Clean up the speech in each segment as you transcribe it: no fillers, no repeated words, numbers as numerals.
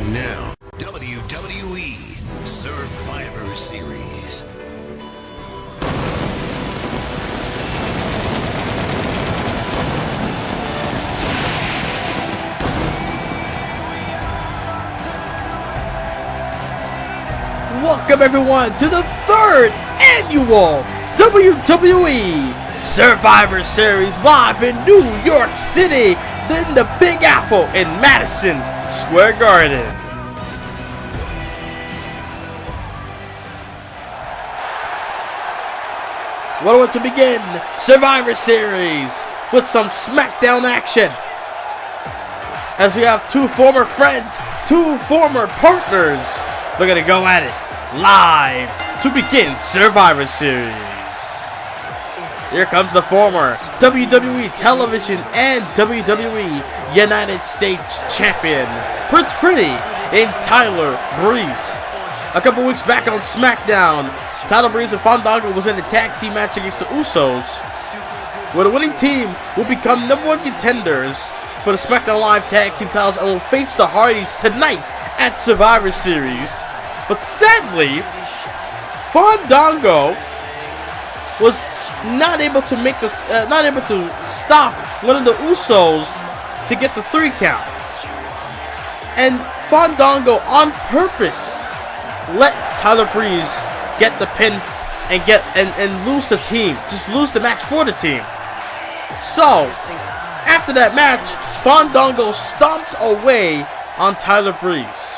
And now, WWE Survivor Series. Welcome everyone to the third annual WWE Survivor Series live in New York City, in the Big Apple in Madison Square Garden. What a way to begin Survivor Series with some SmackDown action, as we have two former friends, two former partners. We're gonna go at it live to begin Survivor Series. Here comes the former WWE Television and WWE United States Champion, Prince Pretty and Tyler Breeze. A couple weeks back on SmackDown, Tyler Breeze and Fandango was in a tag team match against the Usos, where the winning team will become #1 contenders for the SmackDown Live Tag Team titles and will face the Hardys tonight at Survivor Series. But sadly, Fandango was not able to make the stop one of the Usos to get the 3 count, and Fandango on purpose let Tyler Breeze get the pin and lose the team, just lose the match for the team. So after that match, Fandango stomps away on Tyler Breeze.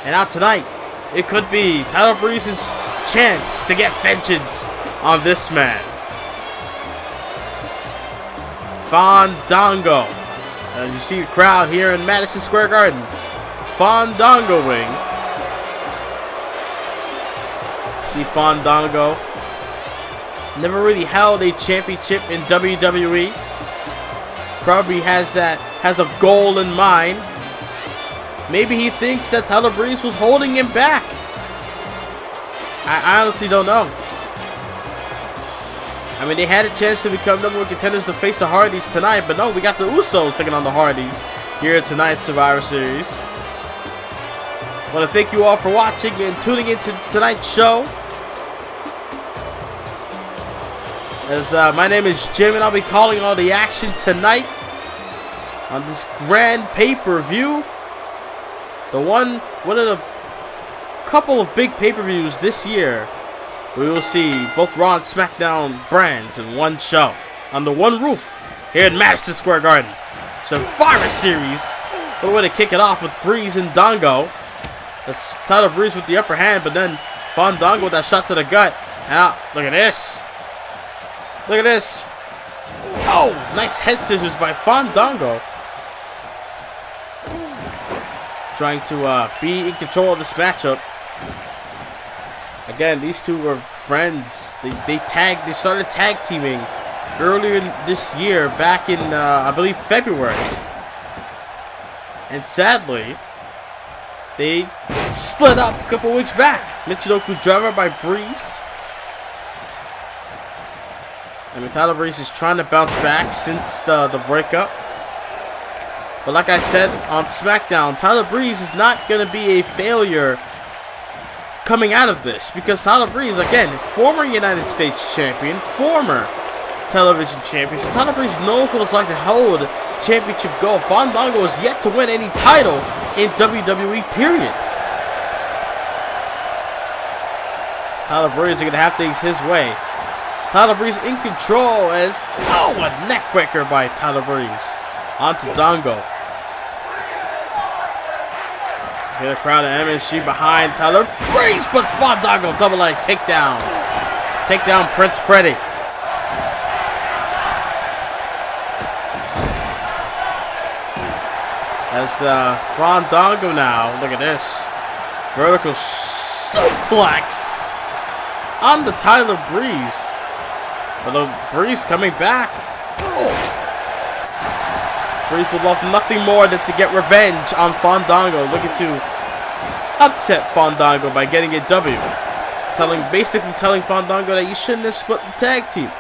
And now tonight, it could be Tyler Breeze's chance to get vengeance on this man. Fandango. As you see the crowd here in Madison Square Garden, Fandangoing. See Fandango. Never really held a championship in WWE. Probably has a goal in mind. Maybe he thinks that Tyler Breeze was holding him back. I honestly don't know. I mean, they had a chance to become #1 contenders to face the Hardys tonight, but no, we got the Usos taking on the Hardys here at tonight's Survivor Series. I want to thank you all for watching and tuning into tonight's show. As my name is Jim, and I'll be calling all the action tonight on this grand pay-per-view. One of the couple of big pay-per-views this year. We will see both Raw and SmackDown brands in one show, under one roof, here in Madison Square Garden. Survivor Series. What a way to kick it off with Breeze and Dango. That's Tyler Breeze with the upper hand, but then Fandango with that shot to the gut. Now, look at this. Look at this. Oh, nice head scissors by Fandango. Trying to be in control of this matchup. Again, these two were friends. They started tag teaming earlier this year, back in I believe February. And sadly, they split up a couple weeks back. Michinoku driver by Breeze. I mean, Tyler Breeze is trying to bounce back since the breakup. But like I said on SmackDown, Tyler Breeze is not going to be a failure coming out of this, because Tyler Breeze, again, former United States champion, former television champion. So Tyler Breeze knows what it's like to hold championship gold. Fandango is yet to win any title in WWE, period. So Tyler Breeze is going to have things his way. Tyler Breeze in control as, oh, a neck breaker by Tyler Breeze. Onto Dango. Hear the crowd of MSG behind Tyler Breeze, puts Fandango double leg takedown. Takedown Prince Pretty. As the Fandango now, look at this. Vertical suplex on the Tyler Breeze. Although Breeze coming back. Oh. Breeze would love nothing more than to get revenge on Fandango, looking to upset Fandango by getting a W. Basically telling Fandango that you shouldn't have split the tag team.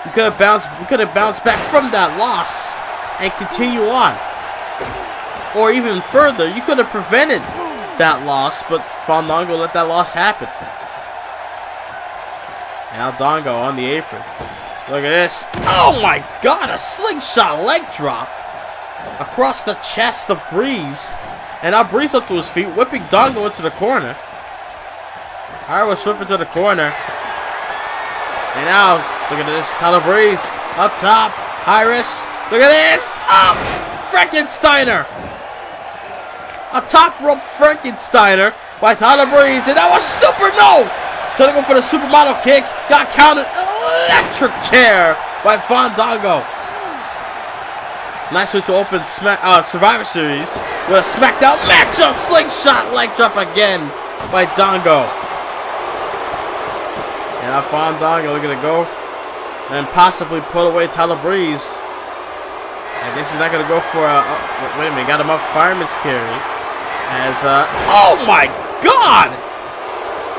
We could have bounced back from that loss and continue on. or even further, you could have prevented that loss, but Fandango let that loss happen. Now Dango on the apron. Look at this. Oh my god, a slingshot leg drop across the chest of Breeze. And now Breeze up to his feet, whipping Dango into the corner. Alright, we're slipping to the corner. And now, look at this. Tyler Breeze up top. High risk. Look at this. Oh, Frankensteiner. A top rope Frankensteiner by Tyler Breeze. And that was super no. Trying to go for the supermodel kick. Got counted. Electric chair by Fandango. Nice way to open Survivor Series with a SmackDown matchup. Slingshot leg drop again by Dango. And now Fandango looking to go and possibly put away Tyler Breeze. I guess he's not going to go for a... wait a minute. Got him up fireman's carry. As, oh my god!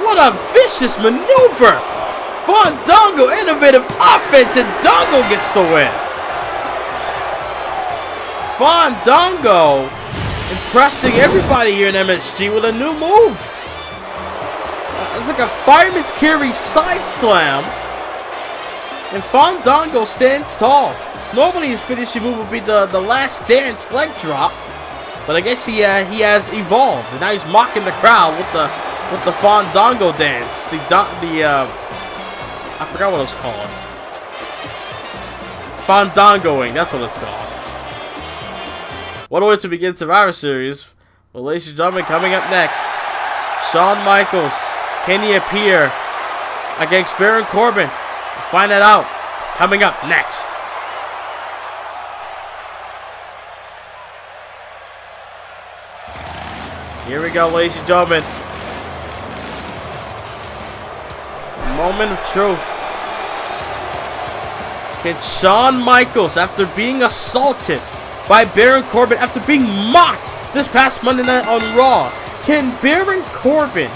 What a vicious maneuver! Fandango, innovative offense, and Dango gets the win. Fandango impressing everybody here in MSG with a new move. It's like a fireman's carry side slam. And Fandango stands tall. Normally his finishing move would be the last dance leg drop. But I guess he has evolved. And now he's mocking the crowd with the Fandango dance. I forgot what it's called. Fandangoing, that's what it's called. What a way to begin Survivor Series. Well, ladies and gentlemen, coming up next, Shawn Michaels, can he appear against Baron Corbin? We'll find that out coming up next. Here we go, ladies and gentlemen. Moment of truth. Can Shawn Michaels, after being assaulted by Baron Corbin, after being mocked this past Monday night on Raw, can Baron Corbin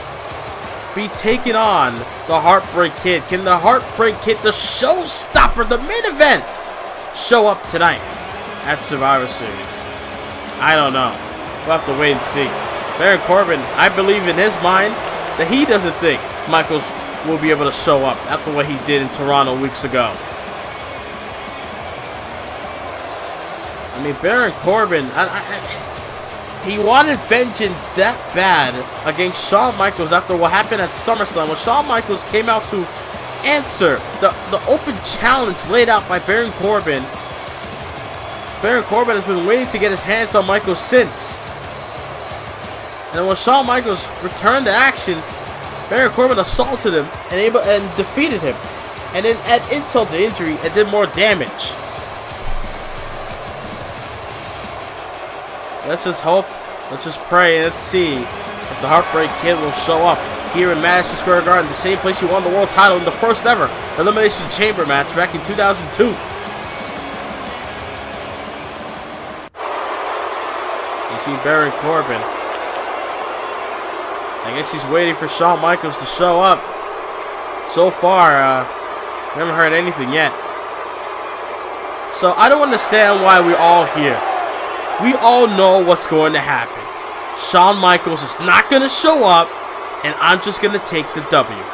be taking on the Heartbreak Kid? Can the Heartbreak Kid, the showstopper, the main event, show up tonight at Survivor Series? I don't know. We'll have to wait and see. Baron Corbin, I believe in his mind that he doesn't think Michaels will be able to show up after what he did in Toronto weeks ago. I mean, Baron Corbin, he wanted vengeance that bad against Shawn Michaels after what happened at SummerSlam, when Shawn Michaels came out to answer the open challenge laid out by Baron Corbin. Baron Corbin has been waiting to get his hands on Michaels since. And then when Shawn Michaels returned to action, Baron Corbin assaulted him and defeated him. And then add insult to injury and did more damage. Let's just hope, let's just pray, and let's see if the Heartbreak Kid will show up here in Madison Square Garden, the same place he won the world title in the first ever Elimination Chamber match back in 2002. You see Baron Corbin. I guess he's waiting for Shawn Michaels to show up. So far, we haven't heard anything yet. So I don't understand why we're all here. We all know what's going to happen. Shawn Michaels is not going to show up, and I'm just going to take the W.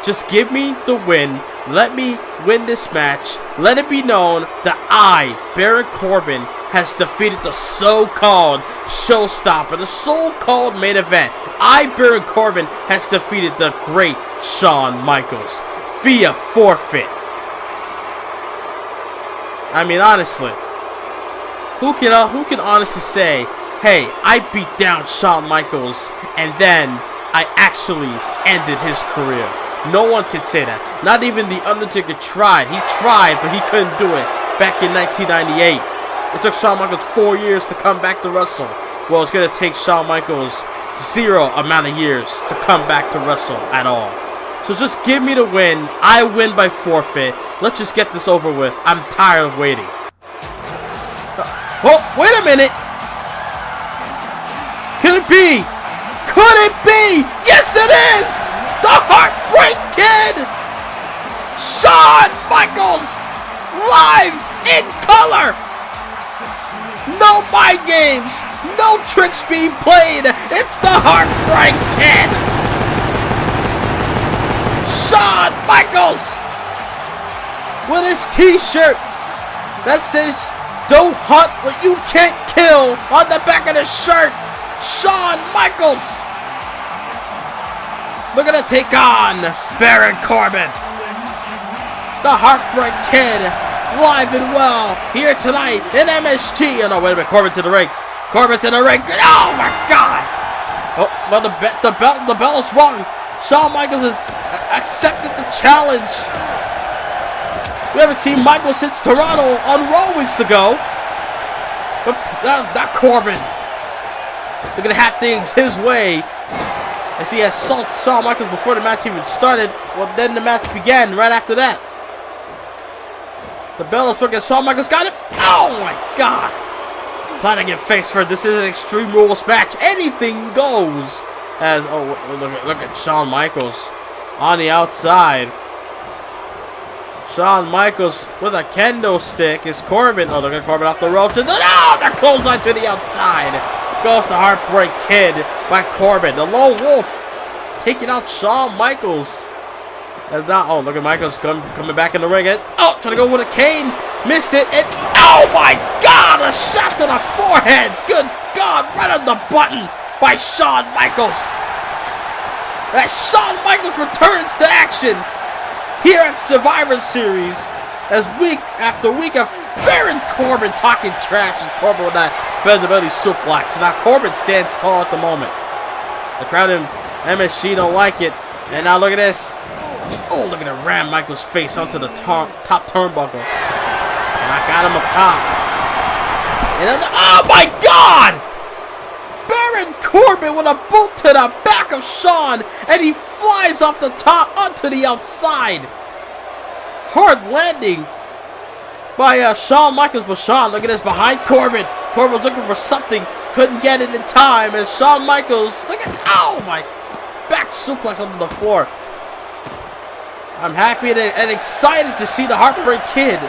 Just give me the win. Let me win this match. Let it be known that I, Baron Corbin, has defeated the so-called showstopper, the so-called main event. I, Baron Corbin, has defeated the great Shawn Michaels via forfeit. I mean, honestly, who can honestly say, hey, I beat down Shawn Michaels and then I actually ended his career? No one can say that. Not even The Undertaker tried. He tried, but he couldn't do it back in 1998. It took Shawn Michaels 4 years to come back to wrestle. Well, it's going to take Shawn Michaels 0 amount of years to come back to wrestle at all. So just give me the win. I win by forfeit. Let's just get this over with. I'm tired of waiting. Oh, wait a minute. Could it be? Could it be? Yes, it is! The Heartbreak Kid! Shawn Michaels! Live in color! No mind games. No tricks being played. It's the Heartbreak Kid. Shawn Michaels with his t-shirt that says "Don't hunt what you can't kill" on the back of the shirt. Shawn Michaels looking to take on Baron Corbin. The Heartbreak Kid, live and well, here tonight in MSG. Oh no, wait a minute, Corbin's in the ring. Corbin's in the ring. Oh my God! Oh, but the bell is rung. Shawn Michaels has accepted the challenge. We haven't seen Michaels since Toronto on Raw weeks ago. But not Corbin. Looking to have things his way, as he assaults Shawn Michaels before the match even started. Well, then the match began right after that. The bell is ringing. Shawn Michaels got it. Oh my God! Planning to get face first. This is an Extreme Rules match. Anything goes. As look at Shawn Michaels on the outside. Shawn Michaels with a kendo stick is Corbin. Oh, look at Corbin off the ropes. Oh, the clothesline to the outside. Goes the Heartbreak Kid by Corbin. The Lone Wolf taking out Shawn Michaels. And now, oh, look at Michaels coming back in the ring. Oh, trying to go with a cane. Missed it. And, oh my God, a shot to the forehead. Good God, right on the button by Shawn Michaels. As Shawn Michaels returns to action here at Survivor Series, as week after week of Baron Corbin talking trash, and Corbin with that belly suplex. Now Corbin stands tall at the moment. The crowd in MSG don't like it. And now look at this. Oh, look at the ram Michaels' face onto the top turnbuckle. And I got him up top. And then, oh my God! Baron Corbin with a boot to the back of Shawn, and he flies off the top onto the outside. Hard landing by Shawn Michaels, but Shawn, look at this, behind Corbin. Corbin was looking for something, couldn't get it in time, and Shawn Michaels, look at, oh my, back suplex onto the floor. I'm happy and excited to see the Heartbreak Kid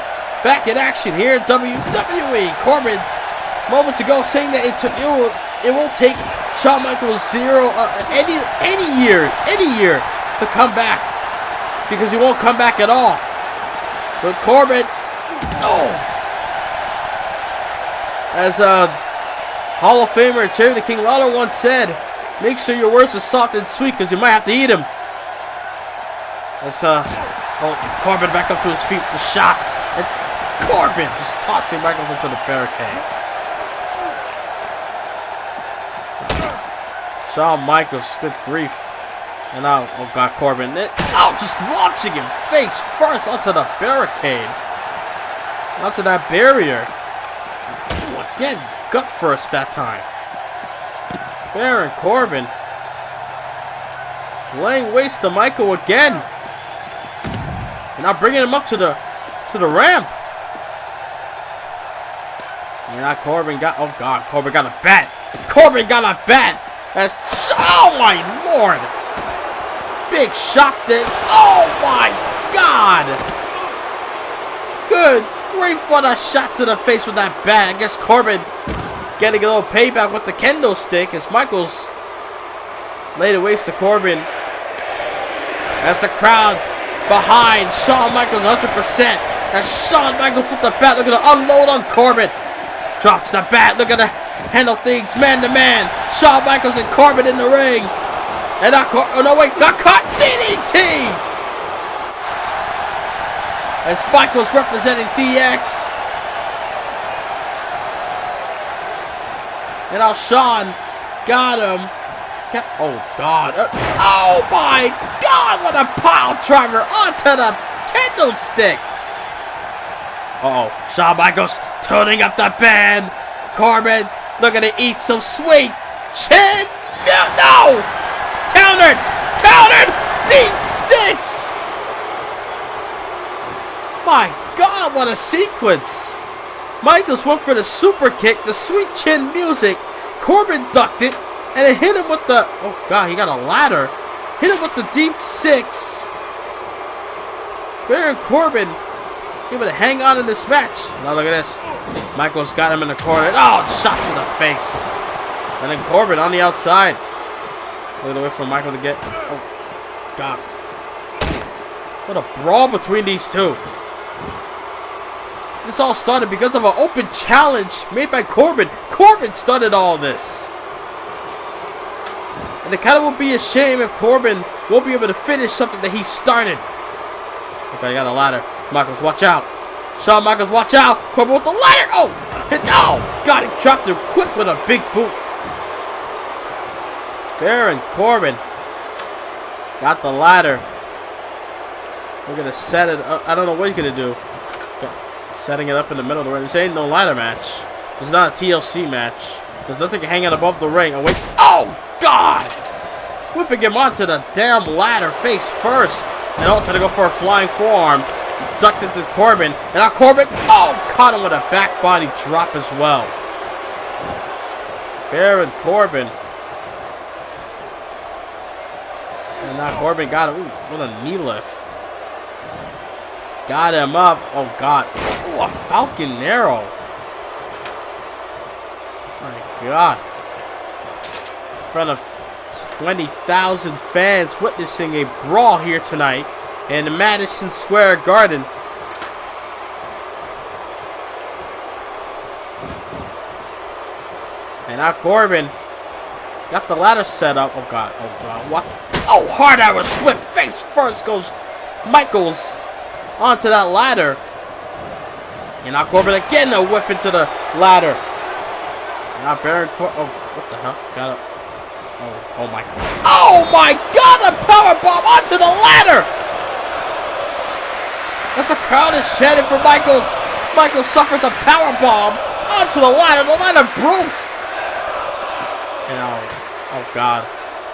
back in action here at WWE. Corbin, moments ago, saying that it won't take Shawn Michaels any year to come back, because he won't come back at all. But Corbin, no. As Hall of Famer Jerry the King Lawler once said, make sure your words are soft and sweet, because you might have to eat them. As Corbin back up to his feet with the shots, and Corbin just tossing Michaels into the barricade. Shawn Michaels, good grief. And now, oh God, Corbin. Just launching him face first onto the barricade. Onto that barrier. Ooh, again, gut first that time. Baron Corbin laying waste to Michael again. And now bringing him up to the ramp. And now Corbin got, oh God, Corbin got a bat. Corbin got a bat. That's, oh my Lord. Big shock that, oh my God. Good grief, what a shot to the face with that bat. I guess Corbin getting a little payback with the kendo stick as Michaels laid a waste to Corbin. As the crowd behind Shawn Michaels 100%. As Shawn Michaels with the bat, looking to unload on Corbin. Drops the bat, looking to handle things man to man. Shawn Michaels and Corbin in the ring. And not got caught. DDT! As Michaels representing DX. And now Shawn got him. Oh God. Oh my God, what a pile driver onto the kendo stick. Uh-oh, Shawn Michaels turning up the band. Corbin looking to eat some sweet chin. No! Countered! Deep six! My God, what a sequence. Michaels went for the super kick, the sweet chin music. Corbin ducked it, and it hit him with the, oh God, he got a ladder. Hit him with the deep six. Baron Corbin able to hang on in this match. Now look at this. Michaels got him in the corner. Oh, shot to the face. And then Corbin on the outside. Looking away for Michael to get. Oh, God. What a brawl between these two. This all started because of an open challenge made by Corbin. Corbin started all this. And it kind of would be a shame if Corbin won't be able to finish something that he started. Okay, I got a ladder. Michaels, watch out. Shawn Michaels, watch out. Corbin with the ladder. Oh, hit. Oh, God, he dropped him quick with a big boot. Baron Corbin got the ladder. We're going to set it up. I don't know what he's going to do. Setting it up in the middle of the ring. This ain't no ladder match. It's not a TLC match. There's nothing hanging above the ring. Oh, wait. Oh, God! Whipping him onto the damn ladder face first. And oh, trying to go for a flying forearm. Ducked into Corbin. And now Corbin, oh, caught him with a back body drop as well. Baron Corbin. And now Corbin got him. Ooh, what a knee lift. Got him up. Oh, God. Ooh, a Falcon Arrow. My God. In front of 20,000 fans witnessing a brawl here tonight in Madison Square Garden. And now Corbin got the ladder set up. Oh, God. Oh, God. What? Oh, hard arrow sweep. Face first goes Michaels onto that ladder. And now Corbin again a whip into the ladder. And now Baron Corbin. Oh, what the hell? Got up. Oh my. Oh my God! A powerbomb onto the ladder. As the crowd is chanting for Michaels. Michaels suffers a powerbomb onto the ladder. The ladder broke. And oh God.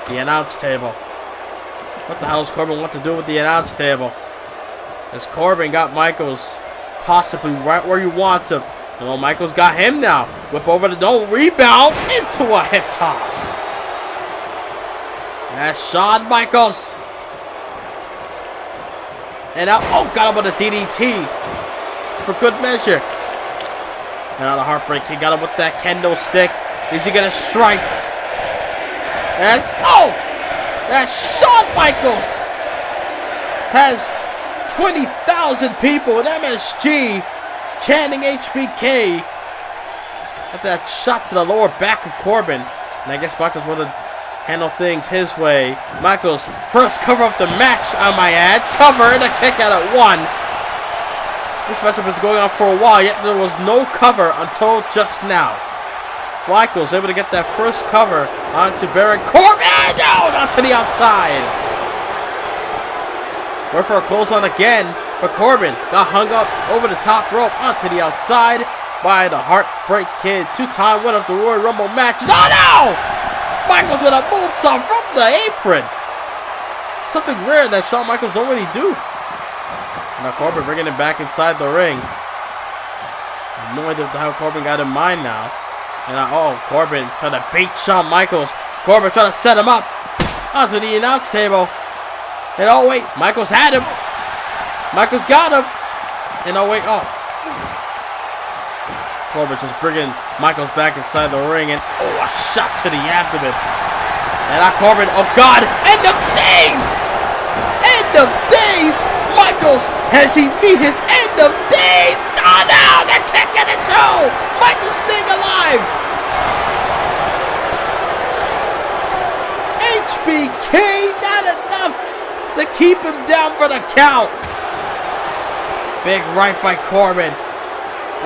The announce table. What the hell does Corbin want to do with the announce table? As Corbin got Michaels possibly right where you want him. No, Michaels got him now. Whip over the dome, rebound into a hip toss. That's Shawn Michaels. And now, oh, got him with a DDT for good measure. And now the Heartbreak Kid got him with that kendo stick. Is he gonna strike? And oh, that's Shawn Michaels. Has 20,000 people in MSG chanting HBK after that shot to the lower back of Corbin. And I guess Michaels wanted to handle things his way. Michaels, first cover of the match, I might add. Cover and a kick out at 1. This matchup has been going on for a while, yet there was no cover until just now. Michaels able to get that first cover onto Baron Corbin. Down onto the outside. Went for a clothesline again, but Corbin got hung up over the top rope onto the outside by the Heartbreak Kid. Two-time winner of the Royal Rumble match. No! Michaels with a moonsault from the apron. Something rare that Shawn Michaels don't really do. Now Corbin bringing him back inside the ring. No idea how Corbin got in mind now. And now, Corbin trying to bait Shawn Michaels. Corbin trying to set him up onto the announce table. And oh wait, Michaels had him. Michaels got him. And oh wait, Corbin just bringing Michaels back inside the ring. And a shot to the abdomen. And now Corbin, oh God, end of days! End of days! Michaels, has he meet his end of days? Oh no, they're kicking it too! Michaels staying alive! HBK, not enough to keep him down for the count. Big right by Corbin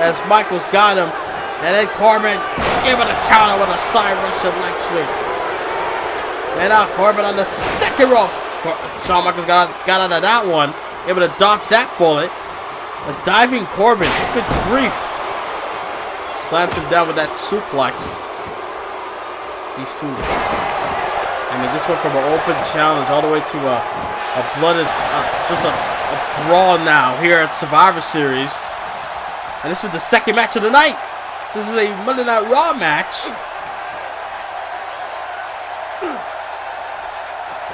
as Michaels got him. And then Corbin able to counter with a side Russian leg sweep. And now Corbin on the second rope. Shawn Michaels got out of that one. Able to dodge that bullet. A diving Corbin. Good grief. Slams him down with that suplex. These two. I mean, this went from an open challenge all the way to a blooded, just a brawl now here at Survivor Series. And this is the second match of the night. This is a Monday Night Raw match.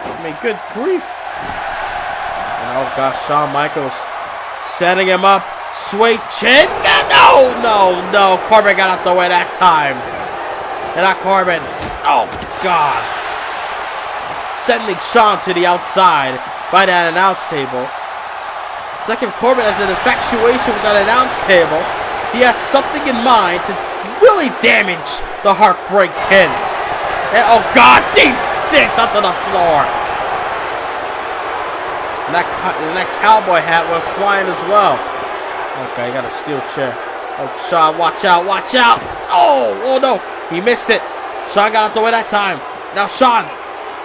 I mean, good grief. And oh gosh, Shawn Michaels setting him up Sweet chin. No. Corbin got out the way that time. And not Corbin. Oh, God. Sending Shawn to the outside by that announce table. It's like if Corbin has an infatuation with that announce table, he has something in mind to really damage the Heartbreak Kid. And, oh, God, deep 6 onto the floor. And that cowboy hat went flying as well. Okay, got a steel chair. Oh, Shawn, watch out. Oh, no. He missed it. Shawn got out the way that time. Now Shawn,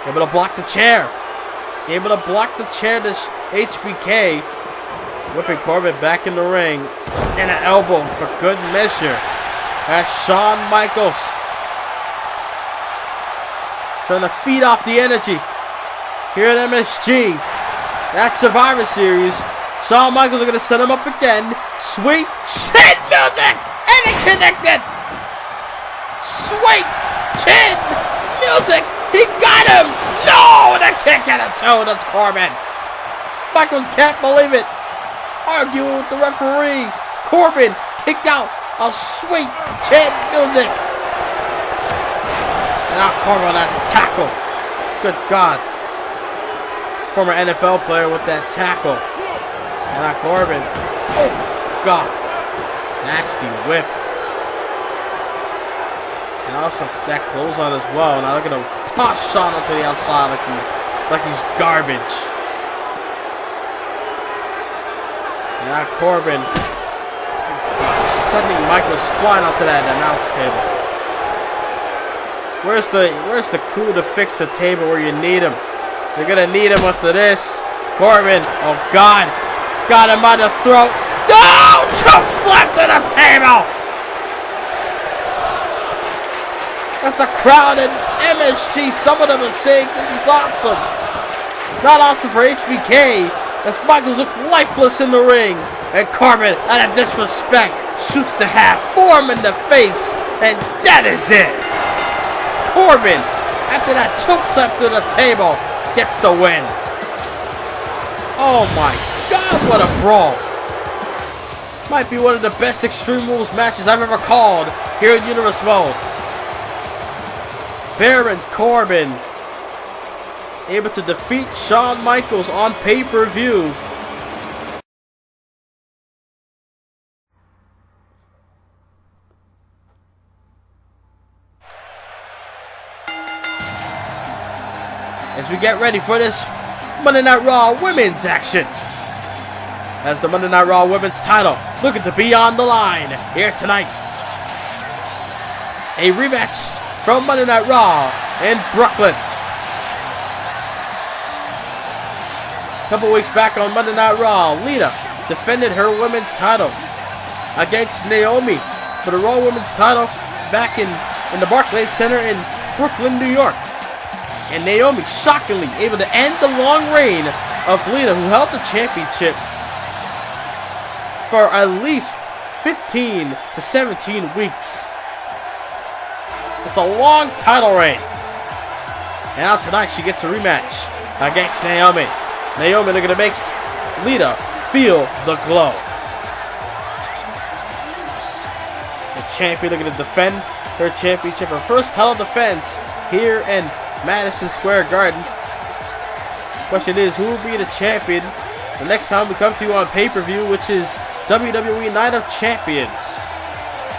able to block the chair. Able to block the chair, this HBK. Whipping Corbin back in the ring. And an elbow for good measure. As Shawn Michaels trying to feed off the energy here at MSG. That Survivor Series. Shawn Michaels are going to set him up again. Sweet chin music! And it connected! Sweet chin music! He got him! No! The kick and a toe. That's Corbin. Michaels can't believe it. Arguing with the referee. Corbin kicked out of sweet chin music. And now Corbin on that tackle. Good God. Former NFL player with that tackle. And now Corbin. Oh, God. Nasty whip. And also that clothesline as well. Now they're going to toss Shawn onto the outside like he's garbage. And now Corbin sending Michaels flying onto that announce table. Where's the crew to fix the table where you need him? You're going to need him after this. Corbin. Oh, God. Got him by the throat. No! Choke slap to the table! That's the crowd in MSG. Some of them are saying this is awesome. Not awesome for HBK. As Michaels look lifeless in the ring. And Corbin, out of disrespect, shoots the half form in the face. And that is it. Corbin, after that choke slap to the table, gets the win. Oh my God, what a brawl. Might be one of the best Extreme Rules matches I've ever called here in Universe Mode. Baron Corbin able to defeat Shawn Michaels on pay-per-view. As we get ready for this Monday Night Raw Women's action. As the Monday Night Raw Women's title looking to be on the line here tonight. A rematch from Monday Night Raw in Brooklyn. A couple weeks back on Monday Night Raw, Lita defended her women's title against Naomi for the Raw Women's title back in the Barclays Center in Brooklyn, New York. And Naomi shockingly able to end the long reign of Lita, who held the championship for at least 15 to 17 weeks. It's a long title reign. And now tonight she gets a rematch against Naomi. Naomi looking to make Lita feel the glow. The champion looking to defend her championship. Her first title defense here in Madison Square Garden. Question is, who will be the champion the next time we come to you on pay-per-view, which is WWE Night of Champions.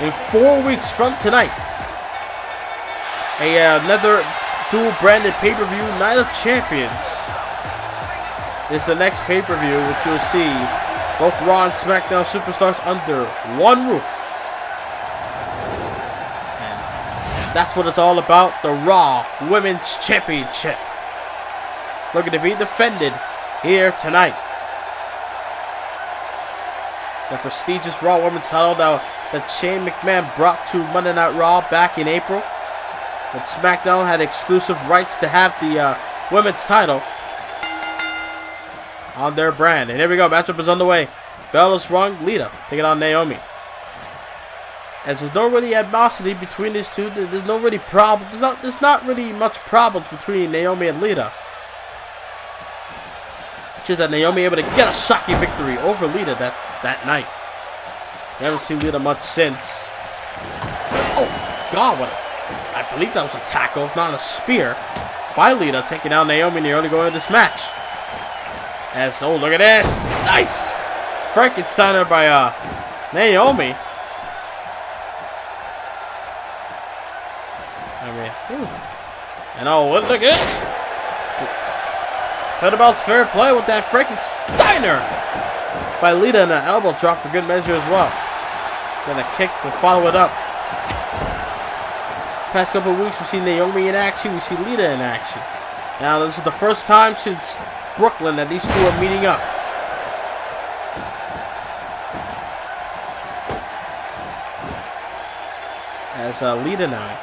In 4 weeks from tonight, another dual-branded pay-per-view, Night of Champions, is the next pay-per-view, which you'll see both Raw and SmackDown superstars under one roof. That's what it's all about, the Raw Women's Championship. Looking to be defended here tonight. The prestigious Raw Women's title that Shane McMahon brought to Monday Night Raw back in April. But SmackDown had exclusive rights to have the Women's title on their brand. And here we go, matchup is underway. Bell is rung, Lita taking on Naomi. As there's no really animosity between these two, there's no really problem. There's not really much problems between Naomi and Lita. It's just that Naomi able to get a shocking victory over Lita that night. We haven't seen Lita much since. Oh, God, what? I believe that was a tackle, if not a spear, by Lita, taking down Naomi in the early going of this match. As, oh, look at this. Nice! Frankensteiner by Naomi. I mean, and oh, look at this. Turnabout's fair play with that Frankensteiner by Lita, and an elbow drop for good measure as well. Then a kick to follow it up. Past couple of weeks, we see Naomi in action, we see Lita in action. Now, this is the first time since Brooklyn that these two are meeting up. As Lita now.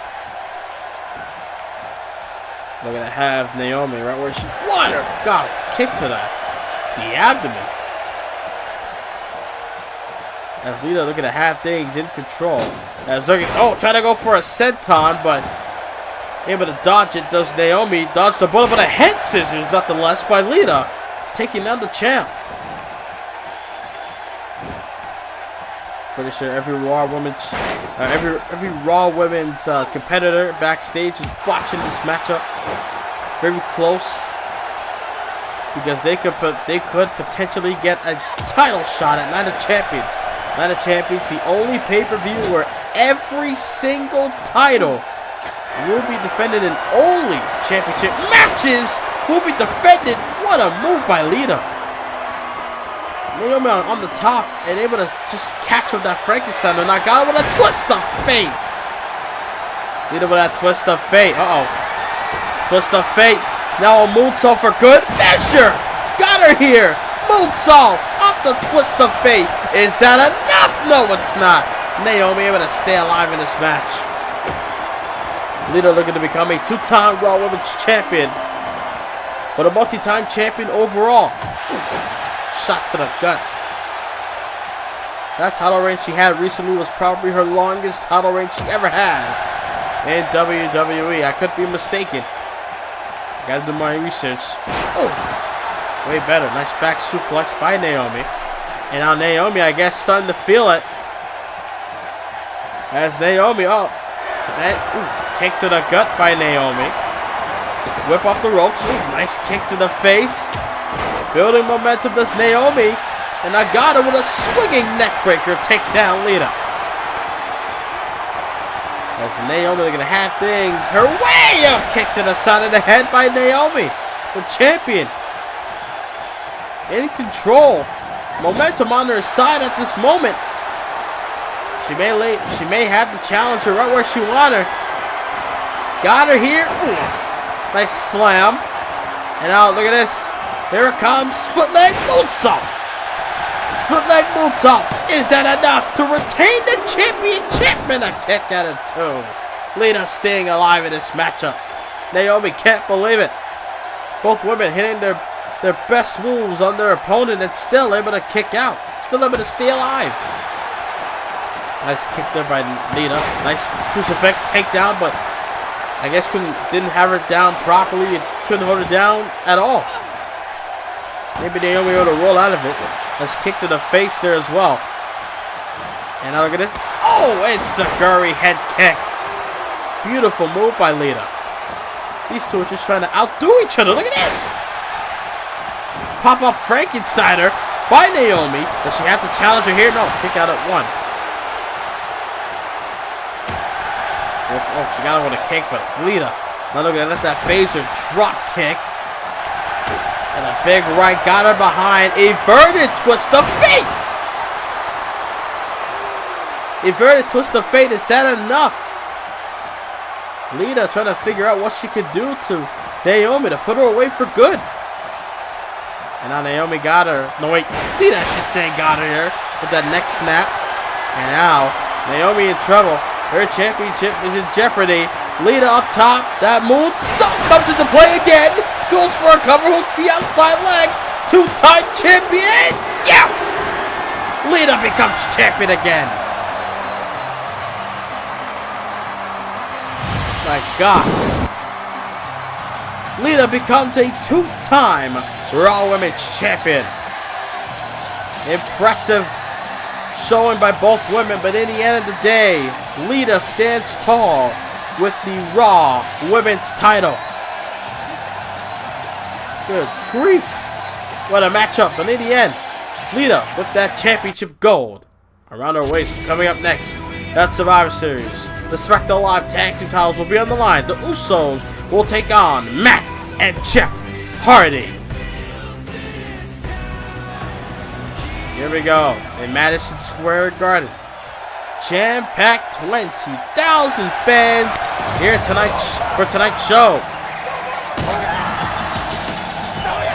We're going to have Naomi right where she wanted her. Got a kick to the abdomen. As Lita looking to have things in control. As looking, oh, trying to go for a senton, but able to dodge it. Does Naomi dodge the bullet, but a head scissors, nothing less, by Lita, taking down the champ. Pretty sure every Raw women's, every Raw women's competitor backstage is watching this matchup very close, because they could potentially get a title shot at Night of Champions. Night of Champions, the only pay-per-view where every single title will be defended and only championship matches will be defended. What a move by Lita. Naomi on the top and able to just catch up that Frankenstein and knock out with a twist of fate. Lita with that twist of fate. Twist of fate. Now a moonsault for good measure. Got her here. Moonsault off the twist of fate. Is that enough? No, it's not. Naomi able to stay alive in this match. Lita looking to become a two-time Raw Women's Champion, but a multi-time champion overall. Shot to the gut. That title reign she had recently was probably her longest title reign she ever had in WWE. I could be mistaken. Gotta do my research. Oh, way better. Nice back suplex by Naomi. And now Naomi, I guess, starting to feel it. As Naomi, kick to the gut by Naomi. Whip off the ropes. Nice kick to the face. Building momentum, does Naomi. And Nagata with a swinging neckbreaker takes down Lita. As Naomi looking to have things her way. A kick to the side of the head by Naomi, the champion. In control. Momentum on her side at this moment. She may have the challenger right where she wants her. Got her here. Nice slam. And now look at this. Here it comes. Split leg moonsault. Split leg moonsault. Is that enough to retain the championship? And a kick out of two. Lita staying alive in this matchup. Naomi can't believe it. Both women hitting their best moves on their opponent and still able to kick out. Still able to stay alive. Nice kick there by Lita. Nice crucifix takedown, but I guess didn't have her down properly. It couldn't hold her down at all. Maybe Naomi able to roll out of it. Nice kick to the face there as well. And now look at this. Oh, it's a Guri head kick. Beautiful move by Lita. These two are just trying to outdo each other. Look at this. Pop-up Frankensteiner by Naomi. Does she have to challenge her here? No. Kick out at one. Oh, she got her with a kick, but Lita. Now look at that phaser drop kick. And a big right got her behind. Inverted twist of fate. Inverted twist of fate. Is that enough? Lita trying to figure out what she could do to Naomi to put her away for good. And now Naomi got her. No, wait. Lita, I should say, got her here with that neck snap. And now Naomi in trouble. Her championship is in jeopardy. Lita up top. That moonsault comes into play again. Goes for a cover hook to the outside leg. Two-time champion. Yes! Lita becomes champion again. My God. Lita becomes a two-time Raw Women's Champion. Impressive showing by both women, but in the end of the day, Lita stands tall with the Raw Women's title. Good grief. What a matchup. But in the end, Lita with that championship gold around her waist. Coming up next, that Survivor Series. The SmackDown Live Tag Team titles will be on the line. The Usos will take on Matt and Jeff Hardy. Here we go in Madison Square Garden. Jam-packed 20,000 fans here tonight for tonight's show.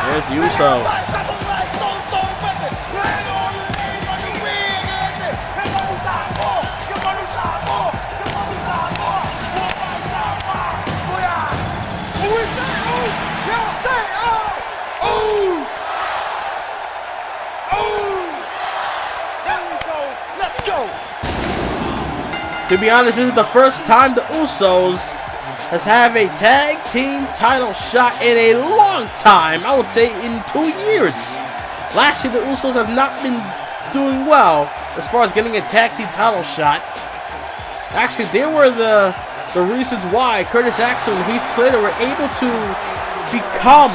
Here's the Usos. To be honest, this is the first time the Usos has had a tag team title shot in a long time. I would say in 2 years. Last year, the Usos have not been doing well as far as getting a tag team title shot. Actually, they were the reasons why Curtis Axel and Heath Slater were able to become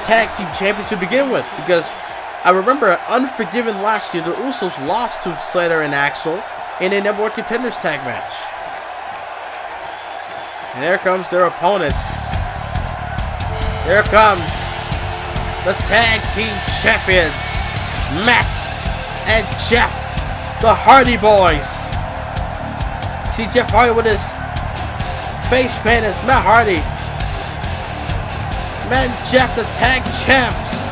tag team champions to begin with. Because I remember at Unforgiven last year, the Usos lost to Slater and Axel in a number one contenders tag match. And there comes their opponents. There comes the tag team champions, Matt and Jeff, the Hardy Boys. See Jeff Hardy with his face paint as Matt Hardy. Matt and Jeff, the tag champs,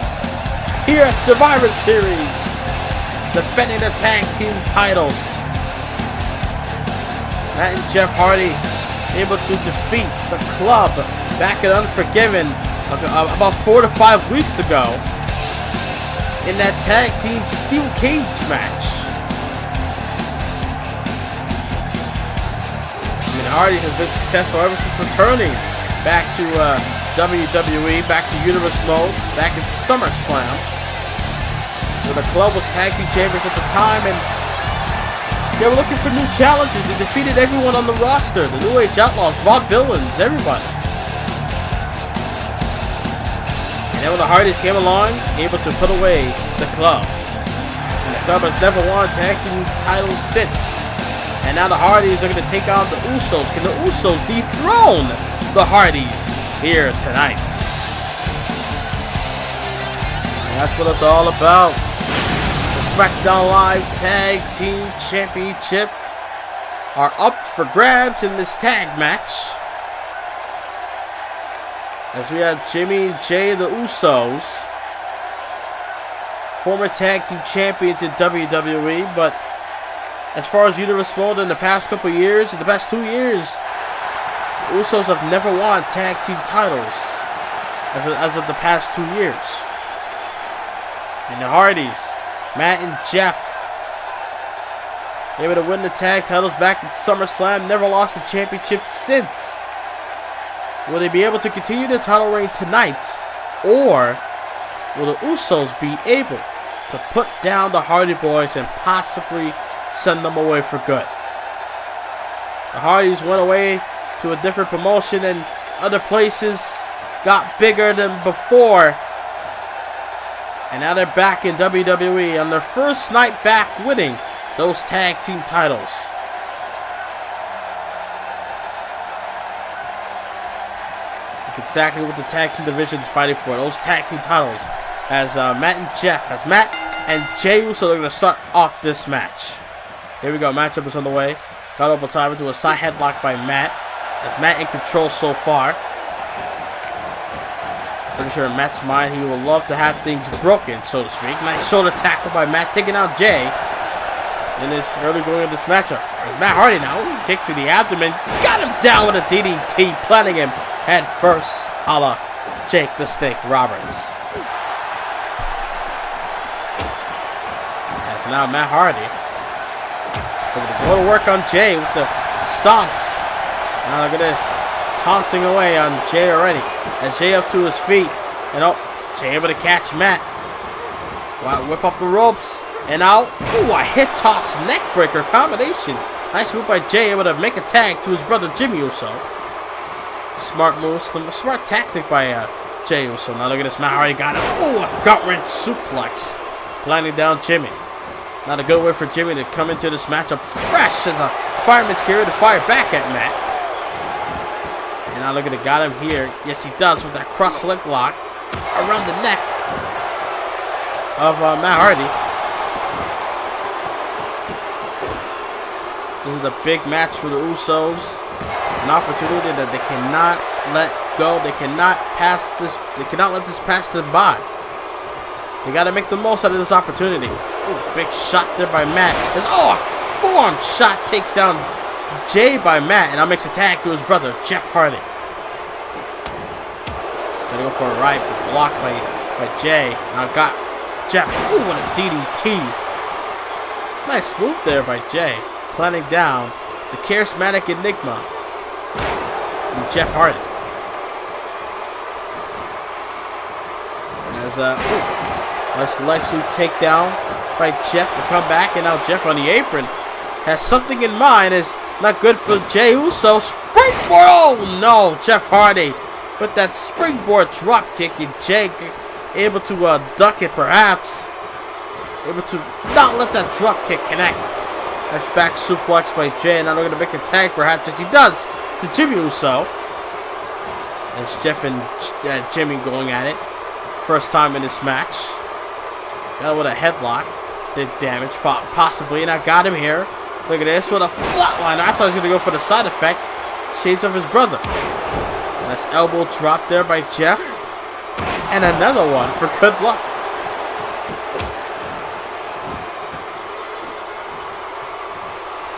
here at Survivor Series, defending their tag team titles. Matt and Jeff Hardy able to defeat the Club back at Unforgiven about 4 to 5 weeks ago in that tag team steel cage match. I mean, Hardy has been successful ever since returning back to WWE, back to Universe Mode, back in SummerSlam, where the Club was tag team champions at the time, and they were looking for new challenges. They defeated everyone on the roster. The New Age Outlaws, Vaudevillains, everybody. And then when the Hardys came along, able to put away the Club. And the Club has never won tag team titles since. And now the Hardys are going to take on the Usos. Can the Usos dethrone the Hardys here tonight? And that's what it's all about. SmackDown Live Tag Team Championship are up for grabs in this tag match. As we have Jimmy and Jay, the Usos, former tag team champions in WWE, but as far as Universe Mode in the past couple years, in the past 2 years, the Usos have never won tag team titles as of the past 2 years. And the Hardys, Matt and Jeff, able to win the tag titles back at SummerSlam, never lost the championship since. Will they be able to continue the title reign tonight, or will the Usos be able to put down the Hardy Boys and possibly send them away for good? The Hardys went away to a different promotion and other places, got bigger than before. And now they're back in WWE on their first night back, winning those tag team titles. That's exactly what the tag team division is fighting for, those tag team titles. As Matt and Jay Uso are going to start off this match. Here we go, matchup is on the way. Got up time into a side headlock by Matt. As Matt in control so far. Pretty sure in Matt's mind, he would love to have things broken, so to speak. Nice shoulder tackle by Matt, taking out Jay in this early going of this matchup. There's Matt Hardy now. Kick to the abdomen. Got him down with a DDT, planting him head first, a la Jake the Snake Roberts. That's now Matt Hardy. Going to go to work on Jay with the stomps. Now look at this. Taunting away on Jay already. And Jay up to his feet. And oh, Jay able to catch Matt. Wow, whip off the ropes. And out. Ooh, a hit toss neck breaker combination. Nice move by Jay, able to make a tag to his brother Jimmy Uso. Smart move, smart tactic by Jay Uso. Now look at this, Matt Hardy got him. Ooh, a gut wrench suplex. Blinding down Jimmy. Not a good way for Jimmy to come into this matchup fresh as a fireman's carry to fire back at Matt. And now look at it, got him here. Yes, he does with that cross leg lock around the neck of Matt Hardy. This is a big match for the Usos. An opportunity that they cannot let go. They cannot pass this. They cannot let this pass them by. They got to make the most out of this opportunity. Ooh, big shot there by Matt. Oh, a forearm shot takes down Jay by Matt, and now makes a tag to his brother Jeff Hardy. Gonna go for a right, but blocked by Jay. Now got Jeff. Ooh, what a DDT! Nice move there by Jay, planting down the charismatic Enigma and Jeff Hardy. As nice leg sweep takedown by Jeff to come back, and now Jeff on the apron has something in mind. Is not good for Jey Uso. Springboard! Oh no, Jeff Hardy with that springboard drop kick, and Jey able to duck it perhaps. Able to not let that drop kick connect. That's back suplex by Jey, and now they're going to make a tag perhaps, as he does to Jimmy Uso. As Jeff and Jimmy going at it. First time in this match. Got with a headlock. Did damage, possibly. And I got him here. Look at this with a flatliner. I thought he was going to go for the side effect. Shades of his brother. Nice elbow drop there by Jeff. And another one for good luck.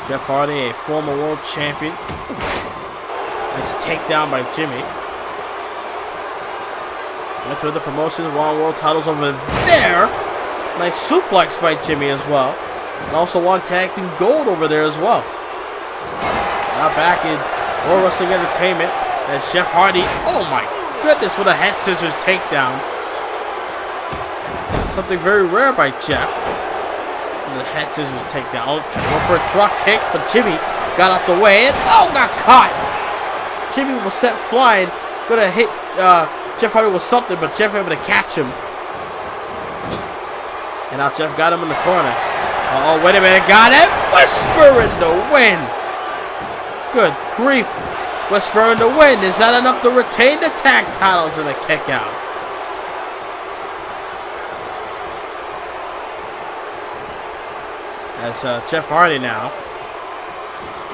Jeff Hardy, a former world champion. Nice takedown by Jimmy. Went to the promotion, won world titles over there. Nice suplex by Jimmy as well. And also won tag team gold over there as well. Now back in World Wrestling Entertainment. That's Jeff Hardy. Oh my goodness, with a head scissors takedown. Something very rare by Jeff. The head scissors takedown. Oh, go for a drop kick, but Jimmy got out the way. And got caught. Jimmy was set flying. Gonna hit Jeff Hardy with something, but Jeff able to catch him. And now Jeff got him in the corner. Oh, wait a minute. Got it. Whisper in the wind. Good grief. Whisper in the wind. Is that enough to retain the tag titles in a kick out? As Jeff Hardy now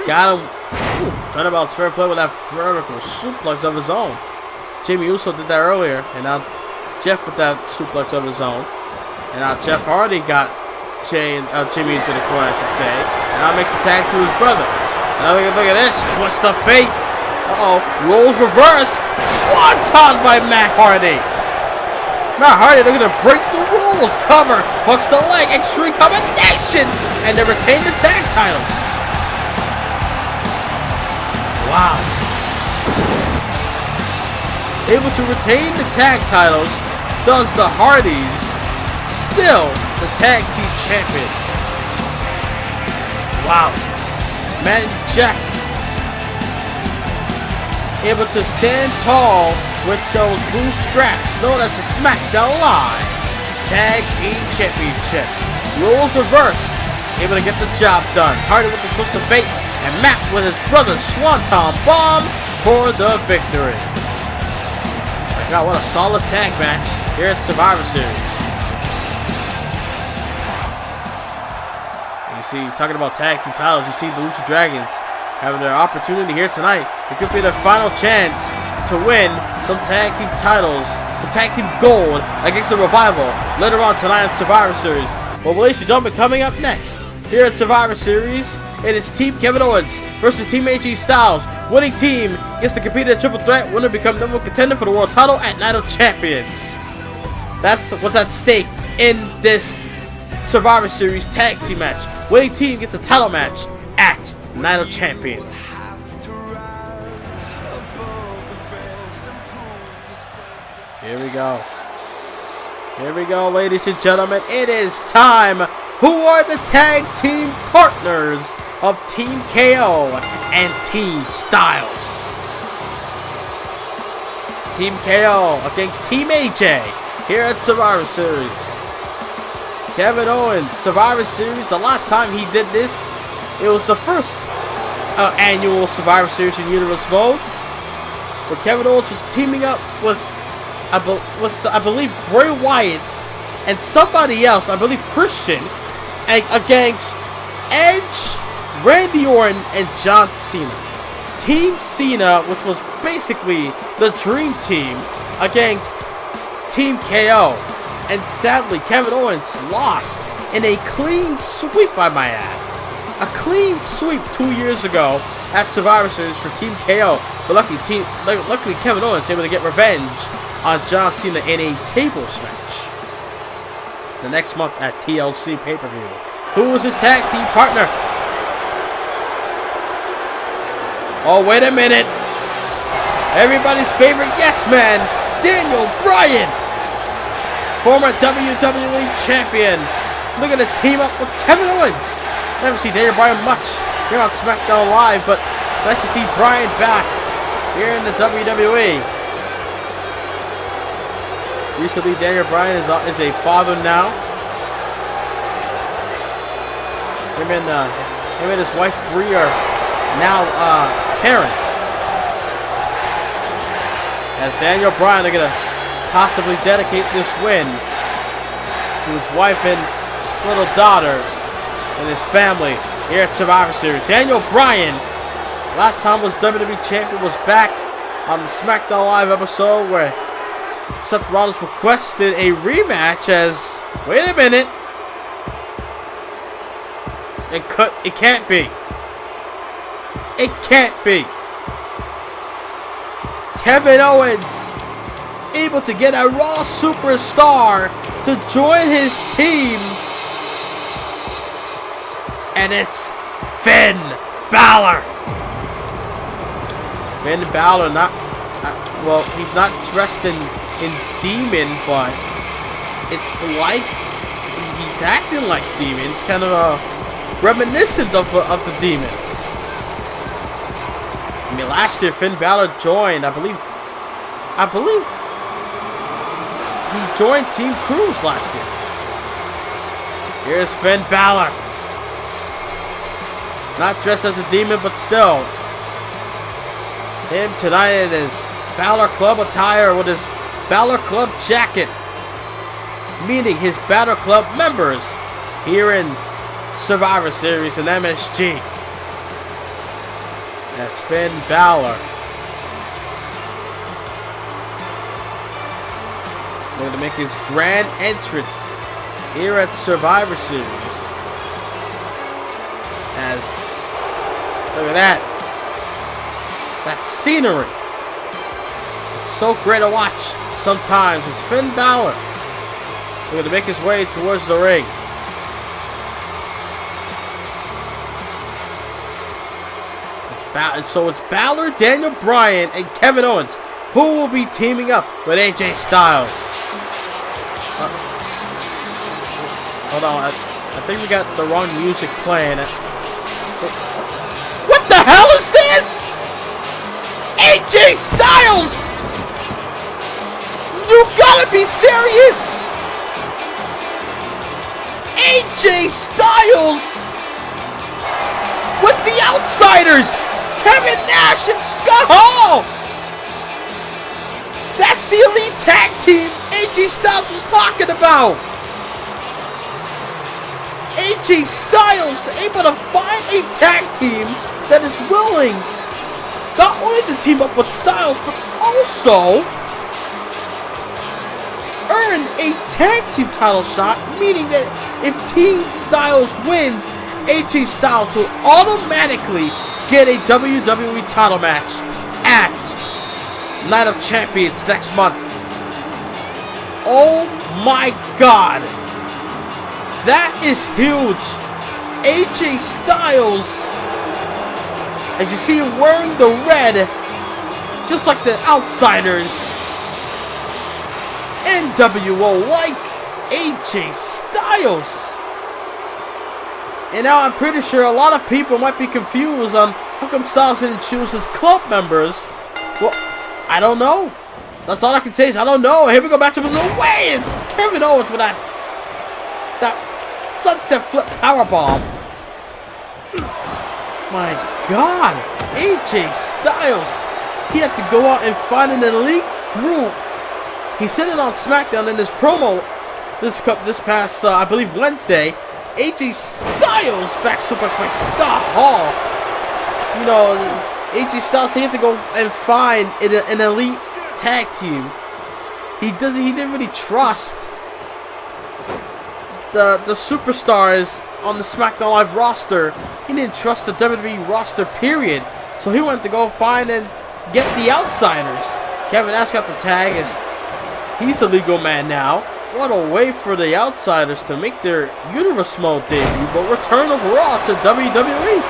got him. Turnabout's fair play with that vertical suplex of his own. Jimmy Uso did that earlier, and now Jeff with that suplex of his own. And now Jeff Hardy got Jimmy into the corner, I should say. And now makes a tag to his brother. And now look at this twist of fate. Rolls reversed. Swanton by Matt Hardy. Matt Hardy looking to break the rules. Cover, hooks the leg, extreme combination, and they retain the tag titles. Wow. Able to retain the tag titles, does the Hardys, still the tag team champions. Wow. Matt and Jeff able to stand tall with those blue straps known as the SmackDown Live Tag Team Championships. Roles reversed, able to get the job done. Hardy with the twist of fate, and Matt with his brother Swanton Bomb for the victory. God, what a solid tag match here at Survivor Series. And you see, talking about tag team titles, you see the Lucha Dragons having their opportunity here tonight. It could be their final chance to win some tag team titles, some tag team gold against the Revival later on tonight in Survivor Series. Well, ladies and gentlemen, coming up next here at Survivor Series, it is Team Kevin Owens versus Team AJ Styles. Winning team gets to compete in a triple threat. Winner becomes number one contender for the world title at Night of Champions. That's what's at stake in this Survivor Series tag team match. Winning team gets a title match at Night of Champions. Here we go. Here we go, ladies and gentlemen. It is time who are the tag team partners of Team KO and Team Styles. Team KO against Team AJ here at Survivor Series. Kevin Owens, Survivor Series. The last time he did this, it was the first annual Survivor Series in Universe Mode, where Kevin Owens was teaming up with I believe Bray Wyatt and somebody else, I believe Christian, against Edge, Randy Orton, and John Cena. Team Cena, which was basically the Dream Team, against Team KO. And sadly, Kevin Owens lost in a clean sweep, I might add. A clean sweep 2 years ago at Survivor Series for Team KO. But luckily Kevin Owens was able to get revenge on John Cena in a tables match the next month at TLC pay-per-view. Who was his tag team partner? Oh, wait a minute. Everybody's favorite yes man, Daniel Bryan. Former WWE Champion. Looking to team up with Kevin Owens. Never see Daniel Bryan much here on SmackDown Live, but nice to see Bryan back here in the WWE. Recently, Daniel Bryan is a father now. Him and his wife Brie are now parents. As Daniel Bryan are gonna possibly dedicate this win to his wife and little daughter and his family here at Survivor Series. Daniel Bryan, last time was WWE Champion, was back on the SmackDown Live episode where Seth Rollins requested a rematch as, wait a minute, it can't be. It can't be. Kevin Owens able to get a Raw superstar to join his team, and it's Finn Balor. Finn Balor, well, he's not dressed in Demon, but it's like he's acting like Demon. It's kind of reminiscent of the Demon. I mean, last year Finn Balor joined, I believe he joined Team Cruz last year. Here's Finn Balor. Not dressed as a demon, but still. Him tonight in his Balor Club attire with his Balor Club jacket, meaning his Balor Club members here in Survivor Series and MSG. That's Finn Balor. Going to make his grand entrance here at Survivor Series. As, look at that. That scenery. It's so great to watch sometimes. It's Finn Balor. Going to make his way towards the ring. So it's Balor, Daniel Bryan, and Kevin Owens, who will be teaming up with AJ Styles. Hold on, I think we got the wrong music playing. What the hell is this? AJ Styles! You gotta be serious! AJ Styles with the Outsiders! Kevin Nash and Scott Hall! That's the elite tag team AJ Styles was talking about! AJ Styles able to find a tag team that is willing not only to team up with Styles, but also earn a tag team title shot, meaning that if Team Styles wins, AJ Styles will automatically get a WWE title match at Night of Champions next month. Oh my God. That is huge. AJ Styles, as you see him wearing the red, just like the Outsiders. NWO like AJ Styles. And now I'm pretty sure a lot of people might be confused on how come Styles didn't choose his club members. Well, I don't know. That's all I can say is I don't know. Here we go back to his no way. It's Kevin Owens with that sunset flip powerbomb. My God, AJ Styles. He had to go out and find an elite group. He said it on SmackDown in his promo this past, I believe, Wednesday. AJ Styles back suplex by Scott Hall. You know, AJ Styles, he had to go and find an elite tag team. He didn't really trust the superstars on the SmackDown Live roster. He didn't trust the WWE roster, period. So he went to go find and get the outsiders. Kevin Nash got the tag as he's the legal man now. What a way for the outsiders to make their Universe Mode debut, but return of Raw to WWE.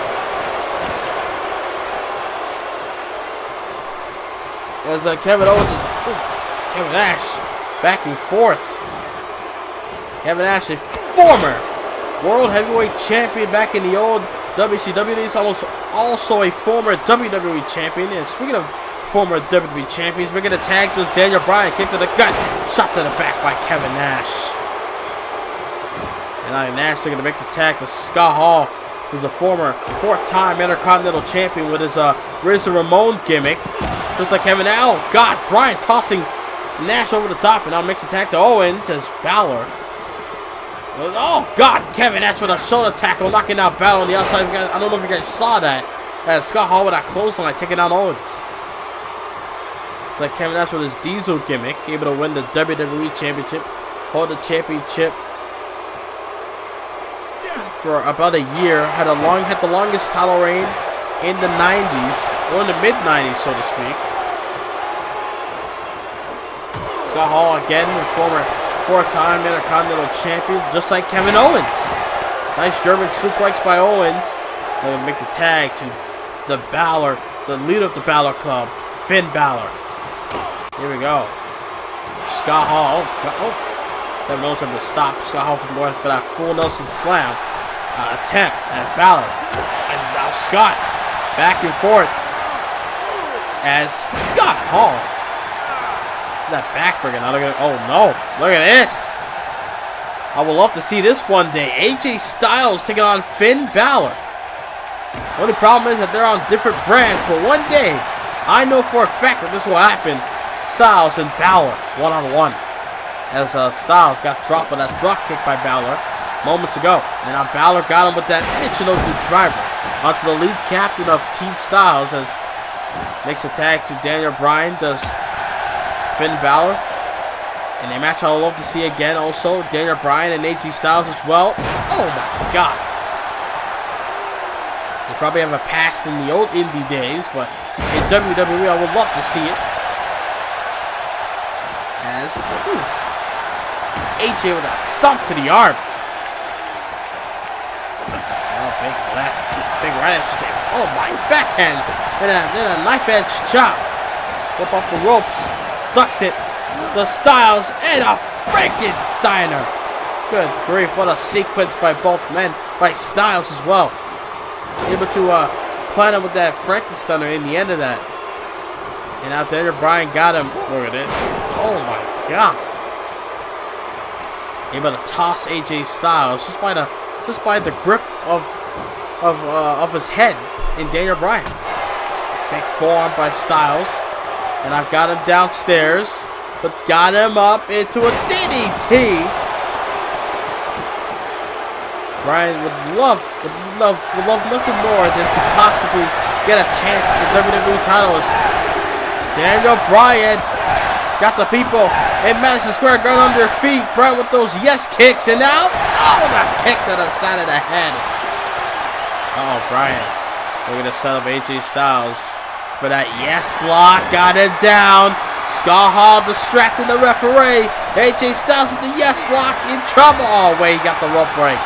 As Kevin Owens and Kevin Nash back and forth. Kevin Nash, a former World Heavyweight Champion back in the old WCW days, also a former WWE Champion. And speaking of former WWE Champions, we're going to tag those Daniel Bryan, kick to the gut, shot to the back by Kevin Nash. And Nash looking to make the tag to Scott Hall, who's a former four-time Intercontinental Champion with his Razor Ramon gimmick. Just like Kevin Nash. Oh, God, Bryan tossing Nash over the top, and now makes a tag to Owens as Balor. Oh, God, Kevin Nash with a shoulder tackle, knocking out Balor on the outside. I don't know if you guys saw that. Scott Hall with that clothesline, taking down Owens. It's like Kevin Nash with his Diesel gimmick, able to win the WWE Championship, hold the championship for about a year. Had the longest title reign in the 90s, or in the mid-90s, so to speak. Scott Hall again, the former four-time Intercontinental Champion, just like Kevin Owens. Nice German suplex by Owens. They're going to make the tag to the Balor, the leader of the Balor Club, Finn Balor. Here we go. Scott Hall. Kevin Owens able to stop Scott Hall from going for that full Nelson slam attempt at Balor. And now Scott back and forth as Scott Hall. That backbreaker. Now look at it. Oh no. Look at this. I would love to see this one day. AJ Styles taking on Finn Balor. The only problem is that they're on different brands. But one day, I know for a fact that this will happen. Styles and Balor one-on-one. As Styles got dropped with that drop kick by Balor moments ago. And now Balor got him with that Michinoku driver onto the lead captain of Team Styles as makes a tag to Daniel Bryan. Does Finn Balor. And a match I would love to see again also. Daniel Bryan and AJ Styles as well. Oh my God. They probably have a past in the old indie days, but in WWE I would love to see it. As AJ with a stomp to the arm. Oh, big left. Big right edge kick. Oh my, backhand. And a knife edge chop. Flip off the ropes. Ducks it. The Styles and a Frankensteiner. Good grief, what a sequence by both men. By Styles as well. Able to plan it with that Frankensteiner in the end of that. And now Daniel Bryan got him. Look at this. Oh my God. Able to toss AJ Styles just by the grip of his head in Daniel Bryan. Big forearm by Styles. And I've got him downstairs, but got him up into a DDT. Bryan would love nothing more than to possibly get a chance at the WWE titles. Daniel Bryan got the people in Madison Square Garden under their feet. Bryan with those yes kicks, and now, oh, the kick to the side of the head. Oh, Bryan, looking to set up AJ Styles for that yes lock. Got him down. Scott Hall distracting the referee. AJ Styles with the yes lock, in trouble. Oh, wait, he got the rope break.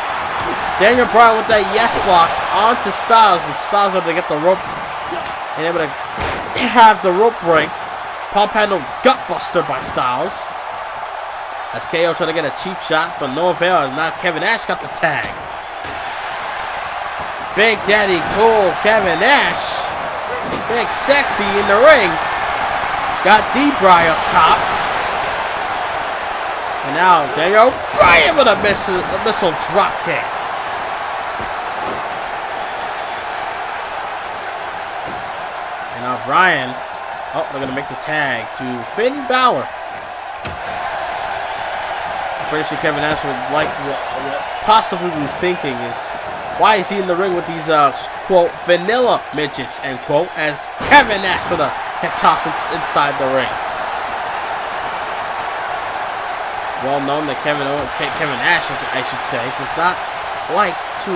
Daniel Bryan with that yes lock onto Styles, but Styles able to get the rope and able to have the rope break. Pump handle gutbuster by Styles. As KO trying to get a cheap shot, but no avail. Now Kevin Nash got the tag. Big Daddy Cool Kevin Nash. Big Sexy in the ring. Got D-Bry up top. And now Daniel Bryan with a missile drop kick. And now Bryan, they're going to make the tag to Finn Balor. I'm pretty sure Kevin Nash would like what possibly be thinking is, why is he in the ring with these, quote, vanilla midgets, end quote, as Kevin Nash with a hip toss inside the ring. Well known that Kevin Nash, I should say, does not like to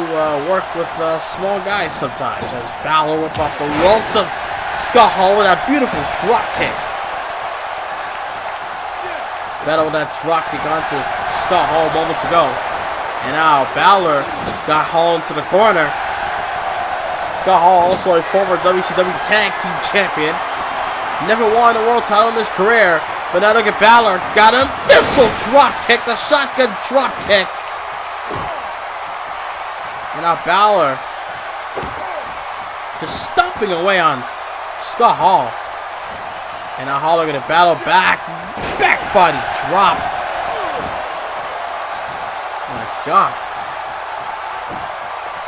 work with small guys sometimes, as Balor whip off the ropes of Scott Hall with that beautiful drop kick. Battle with that drop kick onto Scott Hall moments ago. And now Balor got Hall into the corner. Scott Hall, also a former WCW Tag Team Champion. Never won the world title in his career. But now look at Balor. Got a missile drop kick. The shotgun drop kick. And now Balor just stomping away on Scott Hall. And now Hall are going to battle back. Back body drop. Oh my God.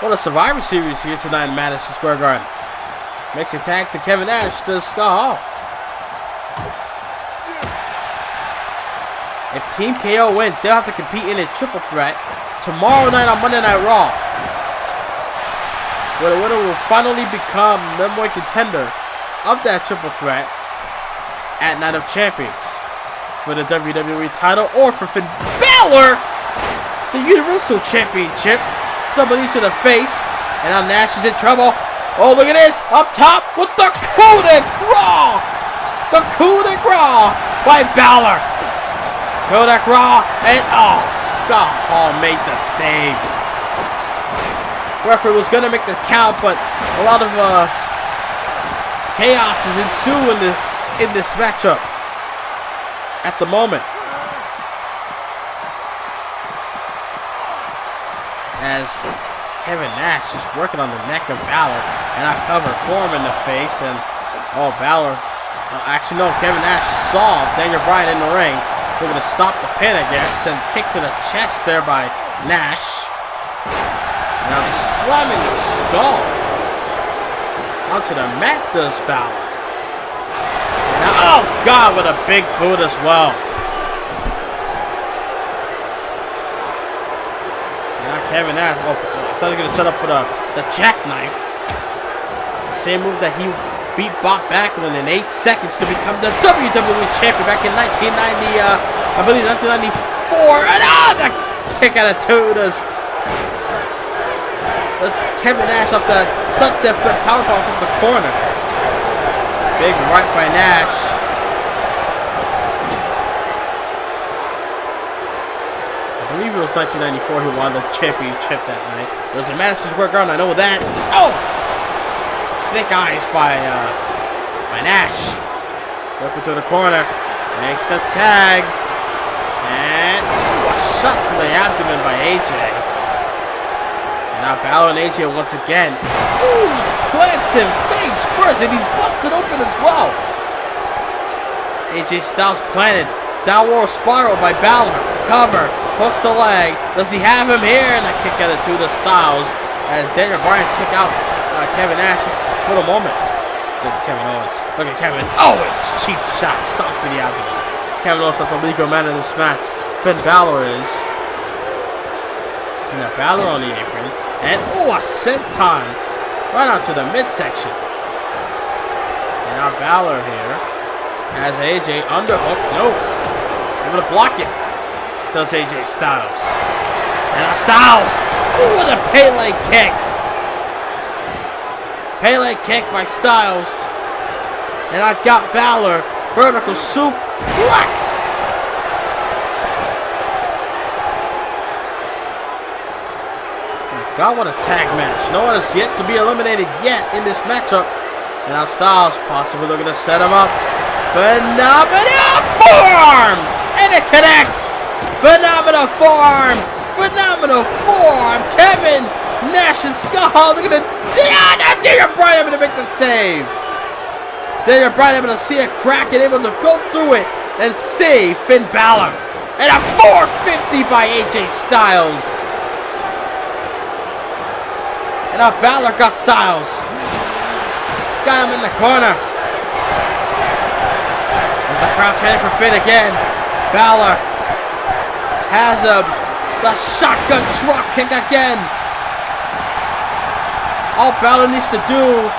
What a Survivor Series here tonight in Madison Square Garden. Makes a tag to Kevin Nash to Scott Hall. If Team KO wins, they'll have to compete in a triple threat tomorrow night on Monday Night Raw, where the winner will finally become the number one contender of that triple threat at Night of Champions for the WWE title, or for Finn Balor, the Universal Championship. Double knees to the face, and now Nash is in trouble. Oh, look at this, up top with the coup de grace! The coup de grace by Balor. Coup de grace, and Scott Hall made the save. Referee was gonna make the count, but a lot of chaos is ensuing in this matchup at the moment, as Kevin Nash is working on the neck of Balor, and I cover for him in the face, and Balor, actually no, Kevin Nash saw Daniel Bryan in the ring. We're going to stop the pin, I guess, and kick to the chest there by Nash. Now just slamming the skull onto the mat does Balor. Now, oh God, with a big boot as well. Now Kevin Nash, I thought he was going to set up for the jackknife. The same move that he beat Bob Backlund in 8 seconds to become the WWE Champion back in 1990, I believe 1994. And the kick out of two does Kevin Nash off the sunset flip powerbomb from the corner. Big right by Nash. I believe it was 1994 he won the championship that night. It was a Madison Square Garden, I know that. Oh! Snake eyes by Nash. Up into the corner. Makes the tag. And a shot to the abdomen by AJ. And now Balor and AJ once again. Ooh, plants him face first, and he's busted open as well. AJ Styles planted. Downward spiral by Balor. Cover. Hooks the leg. Does he have him here? And a kick out of Judah Styles as Daniel Bryan took out Kevin Nash for the moment. Look at Kevin Owens. Look at Kevin Owens. Cheap shot. Stomp to the abdomen. Kevin Owens not the legal man in this match. Finn Balor is. And now Balor on the apron. And a senton right onto the midsection. And now Balor here has AJ underhook. Nope. Able to block it. Does AJ Styles. And now Styles. Ooh, with a Pele kick. Pele kick by Styles. And I got Balor. Vertical suplex. God, what a tag match. No one is yet to be eliminated yet in this matchup. And now Styles possibly looking to set him up. Phenomenal forearm. And it connects. Phenomenal forearm. Phenomenal forearm. Kevin Nash and Scott Hall. Look at it. Daniel Bryan able to make the save. Daniel Bryan able to see a crack and able to go through it and save Finn Balor. And a 450 by AJ Styles. And now Balor got Styles. Got him in the corner. With the crowd chanting for Finn again. Balor has the shotgun drop kick again. All Balor needs to do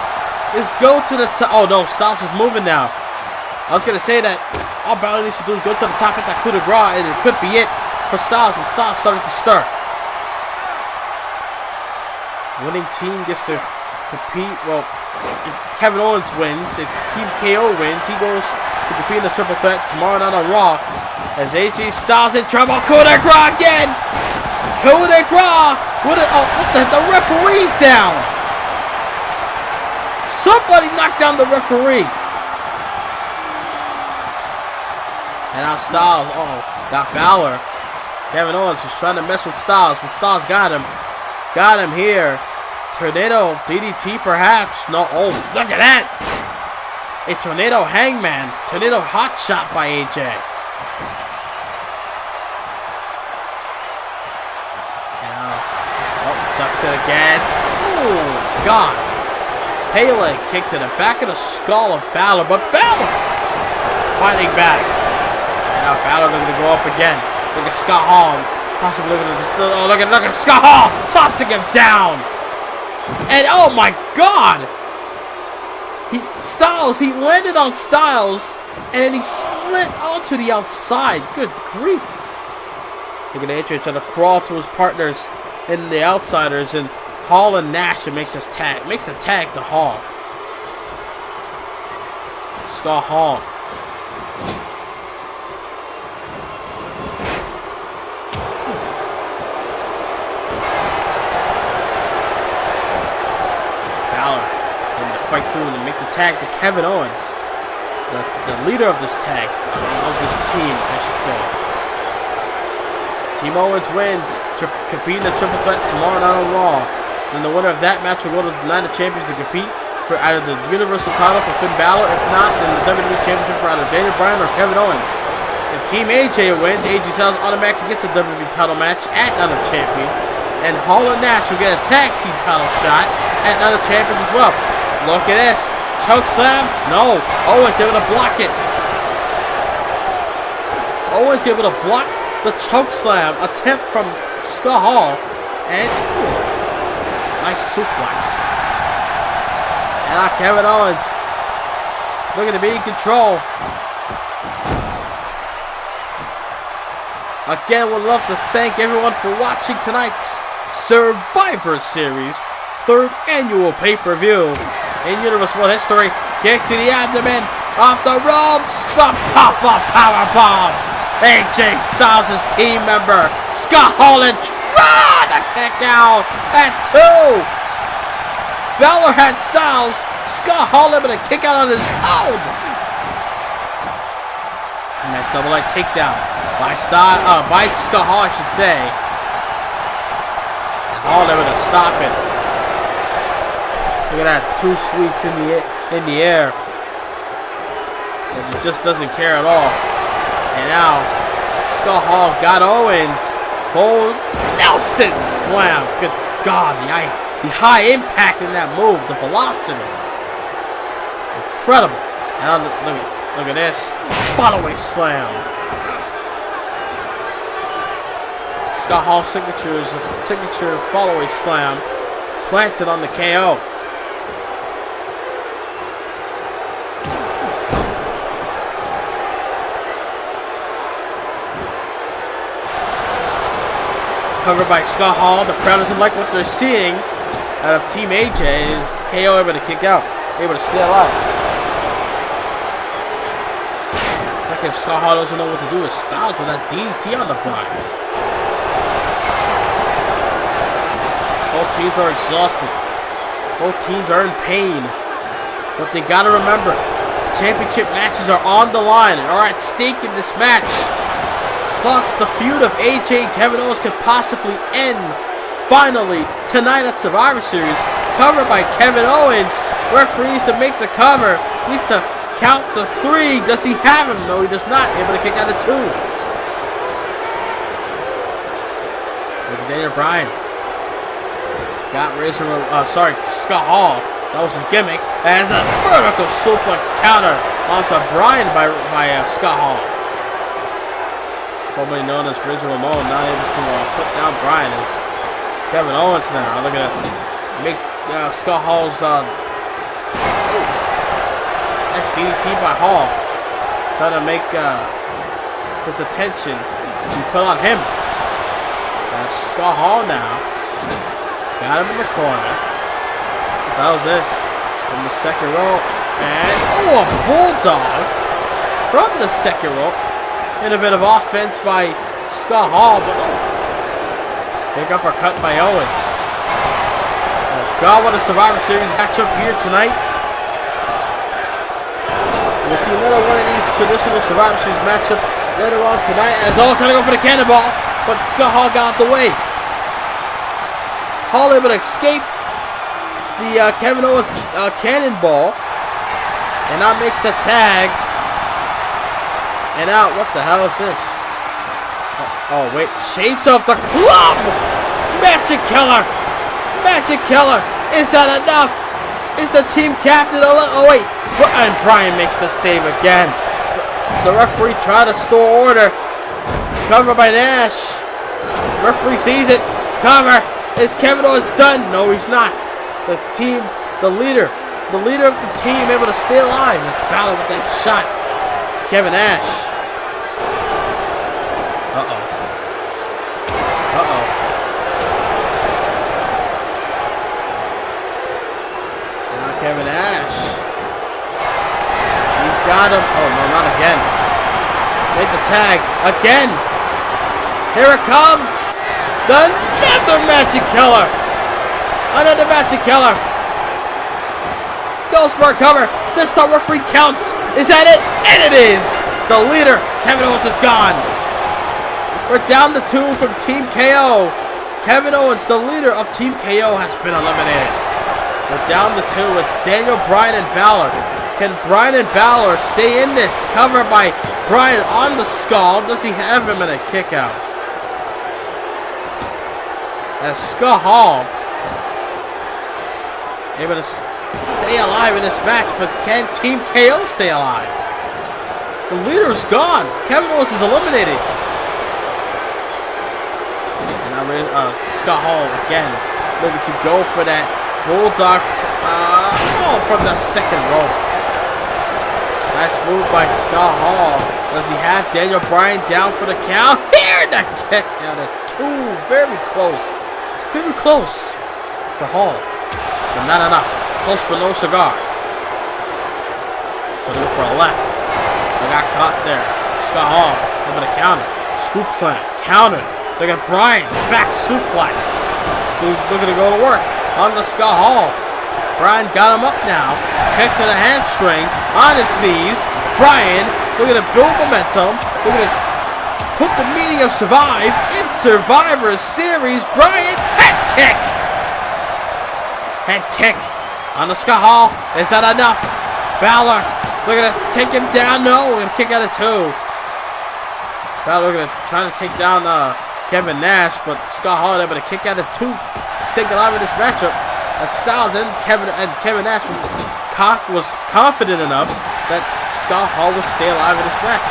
is go to the top. Oh no, Styles is moving now. I was going to say that all Balor needs to do is go to the top at that coup de grace, and it could be it for Styles when Styles started to stir. Winning team gets to compete. Well, if Kevin Owens wins, if Team KO wins, he goes to compete in the triple threat tomorrow night on Raw. As AJ Styles in trouble. Coup de grace again. Coup de grace. What the referee's down. Somebody knocked down the referee. And now Styles, got Balor. Kevin Owens was trying to mess with Styles, but Styles got him. Got him here. Tornado DDT perhaps. No, look at that. A tornado hangman. Tornado hot shot by AJ. Now, ducks it against. Ooh, God. Pele kick to the back of the skull of Balor, but Balor fighting back. Now Balor looking to go up again. Look at Scott Hall. Possibly looking to look at Scott Hall tossing him down. And oh my God! He landed on Styles and then he slid onto the outside. Good grief. Look at AJ trying to crawl to his partners in the outsiders, and Hall and Nash makes the tag to Hall. Scott Hall. Fight through and make the tag to Kevin Owens, the leader of this tag, of this team, I should say. Team Owens wins, compete in the triple threat tomorrow night on Raw. Then the winner of that match will go to the Night of Champions to compete for either the Universal title for Finn Balor. If not, then the WWE Championship for either Daniel Bryan or Kevin Owens. If Team AJ wins, AJ Styles automatically gets a WWE title match at Night of Champions, and Hall and Nash will get a tag team title shot at Night of Champions as well. Look at this. Choke slam. No. Owens able to block it. Owens able to block the choke slam attempt from Scott Hall. And nice suplex. And now Kevin Owens looking to be in control. Again, would love to thank everyone for watching tonight's Survivor Series 3rd annual pay-per-view. In Universal history, kick to the abdomen, off the ropes, the pop-up powerbomb. AJ Styles' team member, Scott Hall, and the kick out at 2. Balor had Styles, Scott Hall able to kick out on his own. Nice double leg takedown by Scott Hall, I should say. And Hall able to stop it. Look at that, 2 sweeps in the air. And he just doesn't care at all. And now, Scott Hall got Owens. Full Nelson slam. Good God, the high impact in that move, the velocity. Incredible. And now, look at this. Follow-away slam. Scott Hall's signature follow-away slam planted on the KO. Covered by Scott Hall. The crowd doesn't like what they're seeing out of Team AJ. Is KO able to kick out, able to slip out. It's like if Scott Hall doesn't know what to do with Styles with that DDT on the block. Both teams are exhausted. Both teams are in pain. But they gotta remember, championship matches are on the line and are at stake in this match. Plus, the feud of AJ and Kevin Owens could possibly end finally, tonight at Survivor Series, covered by Kevin Owens. Referee needs to make the cover. Needs to count the 3. Does he have him? No, he does not. Able to kick out of 2. Look at Daniel Bryan. Got Razor, Scott Hall. That was his gimmick. As a vertical suplex counter onto Bryan by Scott Hall. Formerly known as Razor Ramon, not able to put down Bryan as Kevin Owens now. Look at it. Make Scott Hall's SDT by Hall. Trying to make his attention be put on him. Scott Hall now. Got him in the corner. That was this. From the second rope. And, a bulldog from the second rope. Innovative offense by Scott Hall, but big uppercut by Owens. Oh God, what a Survivor Series matchup here tonight. We'll see another one of these traditional Survivor Series matchup later on tonight as Hall trying to go for the cannonball, but Scott Hall got out the way. Hall able to escape the Kevin Owens cannonball, and now makes the tag. And out. What the hell is this? Oh wait, shapes of the club. Magic Killer. Magic Killer. Is that enough? Is the team captain? Oh wait, and Bryan makes the save again. The referee tried to store order. Cover by Nash. Referee sees it. Cover. Is Kevin Owens done? No, he's not. The team, the leader of the team, able to stay alive. Let's battle with that shot to Kevin Nash. Now Kevin Nash. He's got him. Oh no, not again. Make the tag again. Here it comes. Another Magic Killer. Another Magic Killer. Goes for a cover. This time referee counts. Is that it? And it is. The leader, Kevin Owens, is gone. We're down to 2 from Team KO. Kevin Owens, the leader of Team KO, has been eliminated. We're down to 2. It's Daniel Bryan and Balor. Can Bryan and Balor stay in this? Covered by Bryan on the skull. Does he have him in a kick out? As Scott Hall able to stay alive in this match, but can Team KO stay alive? The leader is gone. Kevin Owens is eliminated. And Scott Hall again looking to go for that bulldog from the second rope. Nice move by Scott Hall. Does he have Daniel Bryan down for the count? Here, the kick out of 2. Very close. Very close for Hall, but not enough. Close but no cigar. So they go for a left. They got caught there. Scott Hall able to counter. Scoop slam. Counter. Look at Bryan. Back suplex. Looking to go to work on the Scott Hall. Bryan got him up now. Kick to the hamstring. On his knees. Bryan looking to build momentum. Looking to put the meaning of Survive in Survivor Series. Bryan, head kick. Head kick on the Scott Hall. Is that enough? Balor, we're going to take him down. No, we're going to kick out of 2. Balor, we're going to try to take down Kevin Nash, but Scott Hall able to kick out of 2. Stay alive in this matchup. As Styles and Kevin Nash was confident enough that Scott Hall would stay alive in this match.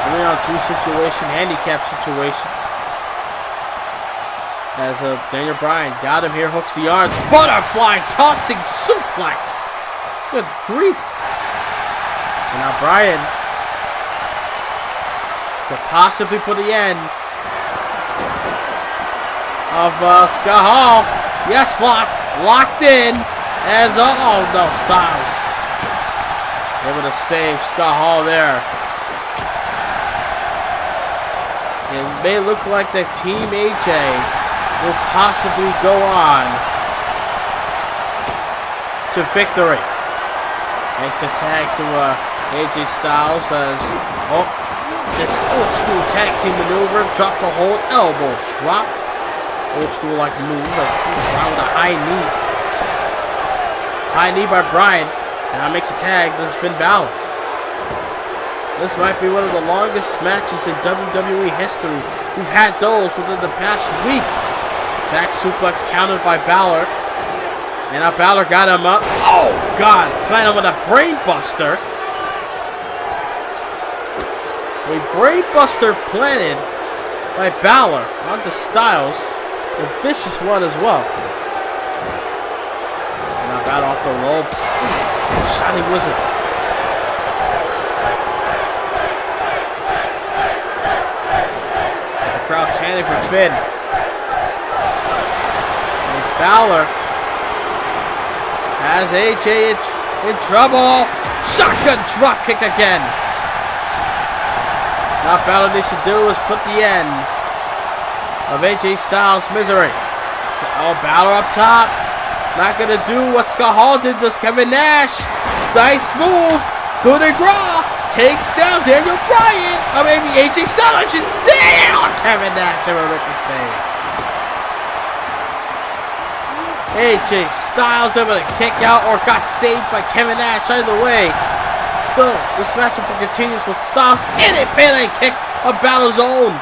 3-on-2 situation, handicap situation. As Daniel Bryan got him here, hooks the arms, butterfly tossing suplex. Good grief. And now Bryan could possibly put the end of Scott Hall. Yes, locked in. As oh no, Styles able to save Scott Hall there. It may look like the Team AJ will possibly go on to victory. Makes the tag to AJ Styles as this old school tag team maneuver. Drop to hold, elbow drop. Old school like move. Brown with a high knee. High knee by Bryan. And now makes a tag. This is Finn Balor. This might be one of the longest matches in WWE history. We've had those within the past week. Back suplex countered by Balor. And now Balor got him up. Oh, God. Planted with a brain buster. A brain buster planted by Balor onto Styles. A vicious one as well. And now Balor off the ropes. Shining Wizard. And the crowd chanting for Finn. There's Balor. Has AJ in trouble. Shotgun drop kick again. Now Balor needs to do is put the end of AJ Styles' misery. Oh, Balor up top. Not going to do what Scott Hall did. Does Kevin Nash. Nice move. Coup de grace. Takes down Daniel Bryan. Or maybe AJ Styles. I should say. Oh, Kevin Nash. Ever make the save. AJ Styles able to kick out or got saved by Kevin Nash. Either way. Still, this matchup continues with Styles in a Pele kick of Balor's own.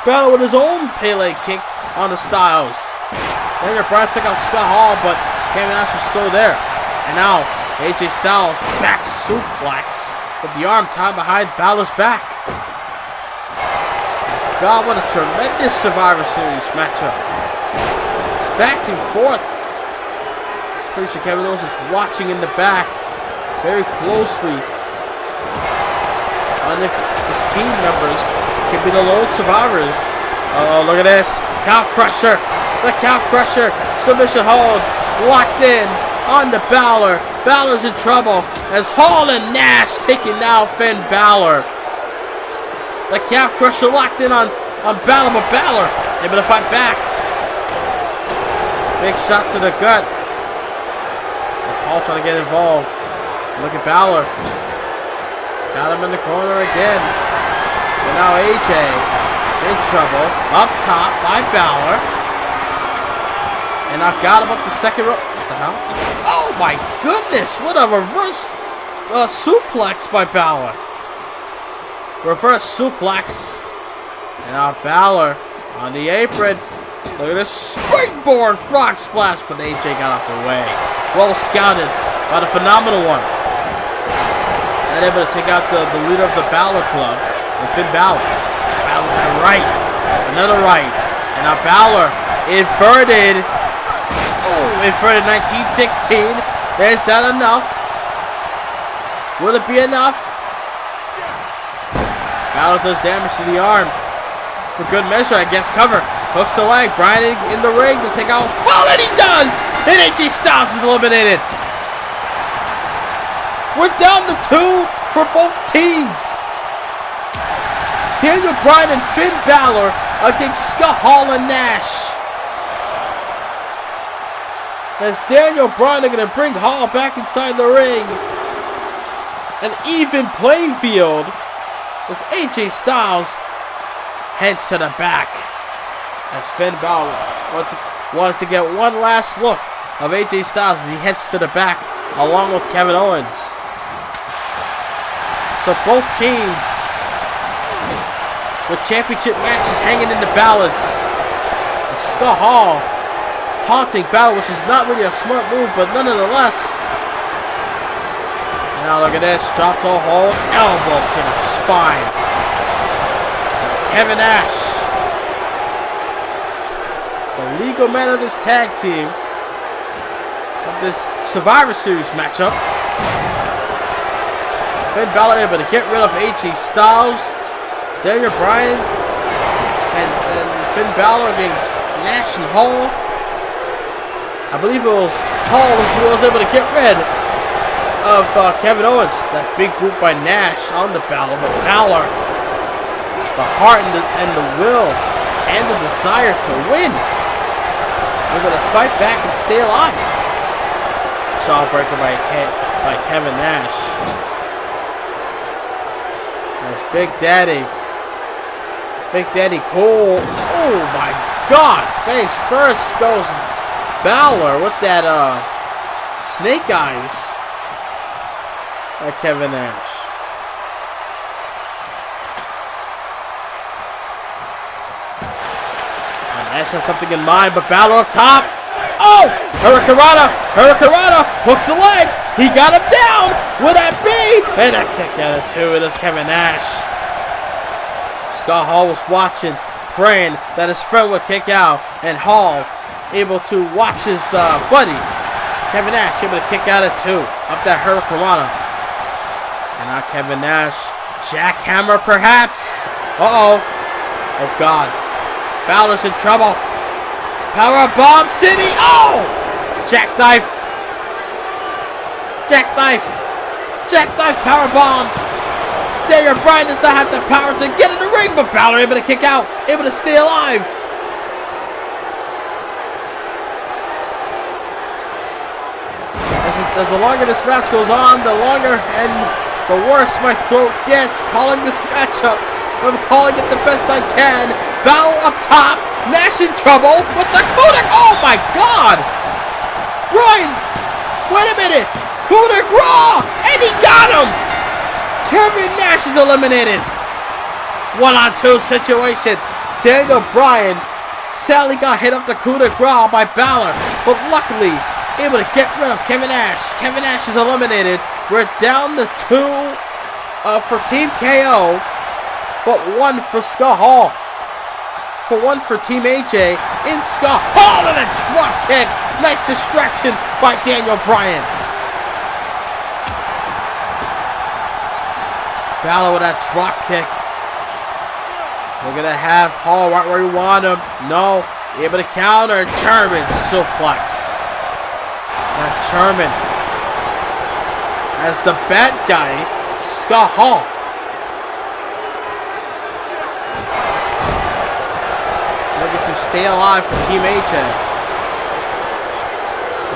Balor with his own Pele kick on the Styles. Daniel Bryan took out Scott Hall, but Kevin Nash was still there. And now, AJ Styles back suplex with the arm tied behind Balor's back. God, what a tremendous Survivor Series matchup. It's back and forth. Pretty sure Kevin Owens is watching in the back very closely on if his team members can be the lone survivors. Oh, look at this. Cow Crusher. The Cow Crusher. Submission hold. Locked in on the Balor. Balor's in trouble as Hall and Nash taking now Finn Balor. The Cow Crusher locked in on Balor, but Balor able to fight back. Big shots to the gut. As Hall trying to get involved. Look at Balor. Got him in the corner again. And now AJ in trouble. Up top by Balor. And I've got him up the second rope. What the hell? Oh my goodness. What a reverse suplex by Balor. Reverse suplex. And now Balor on the apron. Look at this springboard frog splash. But AJ got out the way. Well scouted by the phenomenal one. And able to take out the leader of the Balor Club, and Finn Balor. Balor got a right. Another right. And now Balor inverted. Oh, inverted 1916. There's that enough. Will it be enough? Balor does damage to the arm. For good measure, I guess. Cover. Hooks the leg. Bryan in the ring to take out. Oh, and he does! And AJ Styles is eliminated. We're down to 2 for both teams. Daniel Bryan and Finn Balor against Scott Hall and Nash. As Daniel Bryan are going to bring Hall back inside the ring. An even playing field. As AJ Styles heads to the back. As Finn Balor wanted to get one last look of AJ Styles as he heads to the back along with Kevin Owens. So both teams with championship matches hanging in the balance. Scott Hall taunting Balor, which is not really a smart move, but nonetheless. And now look at this. Drop to a hold. Elbow to the spine. It's Kevin Nash, the legal man of this tag team, of this Survivor Series matchup. Finn Balor able to get rid of AJ Styles, Daniel Bryan, and Finn Balor against Nash and Hall. I believe it was Hall who was able to get rid of Kevin Owens. That big boot by Nash on the Balor. But Balor, the heart and the will and the desire to win, able to fight back and stay alive. Jawbreaker by Kevin Nash. That's Big Daddy. Big Daddy Cole. Oh my God. Face first goes Balor with that snake eyes. By Kevin Nash. Nash has something in mind, but Balor up top. Oh! Hurricanrana! Hurricanrana! Hooks the legs! He got him down! Will that be? And a kick out of 2. It is Kevin Nash. Scott Hall was watching, praying that his friend would kick out, and Hall able to watch his buddy, Kevin Nash, able to kick out at 2 off that Hurricanrana. And now Kevin Nash, jackhammer perhaps? Uh-oh. Oh God. Balor's in trouble. Power Bomb City. Oh! Jackknife. Jackknife. Jackknife Power Bomb. Daniel Bryan does not have the power to get in the ring, but Balor able to kick out, able to stay alive. As the longer this match goes on, the longer and the worse my throat gets calling this matchup. I'm calling it the best I can. Balor up top. Nash in trouble with the Kodak. Oh my God! Bryan, wait a minute. Kodak Raw, and he got him. Kevin Nash is eliminated. 1-on-2 situation. Daniel Bryan sadly got hit up the coup de grace by Balor, but luckily able to get rid of Kevin Nash. Kevin Nash is eliminated. We're down to 2 for Team KO, but 1 for Scott Hall. For 1 for Team AJ in Scott Hall, and a drop kick. Nice distraction by Daniel Bryan. Balor with that drop kick. We're going to have Hall right where you want him. No. Able to counter. German suplex. That German. As the bad guy, Scott Hall. Looking to stay alive for Team AJ.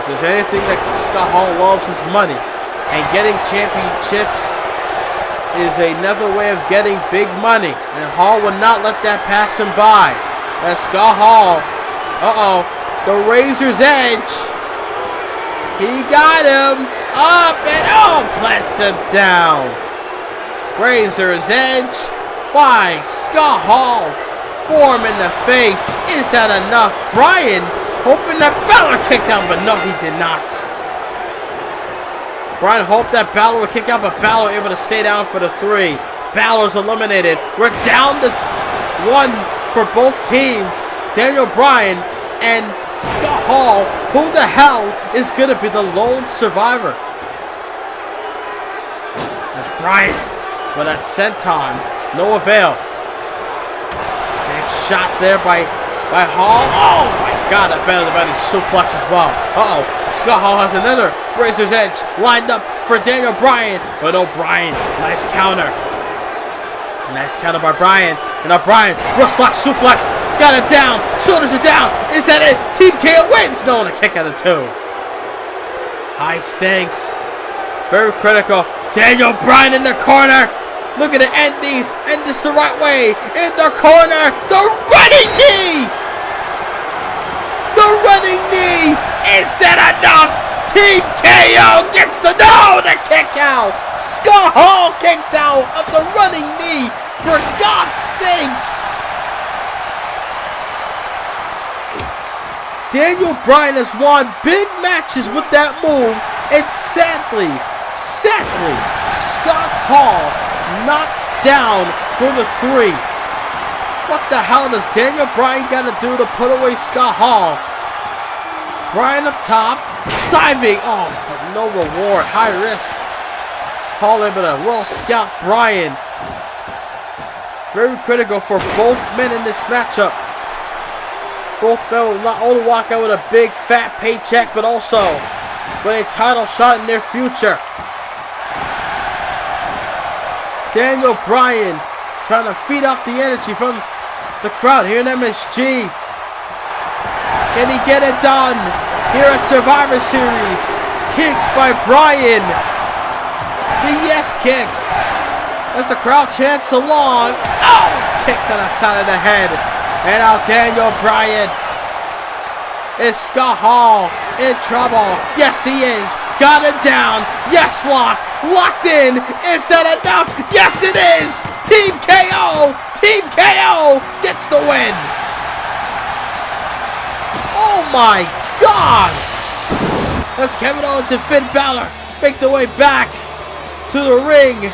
If there's anything that Scott Hall loves is money. And getting championships is another way of getting big money, and Hall would not let that pass him by. As Scott Hall, the Razor's Edge, he got him up and plants him down. Razor's Edge by Scott Hall, form in the face. Is that enough? Bryan hoping that Balor kicked out, but no, he did not. Bryan hoped that Balor would kick out, but Balor able to stay down for the 3. Balor's eliminated. We're down to 1 for both teams. Daniel Bryan and Scott Hall. Who the hell is going to be the lone survivor? That's Bryan with that senton. No avail. Big shot there by Hall. Oh my God, that belly suplex as well. Scott Hall has another Razor's Edge lined up for Daniel Bryan. But no, Bryan, nice counter. Nice counter by Bryan. And now Bryan, wrist lock suplex. Got him down. Shoulders are down. Is that it? Team KO wins. No, and a kick out of 2. High stakes. Very critical. Daniel Bryan in the corner. Looking to end these. End this the right way. In the corner. The running knee. The running knee. Is that enough? Team KO gets the kick out. Scott Hall kicks out of the running knee. For God's sakes. Daniel Bryan has won big matches with that move. And sadly, Scott Hall knocked down for the 3. What the hell does Daniel Bryan got to do to put away Scott Hall? Bryan up top, diving. Oh, but no reward. High risk. Hall able to well scout Bryan. Very critical for both men in this matchup. Both men will not only walk out with a big fat paycheck, but also with a title shot in their future. Daniel Bryan trying to feed off the energy from the crowd here in MSG. Can he get it done here at Survivor Series? Kicks by Bryan. The yes kicks. as the crowd chants along. Oh! Kick to the side of the head. And now Daniel Bryan. Is Scott Hall in trouble? Yes, he is. Got it down. Yes, lock. Locked in. Is that enough? Yes, it is. Team KO. Team KO gets the win. Oh, my God. As Kevin Owens and Finn Balor make their way back to the ring.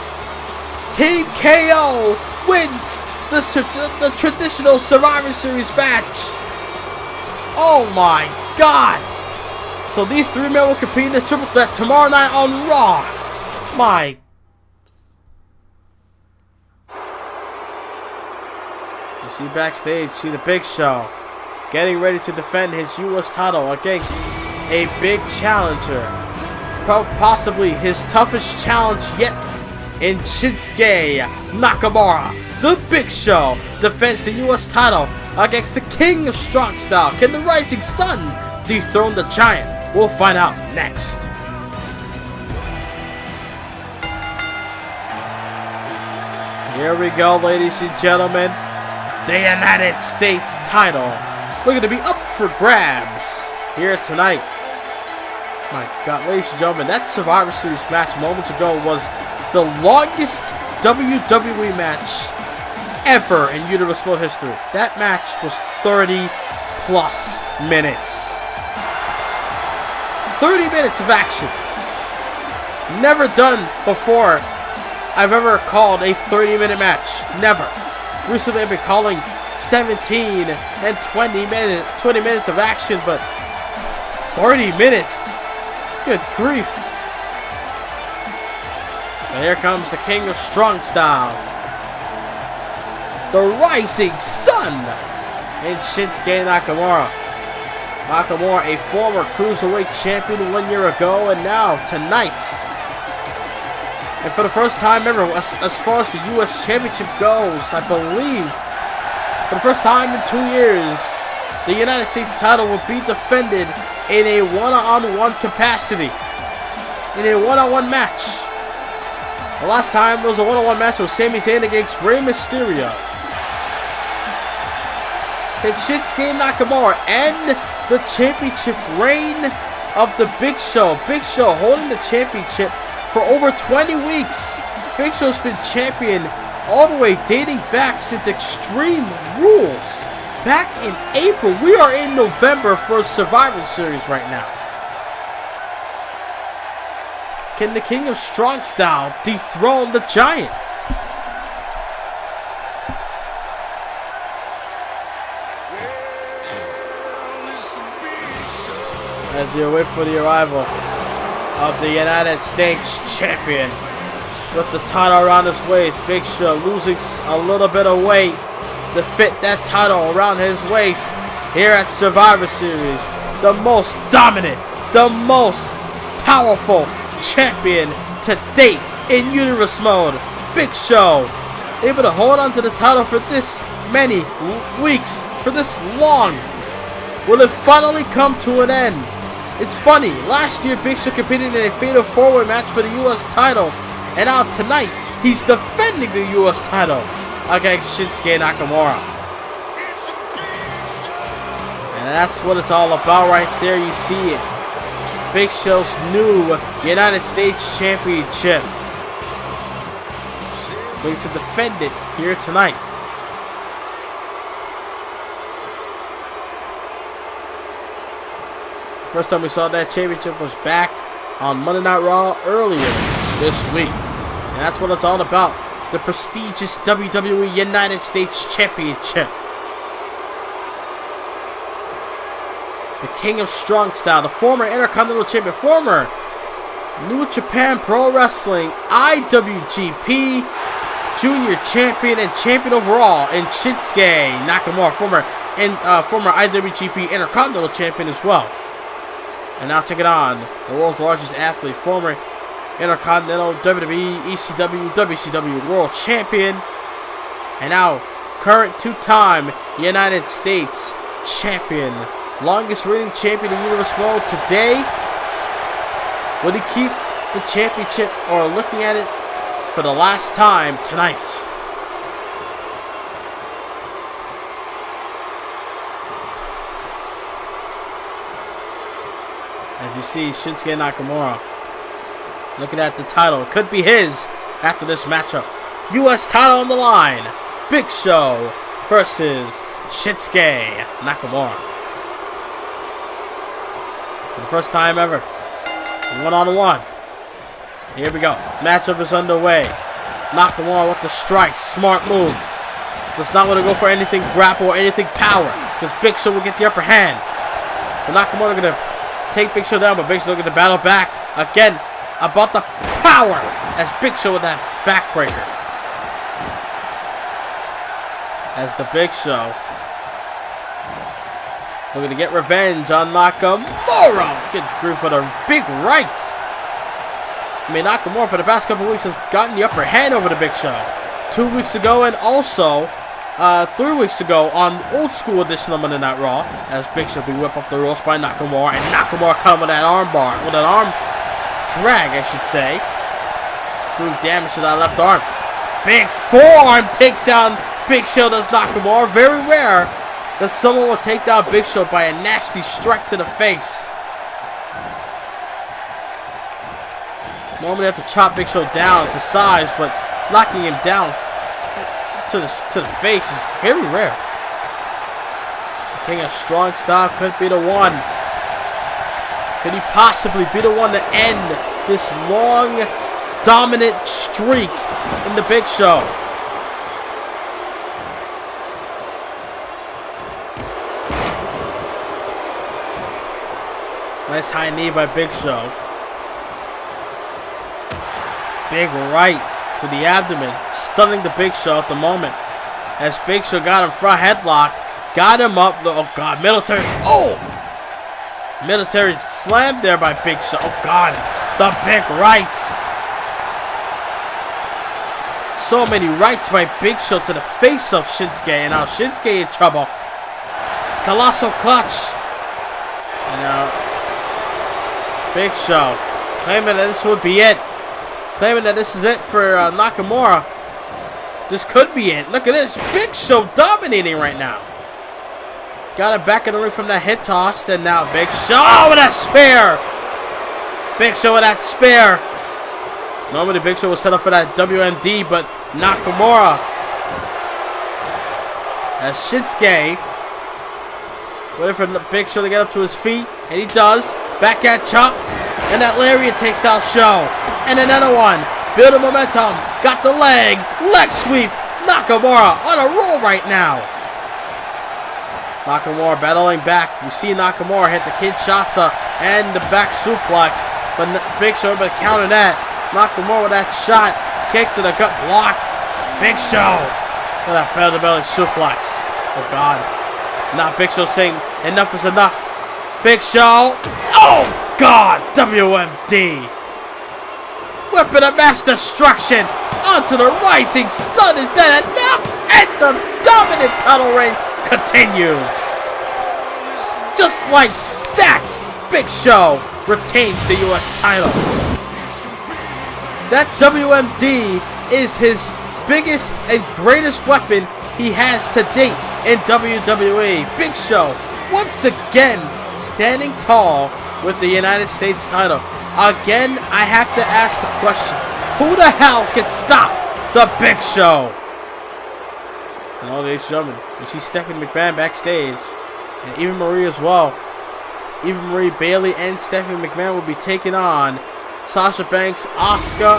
Team KO wins the traditional Survivor Series match. Oh my God! So these three men will compete in the triple threat tomorrow night on Raw. My. You see backstage, see the Big Show getting ready to defend his U.S. title against a big challenger. Possibly his toughest challenge yet in Shinsuke Nakamura. The Big Show defends the U.S. title against the King of Strong Style. Can the Rising Sun dethrone the Giant? We'll find out next. Here we go, ladies and gentlemen. The United States title looking to be up for grabs here tonight. My God, ladies and gentlemen, that Survivor Series match moments ago was the longest WWE match ever in Universe Mode history. That match was 30 plus minutes. 30 minutes of action. Never done before. I've ever called a 30-minute match. Never. Recently I've been calling 17 and 20 minutes of action, but 30 minutes. Good grief. And here comes the King of Strong Style. The Rising Sun in Shinsuke Nakamura. Nakamura, a former Cruiserweight champion 1 year ago, and now tonight. And for the first time ever, as far as the U.S. Championship goes, I believe, for the first time in 2 years, the United States title will be defended in a one-on-one capacity. In a one-on-one match. The last time there was a one-on-one match was Sami Zayn against Rey Mysterio. Can Shinsuke Nakamura end the championship reign of the Big Show? Big Show holding the championship for over 20 weeks. Big Show's been champion all the way dating back since Extreme Rules. Back in April. We are in November for Survivor Series right now. Can the King of Strong Style dethrone the Giant? As you wait for the arrival of the United States Champion with the title around his waist, Big Show losing a little bit of weight to fit that title around his waist here at Survivor Series. The most dominant, the most powerful champion to date in Universe Mode. Big Show able to hold on to the title for this many weeks, for this long. Will it finally come to an end? It's funny, last year Big Show competed in a fatal 4-way match for the U.S. title, and now tonight he's defending the U.S. title against Shinsuke Nakamura. And that's what it's all about right there, you see it. Big Show's new United States Championship. Going to defend it here tonight. First time we saw that championship was back on Monday Night Raw earlier this week. And that's what it's all about. The prestigious WWE United States Championship. The King of Strong Style, the former Intercontinental Champion, former New Japan Pro Wrestling IWGP Junior Champion and Champion overall in Shinsuke Nakamura, former IWGP Intercontinental Champion as well. And now taking on the world's largest athlete, former Intercontinental WWE, ECW, WCW World Champion, and now current two-time United States Champion. Longest reigning champion in Universe Mode today. Will he keep the championship, or looking at it for the last time tonight. As you see, Shinsuke Nakamura looking at the title. It could be his after this matchup. U.S. title on the line. Big Show versus Shinsuke Nakamura. For the first time ever. One-on-one. Here we go. Matchup is underway. Nakamura with the strike. Smart move. Does not want to go for anything grapple or anything power, because Big Show will get the upper hand. But Nakamura going to take Big Show down, but Big Show going to battle back. Again, about the power as Big Show with that backbreaker. As the Big Show looking to get revenge on Nakamura. Good grief for the big right. I mean, Nakamura for the past couple of weeks has gotten the upper hand over the Big Show. 2 weeks ago and also 3 weeks ago on Old School edition of Monday Night Raw, as Big Show be whipped off the ropes by Nakamura, and Nakamura cut him with that arm bar, with an arm drag, I should say, doing damage to that left arm. Big forearm takes down Big Show, does Nakamura. Very rare that someone will take down Big Show by a nasty strike to the face. Normally have to chop Big Show down to size, but knocking him down to the face is very rare. King of Strong Style could be the one. Could he possibly be the one to end this long, dominant streak in the Big Show? Nice high knee by Big Show. Big right to the abdomen, stunning the Big Show at the moment. As Big Show got him front headlock, got him up. Oh God, military. Oh! Military slam there by Big Show. Oh God, the big rights. So many rights by Big Show to the face of Shinsuke, and now Shinsuke in trouble. Colossal clutch. And now Big Show claiming that this would be it. Claiming that this is it for Nakamura. This could be it. Look at this. Big Show dominating right now. Got him back in the ring from that hit toss. And now Big Show with that spear. Big Show with that spear. Normally Big Show was set up for that WMD, but Nakamura. As Shinsuke waiting for the Big Show to get up to his feet. And he does. Back at chop. And that lariat takes down Show. And another one. Building momentum. Got the leg. Leg sweep. Nakamura on a roll right now. Nakamura battling back. You see Nakamura hit the Kinshasa and the back suplex. But Big Show able to counter that. Nakamura with that shot. Kick to the gut blocked. Big Show with that belly-to-belly suplex. Oh God. Now Big Show saying enough is enough. Big Show. Oh God. WMD. Weapon of mass destruction onto the rising sun. Is that enough? And the dominant title reign continues. Just like that, Big Show retains the U.S. title. That WMD is his biggest and greatest weapon he has to date in WWE. Big Show, once again, standing tall with the United States title. Again, I have to ask the question, who the hell can stop the Big Show? And all these gentlemen, you see Stephanie McMahon backstage, and Eva Marie as well. Eva Marie, Bayley, and Stephanie McMahon will be taking on Sasha Banks, Asuka,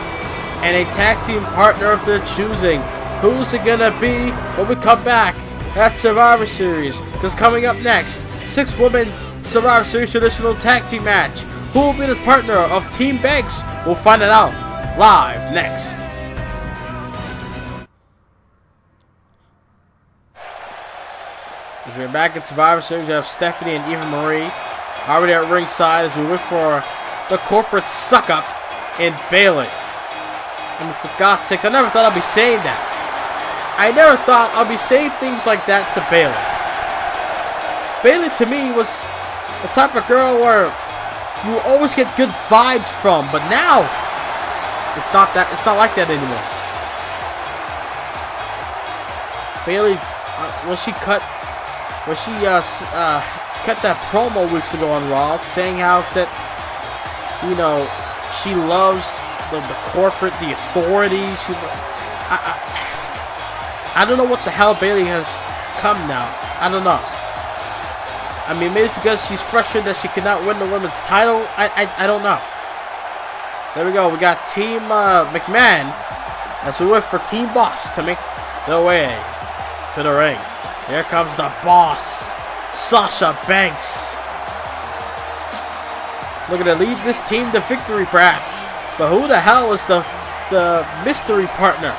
and a tag team partner of their choosing. Who's it gonna be when we come back at Survivor Series? Because coming up next, 6-woman Survivor Series traditional tag team match. Who will be the partner of Team Banks? We'll find it out live next. As we're back at Survivor Series, we have Stephanie and Eva Marie already at ringside as we wait for the corporate suck-up in Bayley. I mean, for God's sakes, I never thought I'd be saying that. I never thought I'd be saying things like that to Bayley. Bayley, to me, was the type of girl where you always get good vibes from, but now It's not like that anymore. Bayley, when she cut that promo weeks ago on Raw, saying how that, you know, she loves the corporate, the authority. I don't know what the hell Bayley has come now. I don't know. I mean, maybe it's because she's frustrated that she cannot win the women's title. I don't know. There we go. We got Team McMahon as we wait for Team Boss to make their way to the ring. Here comes the boss, Sasha Banks. Looking to lead this team to victory, perhaps. But who the hell is the mystery partner?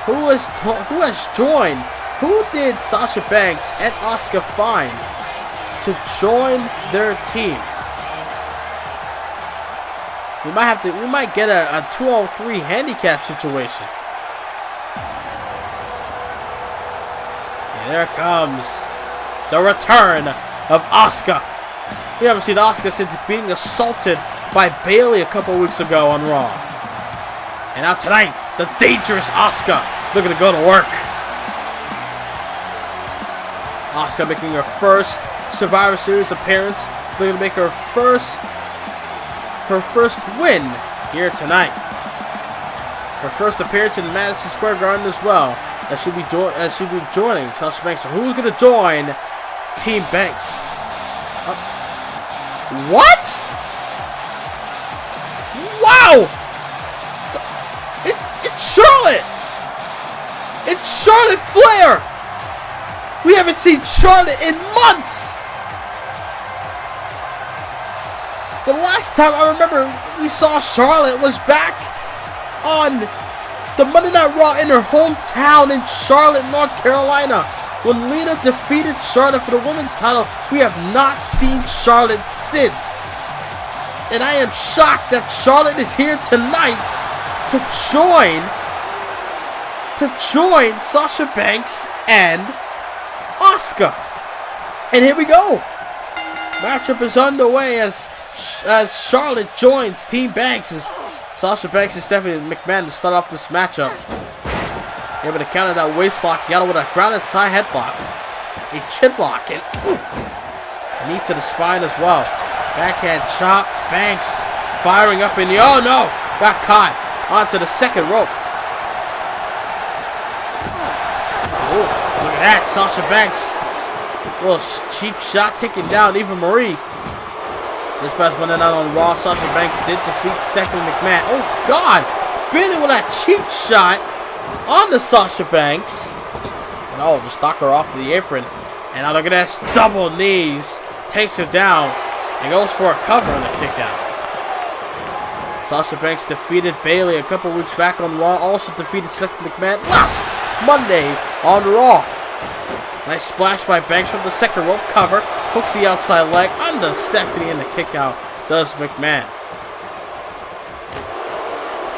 Who has joined? Who did Sasha Banks and Asuka find to join their team? We might get a 2-on-3 handicap situation. And there comes the return of Asuka. We haven't seen Asuka since being assaulted by Bayley a couple weeks ago on Raw. And now tonight, the dangerous Asuka looking to go to work. Asuka making her first Survivor Series appearance, looking to make her first win here tonight. Her first appearance in Madison Square Garden as well. As she'll be joining Sasha Banks. So who's gonna join Team Banks? What? Wow! It's Charlotte! It's Charlotte Flair! We haven't seen Charlotte in months! The last time I remember we saw Charlotte was back on the Monday Night Raw in her hometown in Charlotte, North Carolina. When Lita defeated Charlotte for the women's title, we have not seen Charlotte since. And I am shocked that Charlotte is here tonight to join Sasha Banks and Asuka. And here we go. Matchup is underway as Charlotte joins Team Banks. As Sasha Banks and Stephanie McMahon to start off this matchup. Able to counter that waist lock. Got with a grounded side headlock. A chin lock. And knee to the spine as well. Backhand chop. Banks firing up in the... Oh no! Got caught. Onto the second rope. Oh, look at that. Sasha Banks. A little cheap shot taking down Eva Marie. This past Monday night on Raw, Sasha Banks did defeat Stephanie McMahon. Oh God! Bayley with that cheap shot on the Sasha Banks. And just knock her off the apron. And now look at that, double knees. Takes her down and goes for a cover on the kick out. Sasha Banks defeated Bayley a couple weeks back on Raw. Also defeated Stephanie McMahon last Monday on Raw. Nice splash by Banks from the second rope cover. Hooks the outside leg under Stephanie and the kick out does McMahon.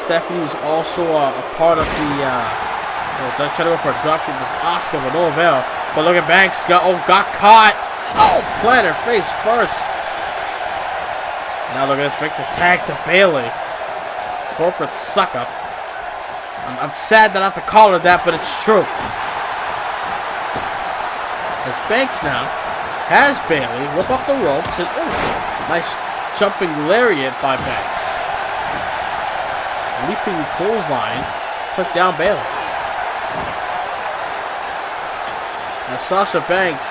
Stephanie was also a part of the they're trying to go for a drop kick. This Asuka with no avail. But look at Banks got caught. Planted face first. Now look at this, make the tag to Bayley. Corporate suck up. I'm sad that I have to call her that, but it's true. As Banks now has Bayley whip off the ropes and nice jumping lariat by Banks. Leaping clothesline took down Bayley. Now Sasha Banks,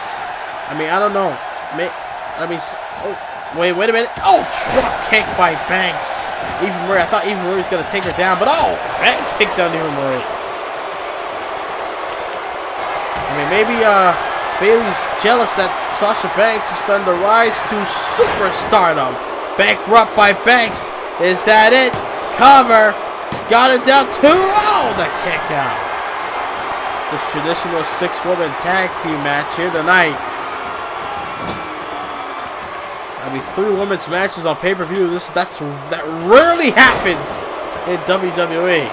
I don't know. Wait a minute. Truck kick by Banks. Eva Marie, I thought Eva Marie was going to take her down, but Banks take down Eva Marie. Maybe Bayley's jealous that Sasha Banks is starting to rise to superstardom. Bankrupt by Banks. Is that it? Cover. Got it down to the kick out. This traditional 6-woman tag team match here tonight. 3 women's matches on pay-per-view. That rarely happens in WWE.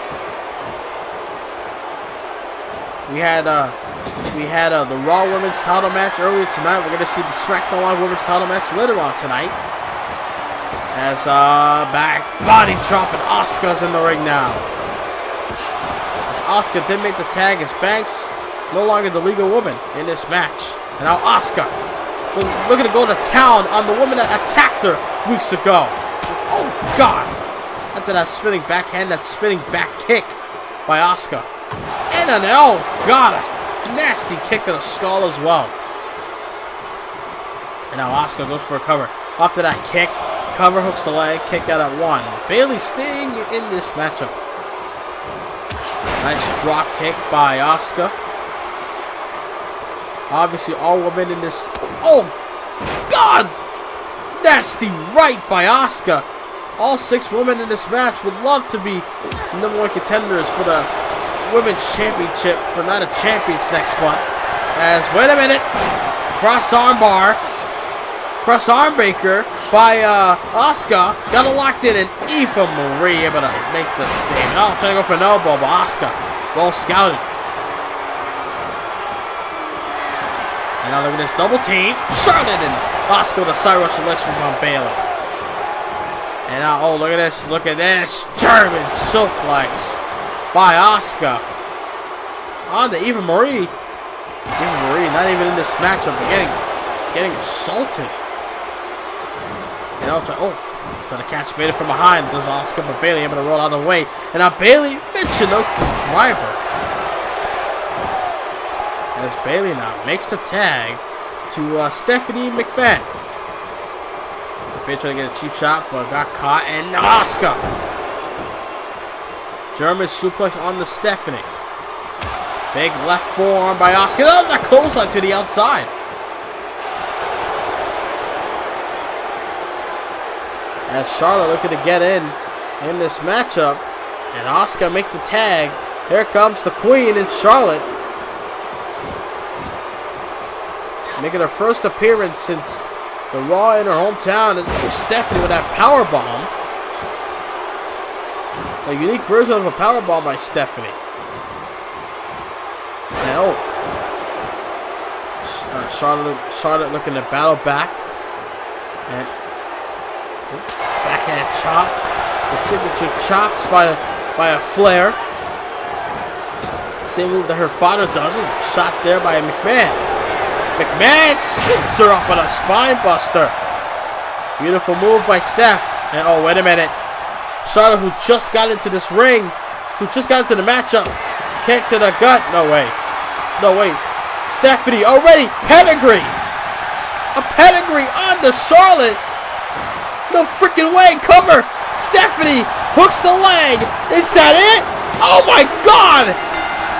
We had the Raw Women's title match earlier tonight. We're going to see the SmackDown Live Women's title match later on tonight. As back body dropping. Asuka's in the ring now. As Asuka did make the tag as Banks no longer the legal woman in this match. And now Asuka looking to go to town on the woman that attacked her weeks ago. Oh God! After that spinning backhand, that spinning back kick by Asuka. And then, oh God, a nasty kick to the skull as well. And now Asuka goes for a cover. After that kick, cover hooks the leg, kick out at 1. Bayley staying in this matchup. Nice drop kick by Asuka. Obviously, all women in this. Oh God! Nasty right by Asuka. All 6 women in this match would love to be #1 contenders for the Women's Championship for Night of Champions next month. As, wait a minute, cross arm breaker by Asuka. Got it locked in, and Eva Marie able to make the save. Oh, trying to go for an elbow, but Asuka well scouted. And now look at this double team. Charlotte and Asuka with a side rush leg from Bayley. And now, oh, look at this. Look at this. German suplex by Asuka. On to Eva Marie. Eva Marie not even in this matchup, but getting assaulted. And also, trying to catch Bayley from behind. Does Asuka, but Bayley able to roll out of the way. And now Bayley Michinoku driver. As Bayley now makes the tag to Stephanie McMahon. Bayley trying to get a cheap shot, but got caught. And Asuka. German suplex on the Stephanie. Big left forearm by Asuka. Oh, that clothesline to the outside. As Charlotte looking to get in this matchup. And Asuka make the tag. Here comes the Queen and Charlotte. Making her first appearance since the Raw in her hometown. And Stephanie with that powerbomb. A unique version of a powerbomb by Stephanie. And Charlotte looking to battle back. And backhand chop. The signature chops by a flare. Same move that her father does. Shot there by McMahon. McMahon scoops her up on a spine buster. Beautiful move by Steph. And oh, wait a minute. Charlotte, who just got into this ring, who just got into the matchup, kick to the gut. No way. No way. Stephanie already. Pedigree. A pedigree on the Charlotte. No freaking way. Cover. Stephanie hooks the leg. Is that it? Oh my God.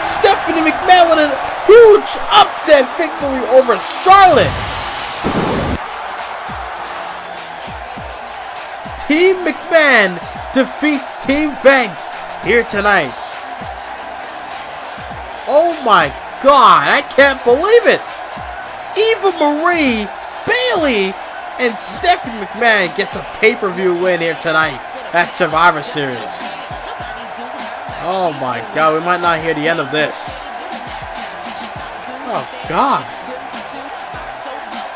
Stephanie McMahon with a huge upset victory over Charlotte. Team McMahon defeats Team Banks here tonight. Oh my God, I can't believe it. Eva Marie, Bayley, and Stephanie McMahon gets a pay-per-view win here tonight at Survivor Series. Oh my God, we might not hear the end of this. Oh God.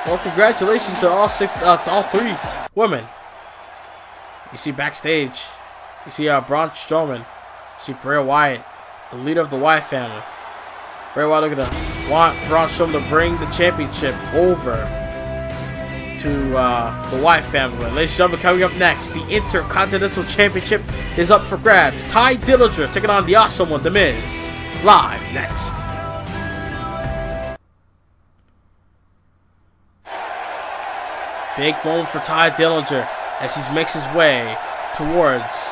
Well, congratulations to all 3 women. You see backstage, you see Braun Strowman, you see Bray Wyatt, the leader of the Wyatt family. Bray Wyatt looking to want Braun Strowman to bring the championship over to the Wyatt family. Ladies and gentlemen, coming up next, the Intercontinental Championship is up for grabs. Tye Dillinger taking on the awesome one, The Miz. Live next. Big moment for Tye Dillinger as he makes his way towards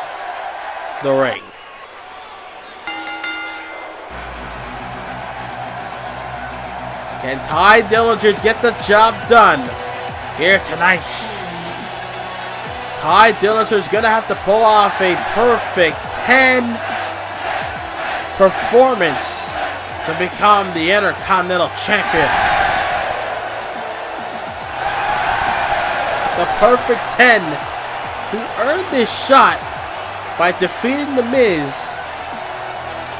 the ring. Can Tye Dillinger get the job done here tonight? Tye Dillinger is going to have to pull off a perfect 10 performance to become the Intercontinental Champion. The perfect 10, who earned this shot by defeating The Miz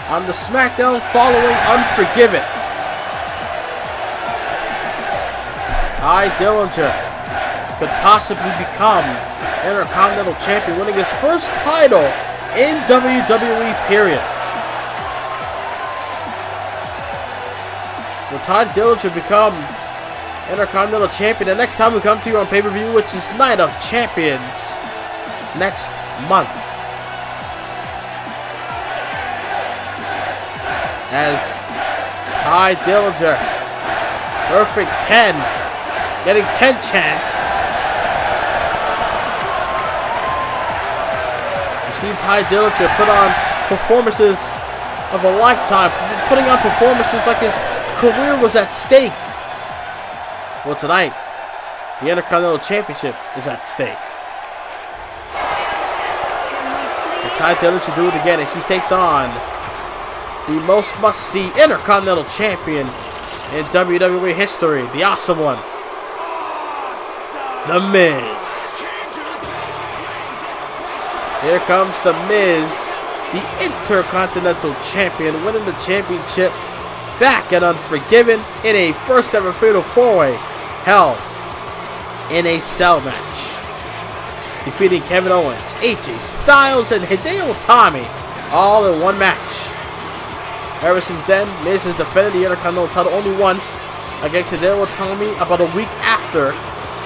on the SmackDown following Unforgiven. Tye Dillinger could possibly become Intercontinental Champion, winning his first title in WWE, period. Will Tye Dillinger become Intercontinental Champion the next time we come to you on pay-per-view, which is Night of Champions next month? As Tye Dillinger, perfect 10, getting 10 chance. We've seen Tye Dillinger put on performances of a lifetime, putting on performances like his career was at stake. Well, tonight, the Intercontinental Championship is at stake. And Tye Dillinger do it again as she takes on the most must-see Intercontinental Champion in WWE history, the awesome one, The Miz. Here comes The Miz, the Intercontinental Champion, winning the championship back at Unforgiven in a first ever Fatal 4-Way held in a cell match, defeating Kevin Owens, AJ Styles, and Hideo Itami all in one match. Ever since then, Miz has defended the Intercontinental title only once against Hideo Itami about a week after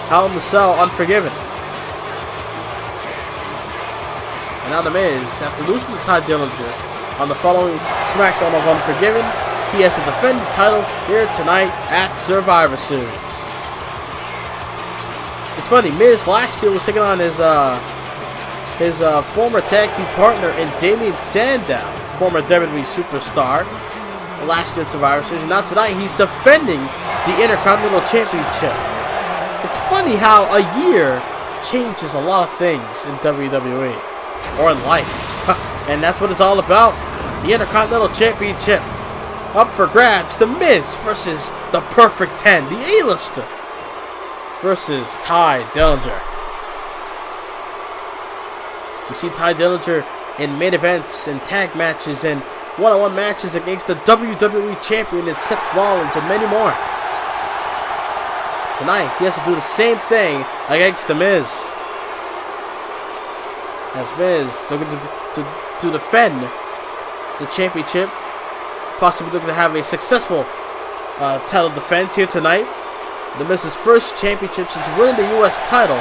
Hell in the Cell Unforgiven. And now The Miz, after losing to Tye Dillinger on the following SmackDown of Unforgiven, he has to defend the title here tonight at Survivor Series. It's funny, Miz last year was taking on his former tag team partner in Damien Sandow, former WWE superstar, last year at Survivor Series, and now tonight he's defending the Intercontinental Championship. It's funny how a year changes a lot of things in WWE, or in life, and that's what it's all about. The Intercontinental Championship up for grabs. The Miz versus the Perfect 10, the A-lister, versus Tye Dillinger. We see Tye Dillinger in main events and tag matches and one-on-one matches against the WWE Champion and Seth Rollins and many more. Tonight, he has to do the same thing against The Miz. As Miz looking to defend the championship, possibly looking to have a successful title defense here tonight. The Miz's first championship since winning the U.S. title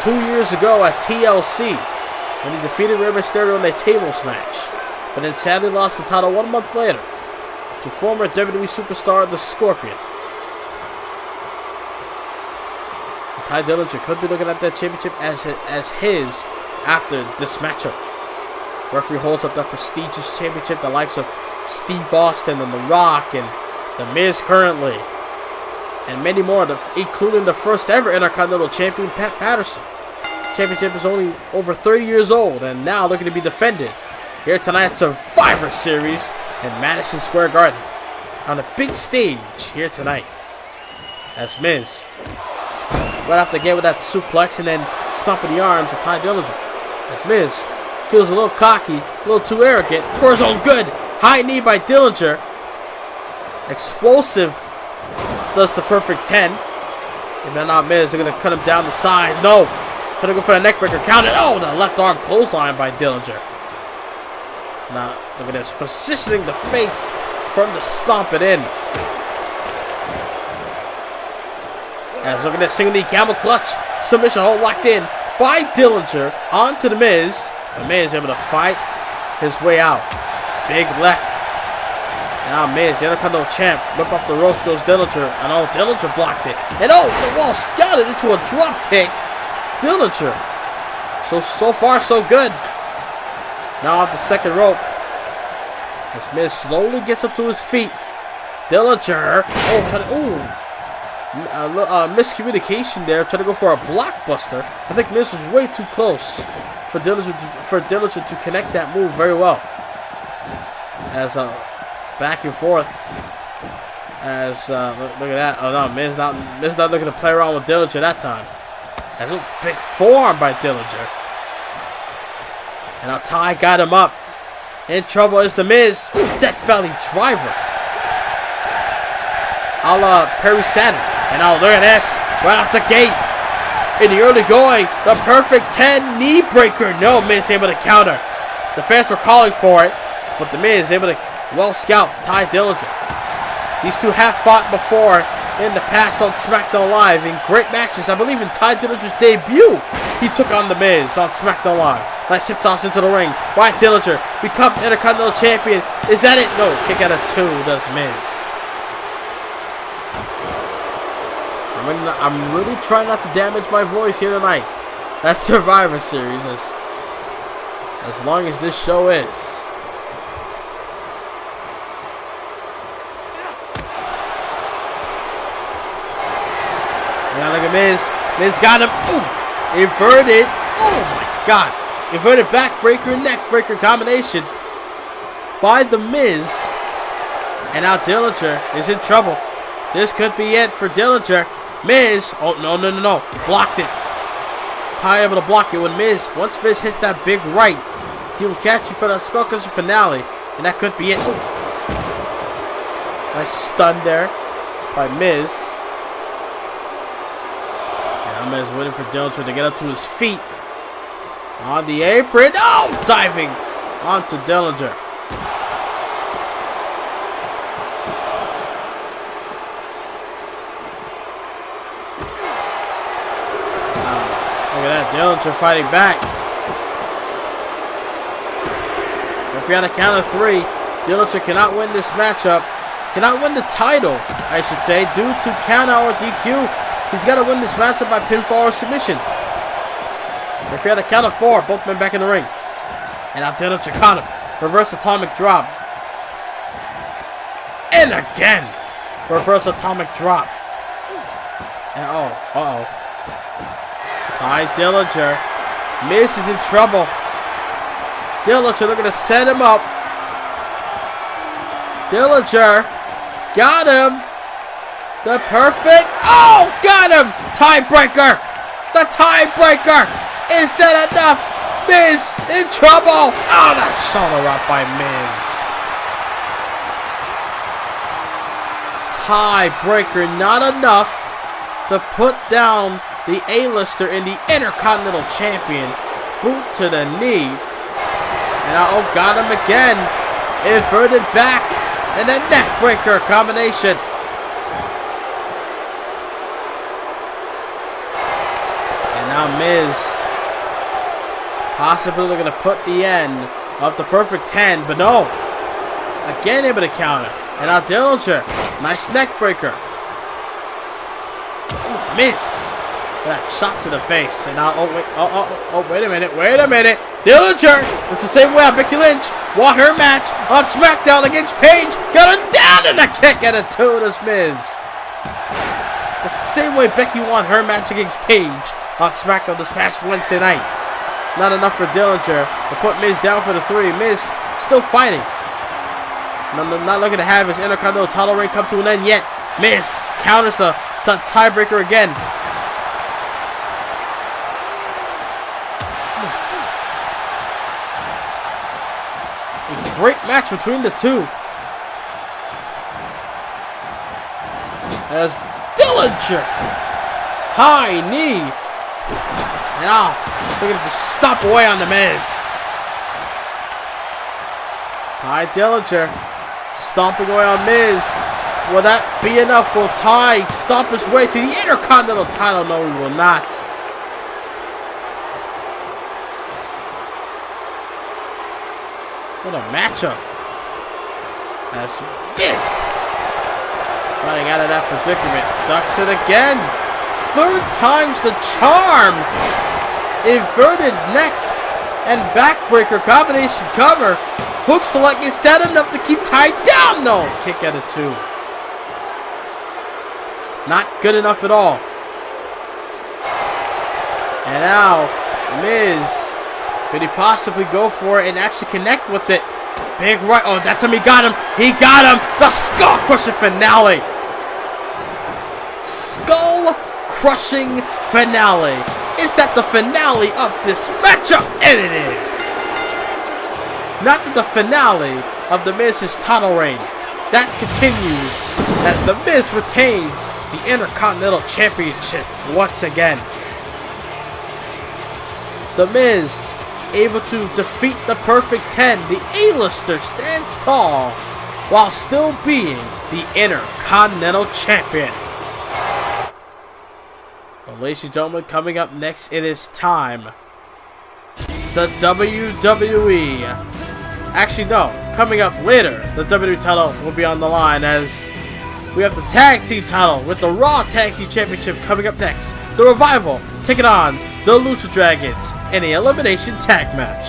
2 years ago at TLC, when he defeated Rey Mysterio in a tables match, but then sadly lost the title 1 month later to former WWE superstar The Scorpion. And Tye Dillinger could be looking at that championship as his after this matchup. Referee holds up that prestigious championship, the likes of Steve Austin and The Rock and The Miz currently, and many more, including the first ever Intercontinental Champion, Pat Patterson. Championship is only over 30 years old and now looking to be defended here tonight at Survivor Series in Madison Square Garden on a big stage here tonight. As Miz right off the gate with that suplex and then stomping the arms of Tye Dillinger. As Miz feels a little cocky, a little too arrogant for his own good. High knee by Dillinger. Explosive does the Perfect 10. And then now Miz, they're going to cut him down to size. No. Gonna go for the neckbreaker. Count it. Oh, the left arm clothesline by Dillinger. Now, look at this. Positioning the face for him to stomp it in. As look at this. Single knee camel clutch. Submission hold locked in by Dillinger onto The Miz. The Miz able to fight his way out. Big left. Now Miz, the Intercontinental Champ. Whip off the ropes goes Dillinger. And oh, Dillinger blocked it. And oh, the wall scouted into a drop kick. Dillinger. So far, so good. Now off the second rope. As Miz slowly gets up to his feet. Dillinger. Miscommunication there. Trying to go for a blockbuster. I think Miz was way too close for Dillinger to connect that move very well. As back and forth. As look at that. Oh no, Miz not looking to play around with Dillinger that time. That's a big forearm by Dillinger. And now Tye got him up. In trouble is The Miz. Ooh, Death Valley driver. A la Perry Saturn. And now look at this. Right off the gate. in the early going. The perfect 10 knee breaker. No, Miz able to counter. The fans were calling for it, but the Miz able to well scout Tye Dillinger. These two have fought before in the past on SmackDown Live in great matches. I believe in Tye Dillinger's debut, he took on the Miz on SmackDown Live. Nice hip toss into the ring. Wyatt Dillinger become Intercontinental Champion. Is that it? No. Kick out of 2 does Miz. I'm really trying not to damage my voice here tonight. That's Survivor Series, as long as this show is. Now look at Miz. Miz got him. Ooh, inverted. Oh my God. Inverted backbreaker, neckbreaker combination by the Miz. And now Dillinger is in trouble. This could be it for Dillinger. Miz. Oh, no. Blocked it. Tye able to block it when once Miz hits that big right, he will catch you for that Skullcrusher finale. And that could be it. Oh. Nice stun there by Miz. And Miz waiting for Dillinger to get up to his feet. On the apron. Oh! Diving onto Dillinger. Look at that. Dillinger fighting back. If we had a count of 3, Dillinger cannot win this matchup. Cannot win the title, I should say, due to count out or DQ. He's got to win this matchup by pinfall or submission. If we had a count of 4, both men back in the ring. And now Dillinger caught him. Reverse atomic drop. And again. Reverse atomic drop. And uh-oh. Tye Dillinger. Miz is in trouble. Dillinger looking to set him up. Dillinger got him. The perfect. Oh, got him. Tiebreaker. The tiebreaker. Is that enough? Miz in trouble. Oh, that shoulder up by Miz. Tiebreaker not enough to put down the A-lister and the Intercontinental Champion. Boot to the knee. And now, got him again. Inverted back. And then neckbreaker combination. And now Miz possibly looking to put the end of the perfect 10. But no. Again able to counter. And now Dillinger. Nice neckbreaker. Miz. That shot to the face. And now, wait a minute. Dillinger. It's the same way Becky Lynch won her match on SmackDown against Paige. Got her down in a kick at a 2 to Miz. It's the same way Becky won her match against Paige on SmackDown this past Wednesday night. Not enough for Dillinger to put Miz down for the 3. Miz still fighting. Not looking to have his Intercontinental title reign come to an end yet. Miz counters the tiebreaker again. A great match between the two. As Dillinger, high knee, and now they're gonna just stomp away on the Miz. Tye Dillinger stomping away on Miz. Will that be enough? Will Tye stomp his way to the Intercontinental title? No, he will not. What a matchup. As Miz fighting out of that predicament. Ducks it again. 3rd time's the charm. Inverted neck and backbreaker combination cover. Hooks the leg. Is that enough to keep Tye down? No. Kick out of 2. Not good enough at all. And now, Miz. Could he possibly go for it and actually connect with it? Big right. Oh, that time he got him. He got him. The Skull Crusher finale. Skull Crushing finale. Is that the finale of this matchup? And it is. Not the finale of the Miz's title reign. That continues as the Miz retains the Intercontinental Championship once again. The Miz able to defeat the Perfect 10. The A-lister stands tall while still being the Intercontinental Champion. Well, ladies and gentlemen, coming up next, it is time. The WWE. Actually, no. Coming up later, the WWE title will be on the line as we have the Tag Team title with the Raw Tag Team Championship coming up next. The Revival taking on the Lucha Dragons in an elimination tag match.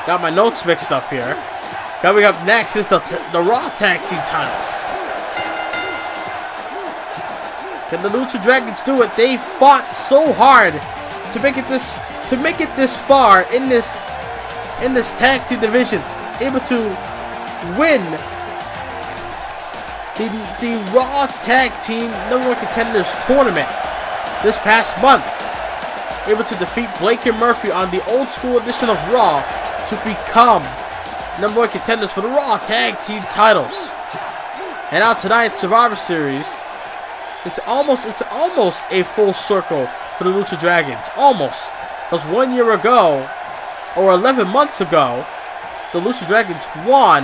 Got my notes mixed up here. Coming up next is the Raw Tag Team titles. Can the Lucha Dragons do it? They fought so hard to make it this far in this tag team division, able to win the Raw Tag Team #1 Contenders Tournament this past month, able to defeat Blake and Murphy on the old school edition of Raw to become #1 contenders for the Raw Tag Team titles. And now tonight, Survivor Series, it's almost a full circle for the Lucha Dragons. Almost. Because 1 year ago, or 11 months ago, the Lucha Dragons won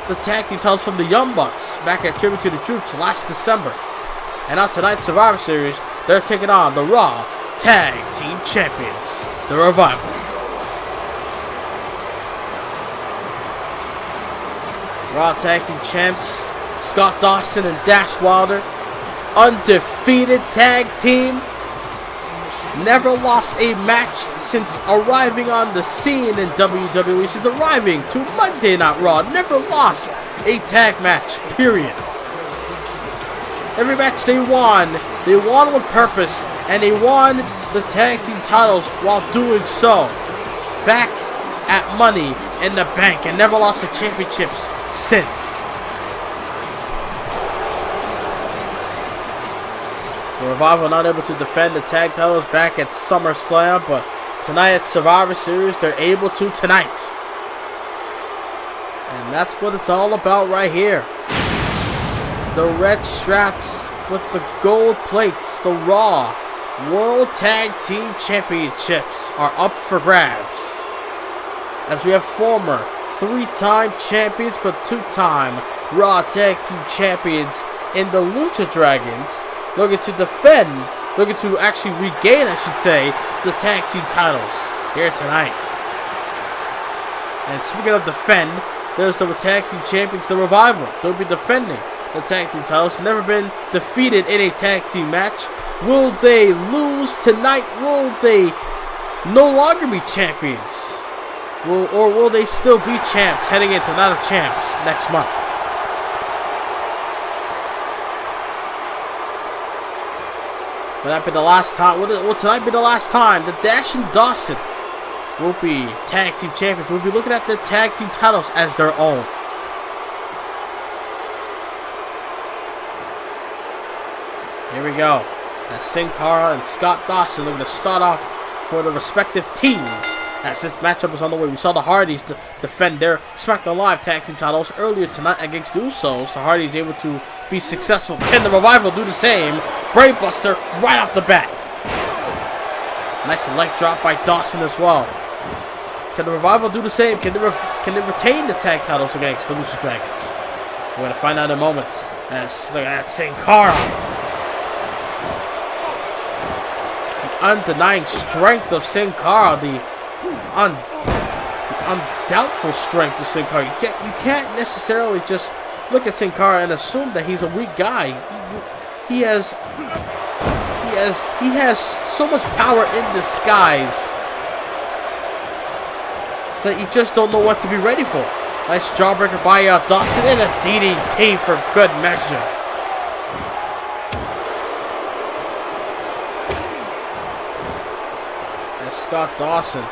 the tag team titles from the Young Bucks back at Tribute to the Troops last December. And now tonight's Survivor Series, they're taking on the Raw Tag Team Champions, the Revival. Raw Tag Team Champs, Scott Dawson and Dash Wilder, undefeated tag team. Never lost a match since arriving on the scene in WWE, since arriving to Monday Night Raw. Never lost a tag match, period. Every match they won with purpose, and they won the tag team titles while doing so. Back at Money in the Bank, and never lost the championships since. The Revival not able to defend the tag titles back at SummerSlam, but tonight at Survivor Series, they're able to tonight. And that's what it's all about right here. The red straps with the gold plates, the Raw World Tag Team Championships are up for grabs. As we have former 3-time champions, but 2-time Raw Tag Team Champions in the Lucha Dragons, looking to actually regain, I should say, the tag team titles here tonight. And speaking of defend, there's the tag team champions, the Revival. They'll be defending the tag team titles. Never been defeated in a tag team match. Will they lose tonight? Will they no longer be champions? Or will they still be champs heading into Night of Champs next month? Will that be the last time? Will tonight be the last time the Dash and Dawson will be tag team champions? We'll be looking at their tag team titles as their own. Here we go. As Sin Cara and Scott Dawson looking to start off for the respective teams. As this matchup is on the way, we saw the Hardys defend their SmackDown Live tag team titles earlier tonight against the Usos. The Hardys able to be successful. Can the Revival do the same? Brainbuster right off the bat. Nice leg drop by Dawson as well. Can the Revival do the same? Can they retain the tag titles against the Lucha Dragons? We're going to find out in moments. As look at that, Sin Cara. The undenying strength of Sin Cara. The undoubtful strength of Sin Cara. You can't necessarily just look at Sin Cara and assume that he's a weak guy. He has so much power in disguise that you just don't know what to be ready for. Nice jawbreaker by Dawson and a DDT for good measure. And Scott Dawson.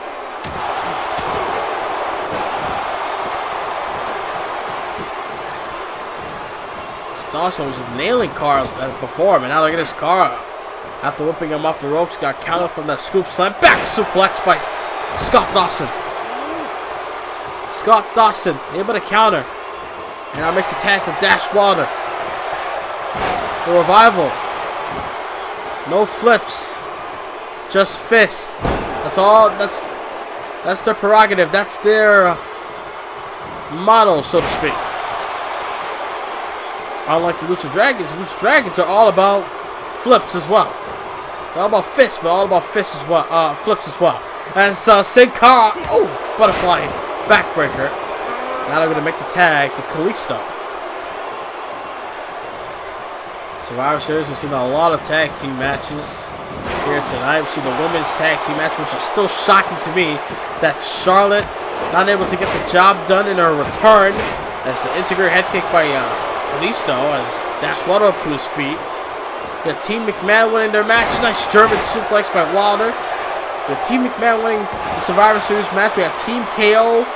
Dawson was nailing Cara before him, and now look at this Cara. After whipping him off the ropes, got countered from that scoop slam. Back suplex by Scott Dawson. Scott Dawson able to counter. And now makes the tag to Dash Wilder. The Revival. No flips. Just fists. That's all. That's their prerogative. That's their motto, so to speak. Unlike the Lucha Dragons are all about flips as well. They're all about fists, but all about fists as well. Flips as well. As Sin Cara, butterfly backbreaker. Now they're gonna make the tag to Kalisto. Survivor Series, we've seen a lot of tag team matches here tonight. We've seen the women's tag team match, which is still shocking to me that Charlotte not able to get the job done in her return. As the integrator head kick by Kalisto as Dash Water up to his feet. We got Team McMahon winning their match. Nice German suplex by Wilder. We got Team McMahon winning the Survivor Series match. We got Team KO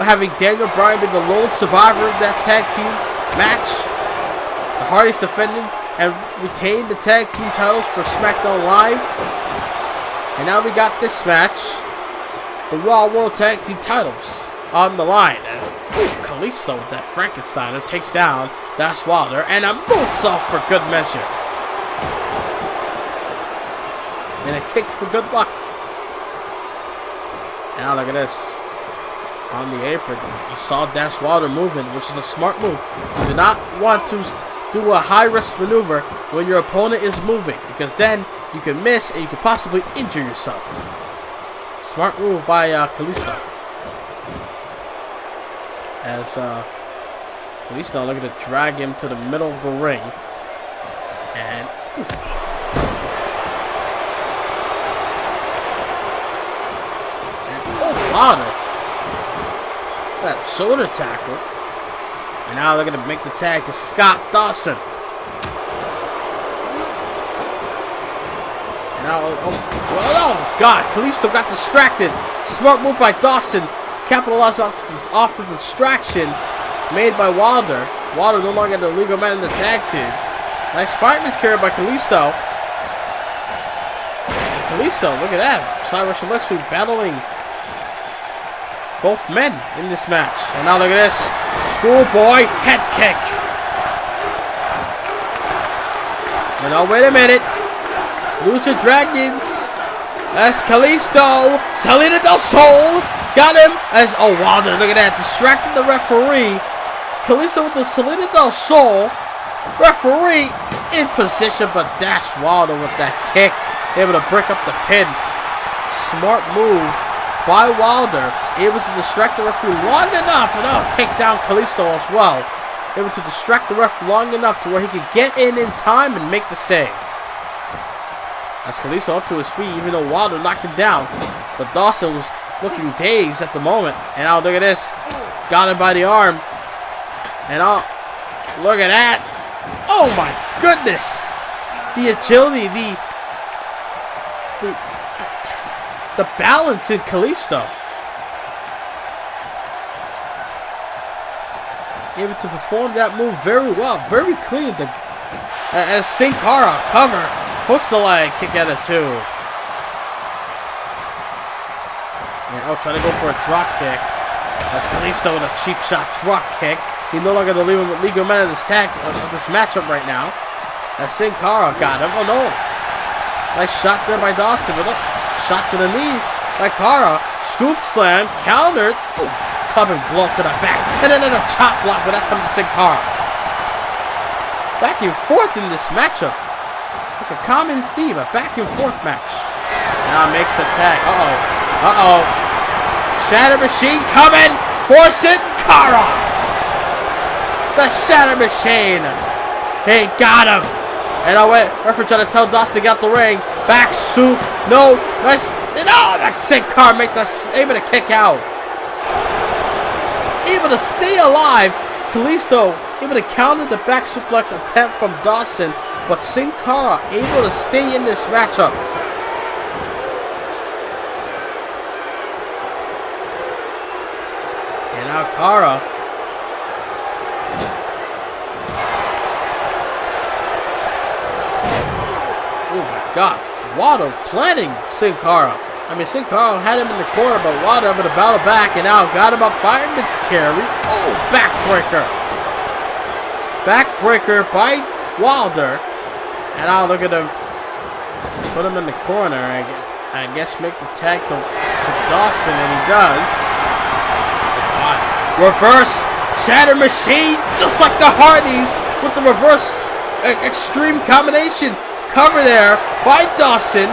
having Daniel Bryan be the lone survivor of that tag team match. The Hardys defending and retained the tag team titles for SmackDown Live. And now we got this match. The Raw World Tag Team titles on the line. As Kalisto with that Frankensteiner takes down Dash Wilder and a moonsault for good measure. And a kick for good luck. Now look at this. On the apron, you saw Dash Wilder moving, which is a smart move. You do not want to do a high-risk maneuver when your opponent is moving, because then you can miss and you could possibly injure yourself. Smart move by Kalisto. As Kalisto looking to drag him to the middle of the ring. And Wilder. That shoulder tackle. And now they're going to make the tag to Scott Dawson. And now, oh God, Kalisto got distracted. Smart move by Dawson. Capitalized off the distraction made by Wilder. Wilder no longer the legal man in the tag team. Nice fireman's carry by Kalisto. And Kalisto, look at that. Side Russian Leg Sweep battling both men in this match. And now look at this. Schoolboy head kick. And now wait a minute. Lucha Dragons. As Kalisto. Salida del Sol. Got him. As Wilder. Look at that. Distracted the referee. Kalisto with the Salida del Sol. Referee in position. But Dash Wilder with that kick. Able to break up the pin. Smart move by Wilder, able to distract the referee long enough, and take down Kalisto as well. Able to distract the ref long enough to where he could get in time and make the save. As Kalisto up to his feet, even though Wilder knocked him down, but Dawson was looking dazed at the moment. And now look at this, got him by the arm, and look at that! Oh my goodness! The agility, the balance in Kalisto. Able to perform that move very well. Very clean. As Sin Cara cover. Hooks the leg. Kick out of two. And trying to go for a drop kick. As Kalisto with a cheap shot drop kick. He's no longer the legal man of this matchup right now. As Sin Cara got him. Oh no. Nice shot there by Dawson. But look. Shot to the knee by Cara. Scoop slam. Countered. Clubbing blow to the back. And then a chop block, but that's time to Sin Cara. Back and forth in this matchup. Like a common theme. A back and forth match. Now makes the tag. Uh-oh. Shatter Machine coming. For Sin Cara. The Shatter Machine. He got him. And referee trying to tell Dawson to get out the ring. Back soup. No. That Sin Cara able to kick out. Able to stay alive. Kalisto able to counter the back suplex attempt from Dawson. But Sin Cara able to stay in this matchup. And now Cara. Oh my God. Wilder planning Sin Cara. Sin Cara had him in the corner, but Wilder able to battle back and now got him up. Fireman's carry. Oh, backbreaker. Backbreaker by Wilder. And now look at him. Put him in the corner. I guess make the tag to Dawson, and he does. Oh God. Reverse Shatter Machine, just like the Hardys, with the reverse extreme combination. Cover there by Dawson.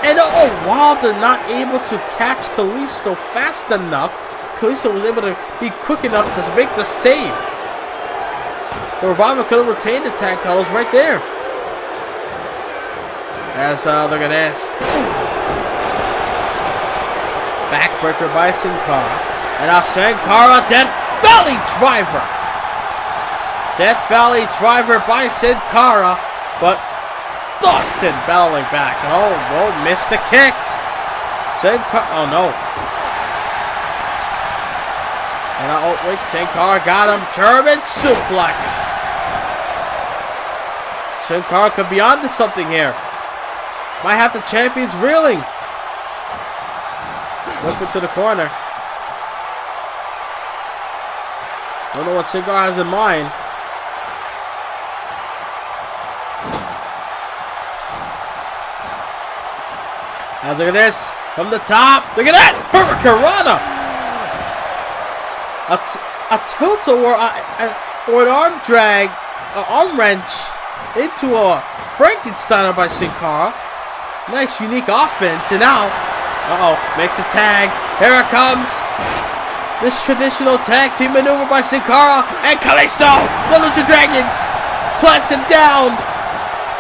And oh, Wilder not able to catch Kalisto fast enough. Kalisto was able to be quick enough to make the save. The Revival could have retained the tag titles right there. As look at this. Backbreaker by Sin Cara. And now Sin Cara, Death Valley Driver. Death Valley Driver by Sin Cara. But Dawson battling back. Oh, missed the kick. Sin Cara, oh no. And oh wait, Sin Cara got him. German suplex. Sin Cara could be onto something here. Might have the champions reeling. Whip into the corner. Don't know what Sin Cara has in mind. Now look at this. From the top. Look at that. Hurricanrana. A tilt or an arm drag. An arm wrench into a Frankensteiner by Sin Cara. Nice, unique offense. And now, makes the tag. Here it comes. This traditional tag team maneuver by Sin Cara and Kalisto. The Lucha Dragons plants him down.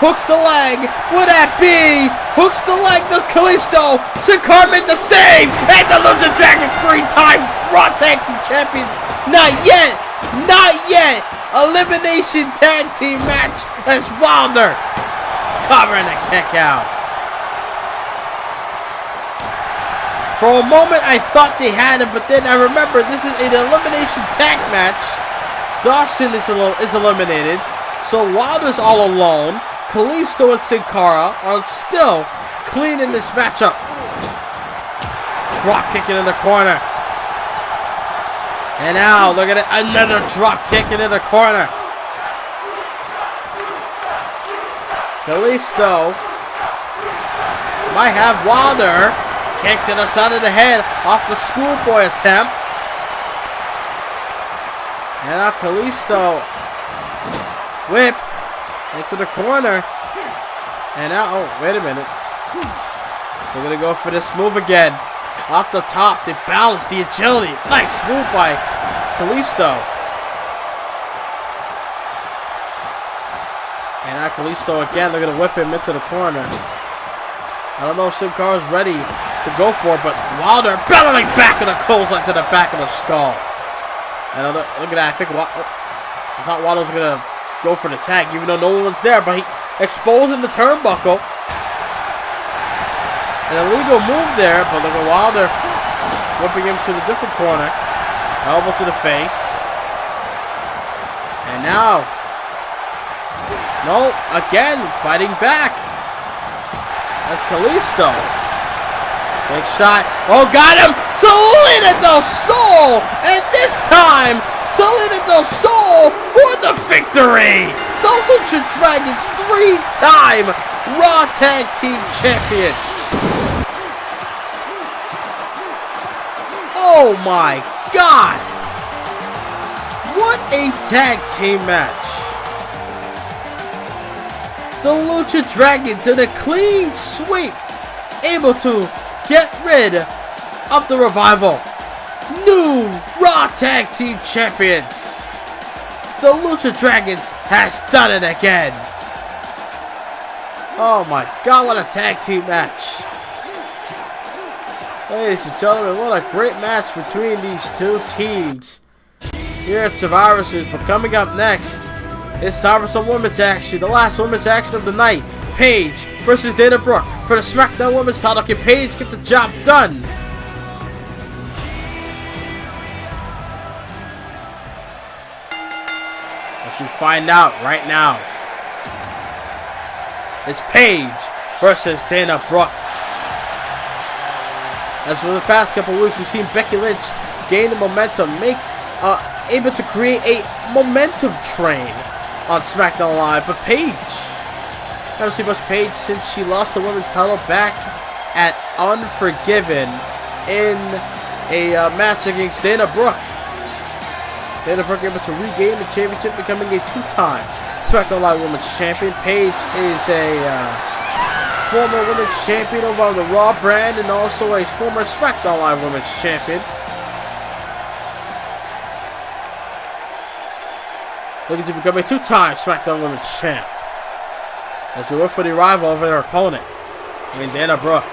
Hooks the leg. Would that be? Hooks the leg. Does Kalisto. Sin Cara made the save. And the Lucha Dragons 3-time Raw Tag Team Champions. Not yet. Not yet. Elimination tag team match as Wilder covering a kick out. For a moment, I thought they had him, but then I remember this is an elimination tag match. Dawson is eliminated, so Wilder's all alone. Kalisto and Sin Cara are still clean in this matchup. Drop kicking in the corner. And now, look at it, another drop kicking in the corner. Kalisto might have Wilder. Kick to the side of the head off the schoolboy attempt. And now Kalisto whip into the corner. And now, oh, wait a minute. We're going to go for this move again. Off the top, the balance, the agility. Nice move by Kalisto. And now Kalisto again, they're going to whip him into the corner. I don't know if Sin Cara's ready to go for it, but Wilder battling back in a clothesline to the back of the skull. And look at that. I thought Wilder was going to go for the tag, even though no one's there, but he exposing the turnbuckle. An illegal move there, but look at Wilder whipping him to the different corner. Elbow to the face. And now, no, again, fighting back. That's Kalisto. Big shot. Oh, got him! Salida del Sol! And this time, Salida del Sol for the victory! The Lucha Dragons 3-time Raw Tag Team Champions. Oh my God! What a tag team match! The Lucha Dragons in a clean sweep, able to get rid of the Revival. New Raw Tag Team Champions. The Lucha Dragons has done it again. Oh my God, what a tag team match. Ladies and gentlemen, what a great match between these two teams here at Survivor Series. But coming up next, it's time for some women's action. The last women's action of the night. Paige versus Dana Brooke for the SmackDown Women's title. Can Paige get the job done? Let's just find out right now. It's Paige versus Dana Brooke. As for the past couple of weeks, we've seen Becky Lynch gain the momentum, able to create a momentum train on SmackDown Live. But Paige, haven't seen much Paige since she lost the women's title back at Unforgiven in a match against Dana Brooke. Dana Brooke able to regain the championship, becoming a two-time SmackDown Live Women's Champion. Paige is a former Women's Champion over on the Raw brand and also a former SmackDown Live Women's Champion. Looking to become a two-time SmackDown Women's Champ. As we look for the arrival of her opponent in Dana Brooke.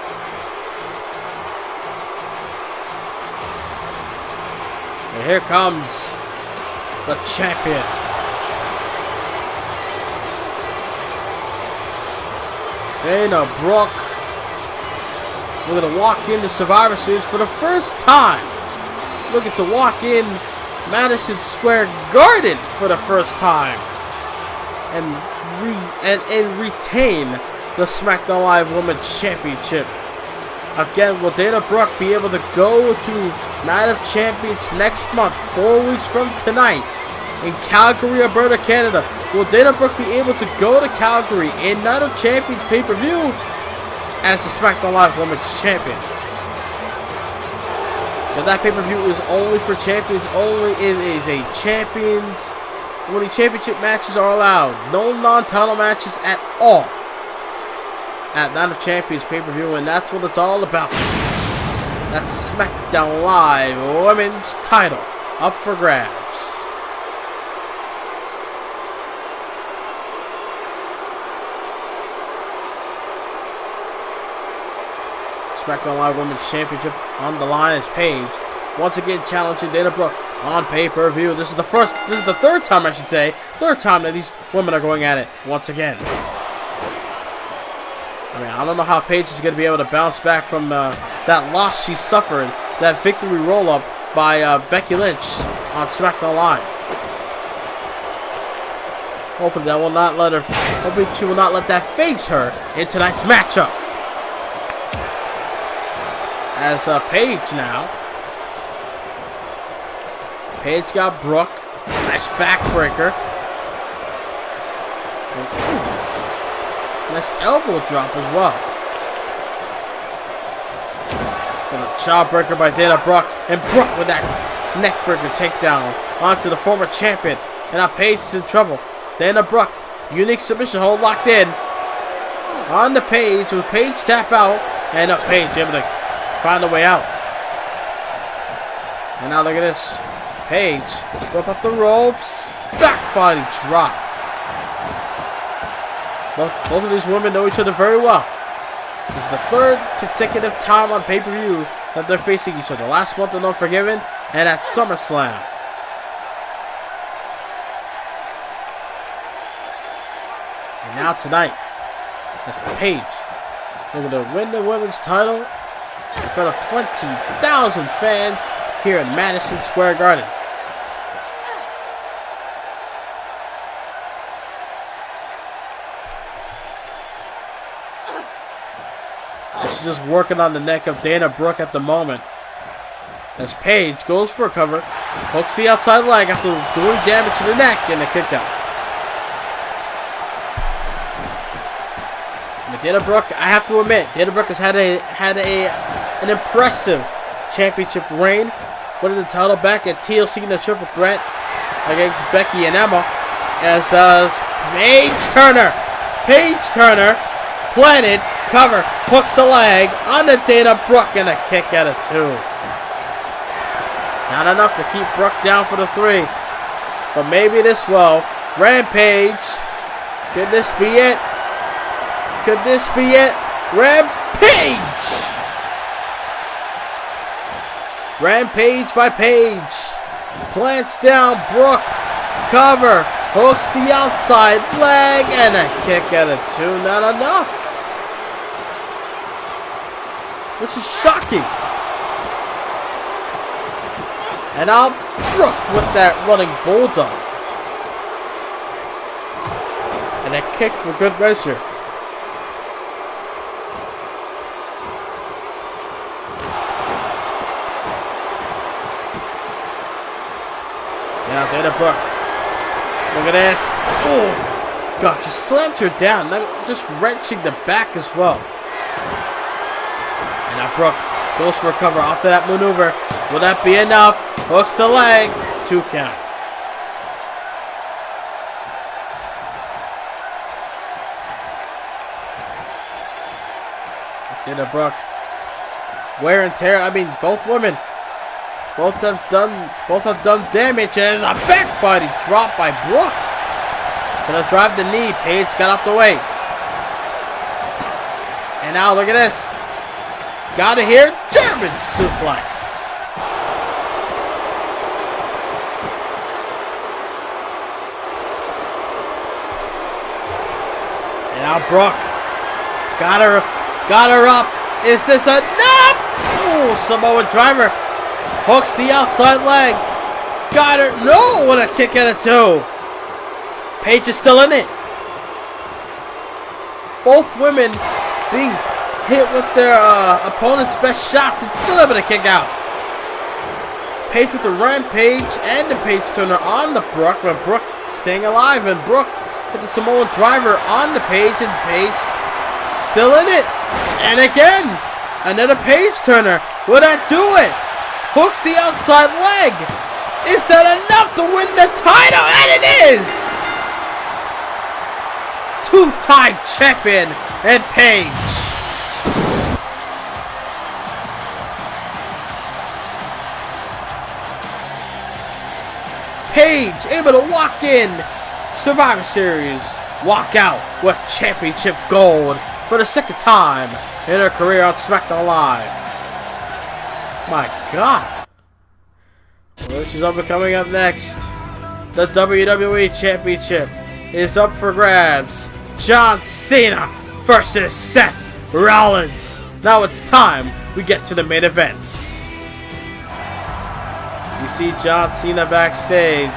And here comes the champion. Dana Brooke. We're going to walk into Survivor Series for the first time. Looking to walk in Madison Square Garden for the first time. And retain the SmackDown Live Women's Championship. Again, will Dana Brooke be able to go to Night of Champions next month, 4 weeks from tonight, in Calgary, Alberta, Canada? Will Dana Brooke be able to go to Calgary in Night of Champions pay-per-view as the SmackDown Live Women's Champion? So that pay-per-view is only for champions only. It is a champions. Winning championship matches are allowed. No non-title matches at all at Night of Champions pay-per-view, and that's what it's all about. That's SmackDown Live Women's title up for grabs. SmackDown Live Women's Championship on the line as Paige once again challenging Dana Brooke on pay-per-view. This is the third time, I should say. Third time that these women are going at it once again. I mean, I don't know how Paige is going to be able to bounce back from that loss she suffered, that victory roll-up by Becky Lynch on SmackDown Live. Hopefully that will not let her. Hopefully she will not let that phase her in tonight's matchup. As Paige now. Paige got Brooke. Nice backbreaker. And, nice elbow drop as well. And a jawbreaker by Dana Brooke. And Brooke with that neckbreaker takedown onto the former champion. And now Paige is in trouble. Dana Brooke. Unique submission hold locked in. On the Paige. With Paige tap out. And now Paige able to find a way out. And now look at this. Paige, up off the ropes, back body drop. Both of these women know each other very well. This is the third consecutive time on pay-per-view that they're facing each other. Last month on Unforgiven and at SummerSlam. And now tonight, that's Paige looking to win the women's title in front of 20,000 fans here in Madison Square Garden. She's just working on the neck of Dana Brooke at the moment. As Paige goes for a cover, hooks the outside leg after doing damage to the neck and a kick out. And Dana Brooke, I have to admit, Dana Brooke has had an impressive championship reign, winning the title back at TLC in a triple threat against Becky and Emma, as does Paige Turner. Paige Turner, planted, cover, hooks the leg on the Dana Brooke and a kick out of 2. Not enough to keep Brooke down for the 3, but maybe this will. Rampage, could this be it? Could this be it? Rampage! Rampage by Paige. Plants down Brooke. Cover. Hooks the outside leg. And a kick out of 2. Not enough. Which is shocking. And now Brooke with that running bulldog. And a kick for good measure. Now Dana Brooke Look at this. Oh. God, just slams her down. Now just wrenching the back as well. And now Brooke goes for a cover off of that maneuver. Will that be enough? Hooks the leg. 2 count. Into Brooke. Wear and tear. I mean, both women. Both have done damage. There's a back body drop by Brooke. Gonna drive the knee. Paige got out the way. And now look at this. Got it here. German suplex. And now Brooke. Got her up. Is this enough? Ooh, Samoa driver. Hooks the outside leg. Got her. No, what a kick out of 2. Paige is still in it. Both women being hit with their opponent's best shots and still able to kick out. Paige with the rampage and the page turner on the Brooke, but Brooke staying alive, and Brooke hit the Samoan driver on the Paige, and Paige still in it. And again, another page turner. Will that do it? Hooks the outside leg. Is that enough to win the title? And it is! 2-time champion and Paige. Paige able to walk in Survivor Series, walk out with championship gold for the 2nd time in her career on SmackDown Live. My God. Well, she's coming up next. The WWE Championship is up for grabs. John Cena versus Seth Rollins. Now it's time we get to the main events. You see John Cena backstage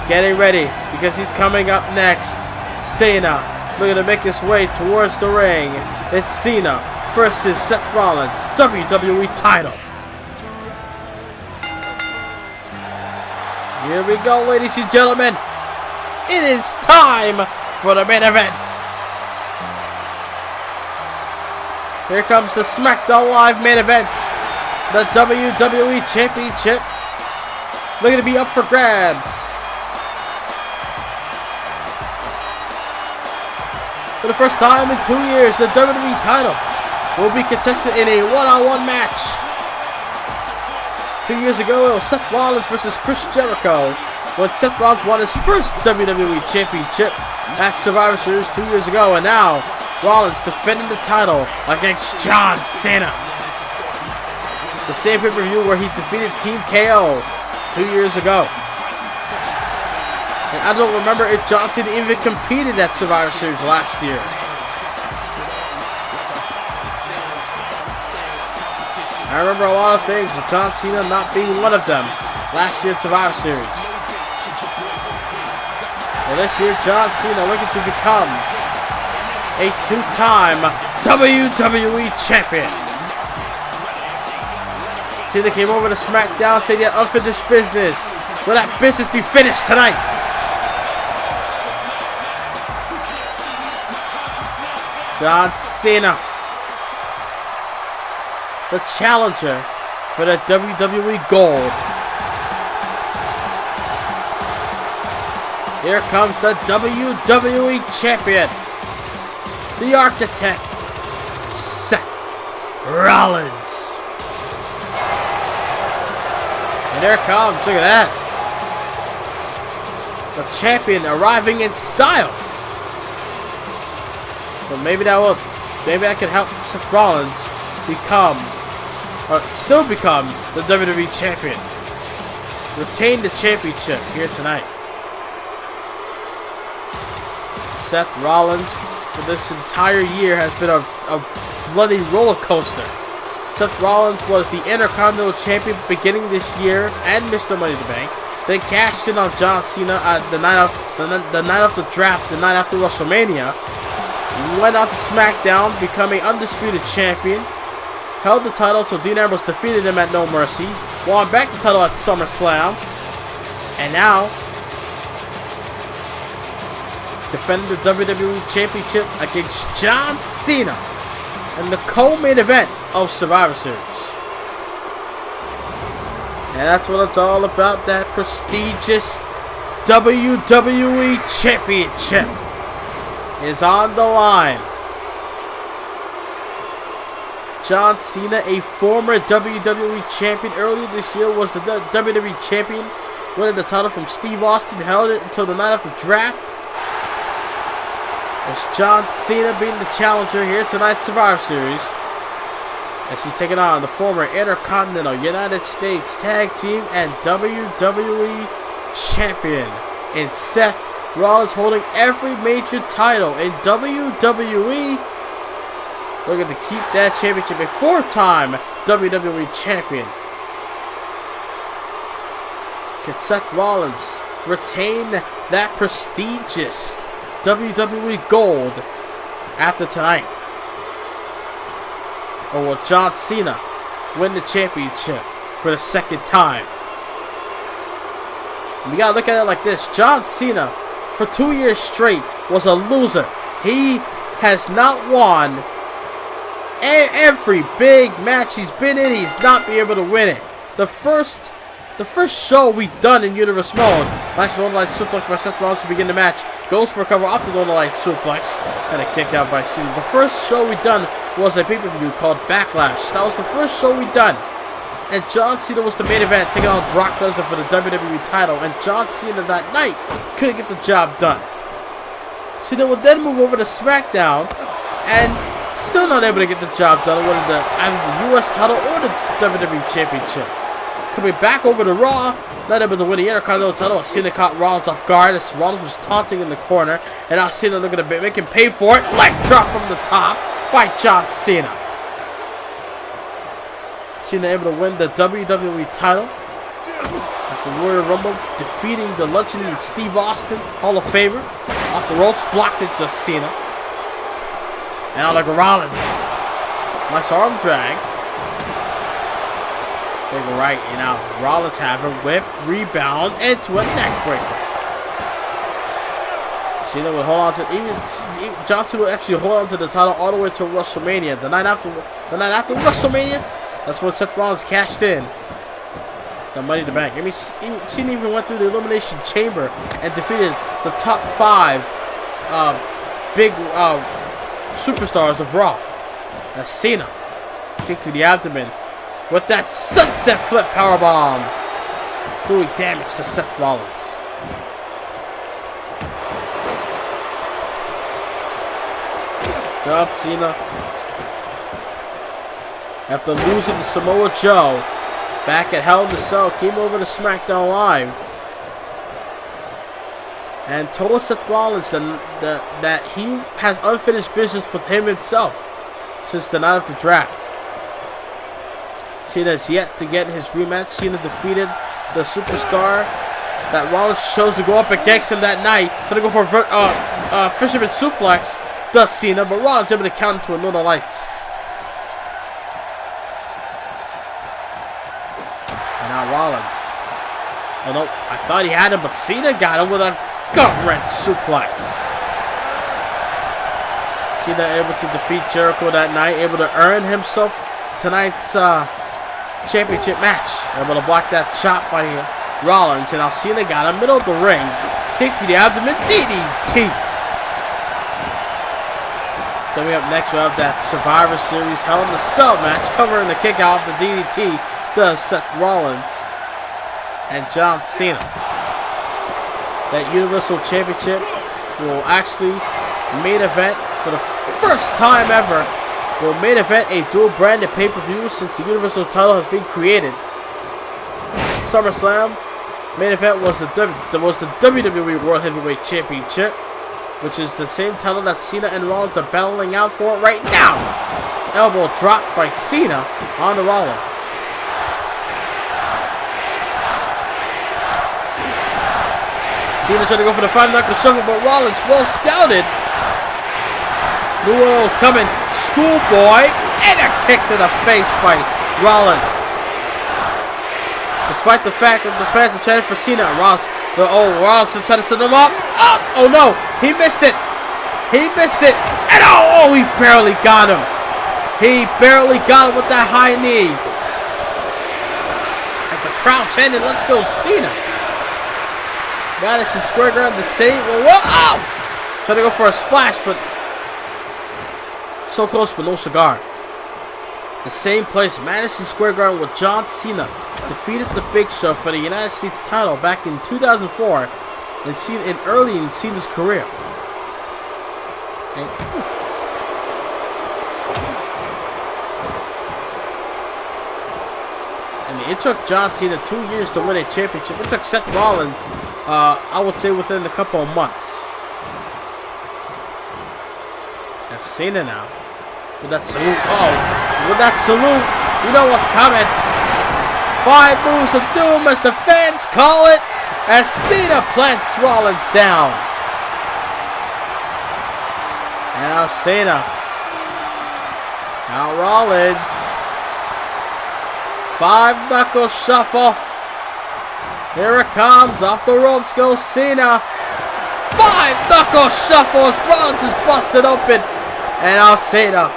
getting ready because he's coming up next. Cena looking to make his way towards the ring. It's Cena versus Seth Rollins, WWE title. Here we go, ladies and gentlemen. It is time for the main event. Here comes the SmackDown Live main event. The WWE Championship looking to be up for grabs. For the first time in 2 years, the WWE title will be contested in a one-on-one match. 2 years ago, it was Seth Rollins versus Chris Jericho, when Seth Rollins won his first WWE Championship at Survivor Series 2 years ago, and now Rollins defending the title against John Cena. The same pay-per-view where he defeated Team KO 2 years ago. And I don't remember if John Cena even competed at Survivor Series last year. I remember a lot of things, with John Cena not being one of them last year at Survivor Series. Well, this year, John Cena looking to become a 2-time WWE Champion. Cena came over to SmackDown, said he had unfinished business. Will that business be finished tonight? John Cena, the challenger for the WWE Gold. Here comes the WWE Champion, the Architect, Seth Rollins. And there comes, look at that, the champion arriving in style. But maybe that could help Seth Rollins still become the WWE Champion. Retain the championship here tonight. Seth Rollins for this entire year has been a bloody roller coaster. Seth Rollins was the Intercontinental Champion beginning this year and Mr. Money in the Bank. Then cashed in on John Cena at the night of the draft, the night after WrestleMania. Went out to SmackDown, becoming undisputed champion. Held the title until Dean Ambrose defeated him at No Mercy. Won back the title at SummerSlam. And now, defending the WWE Championship against John Cena in the co-main event of Survivor Series. And that's what it's all about, that prestigious WWE Championship is on the line. John Cena, a former WWE champion, earlier this year was the WWE champion, winning the title from Steve Austin, held it until the night of the draft. It's John Cena being the challenger here tonight's Survivor Series. And she's taking on the former Intercontinental United States Tag Team and WWE Champion in Seth Rollins, holding every major title in WWE. Looking to keep that championship, a 4-time WWE Champion. Can Seth Rollins retain that prestigious WWE Gold after tonight? Or will John Cena win the championship for the second time? We gotta look at it like this. John Cena, for 2 years straight, was a loser. He has not won every big match he's been in. He's not been able to win it. The first show we done in Universe Mode, nice Northern Light suplex by Seth Rollins to begin the match. Goes for a cover off the Northern Light suplex and a kick out by Cena. The first show we done was a pay-per-view called Backlash. That was the first show we done. And John Cena was the main event, taking on Brock Lesnar for the WWE title. And John Cena that night couldn't get the job done. Cena would then move over to SmackDown and still not able to get the job done, winning either the US title or the WWE Championship. Coming back over to Raw, not able to win the Intercontinental title. Cena caught Rollins off guard as Rollins was taunting in the corner. And now Cena looking to make him pay for it. Leg drop from the top by John Cena. Cena able to win the WWE title at the Royal Rumble, defeating the legendary Steve Austin, Hall of Famer. Off the ropes, blocked it to Cena. And now like Rollins. Nice arm drag. Big right, and now Rollins have a whip, rebound, into a neck breaker. Cena will hold on to Johnson will actually hold on to the title all the way to WrestleMania. The night after WrestleMania, that's when Seth Rollins cashed in the Money in the Bank. I mean, Cena even went through the Elimination Chamber and defeated the top 5 big superstars of Raw. That's Cena. Kick to the abdomen with that sunset flip powerbomb, doing damage to Seth Rollins. John Cena, after losing to Samoa Joe back at Hell in a Cell, came over to SmackDown Live and told Seth Rollins that he has unfinished business with him himself since the night of the draft. Cena has yet to get his rematch. Cena defeated the superstar that Rollins chose to go up against him that night. So to go for a fisherman suplex, does Cena, but Rollins able to count into a Northern Lights. And now Rollins. Oh no, I thought he had him, but Cena got him with a gut-wrench suplex. Cena able to defeat Jericho that night, able to earn himself tonight's championship match. Able to block that chop by Rollins, and now Cena got him middle of the ring. Kick to the abdomen, DDT. Coming up next, we have that Survivor Series Hell in a Cell match, covering the kick out of the DDT. Does Seth Rollins and John Cena. That Universal Championship will actually main event for the first time ever. Will main event a dual branded pay-per-view since the Universal title has been created. SummerSlam main event was the WWE World Heavyweight Championship, which is the same title that Cena and Rollins are battling out for right now. Elbow drop by Cena on the Rollins. Cena trying to go for the 5-knuckle shuffle, but Rollins well scouted. New Orleans coming, schoolboy, and a kick to the face by Rollins. Despite the fact that the fans are chanting for Cena, Rollins Oh, Rollins trying to set him up. Oh no, he missed it. He missed it. And oh, he barely got him. He barely got him with that high knee. At the crowd chanting, let's go Cena. Madison Square Garden the same. Whoa! Trying to go for a splash, but so close, but no cigar. The same place, Madison Square Garden, with John Cena defeated the Big Show for the United States title back in 2004 and early in Cena's career. And, it took John Cena 2 years to win a championship. It took Seth Rollins, I would say, within a couple of months. And Cena now. With that salute. With that salute, you know what's coming. 5 moves of doom as the fans call it, as Cena plants Rollins down. And now Cena. Now Rollins. 5-knuckle shuffle. Here it comes. Off the ropes goes Cena. 5-knuckle shuffle as Rollins is busted open. And now Cena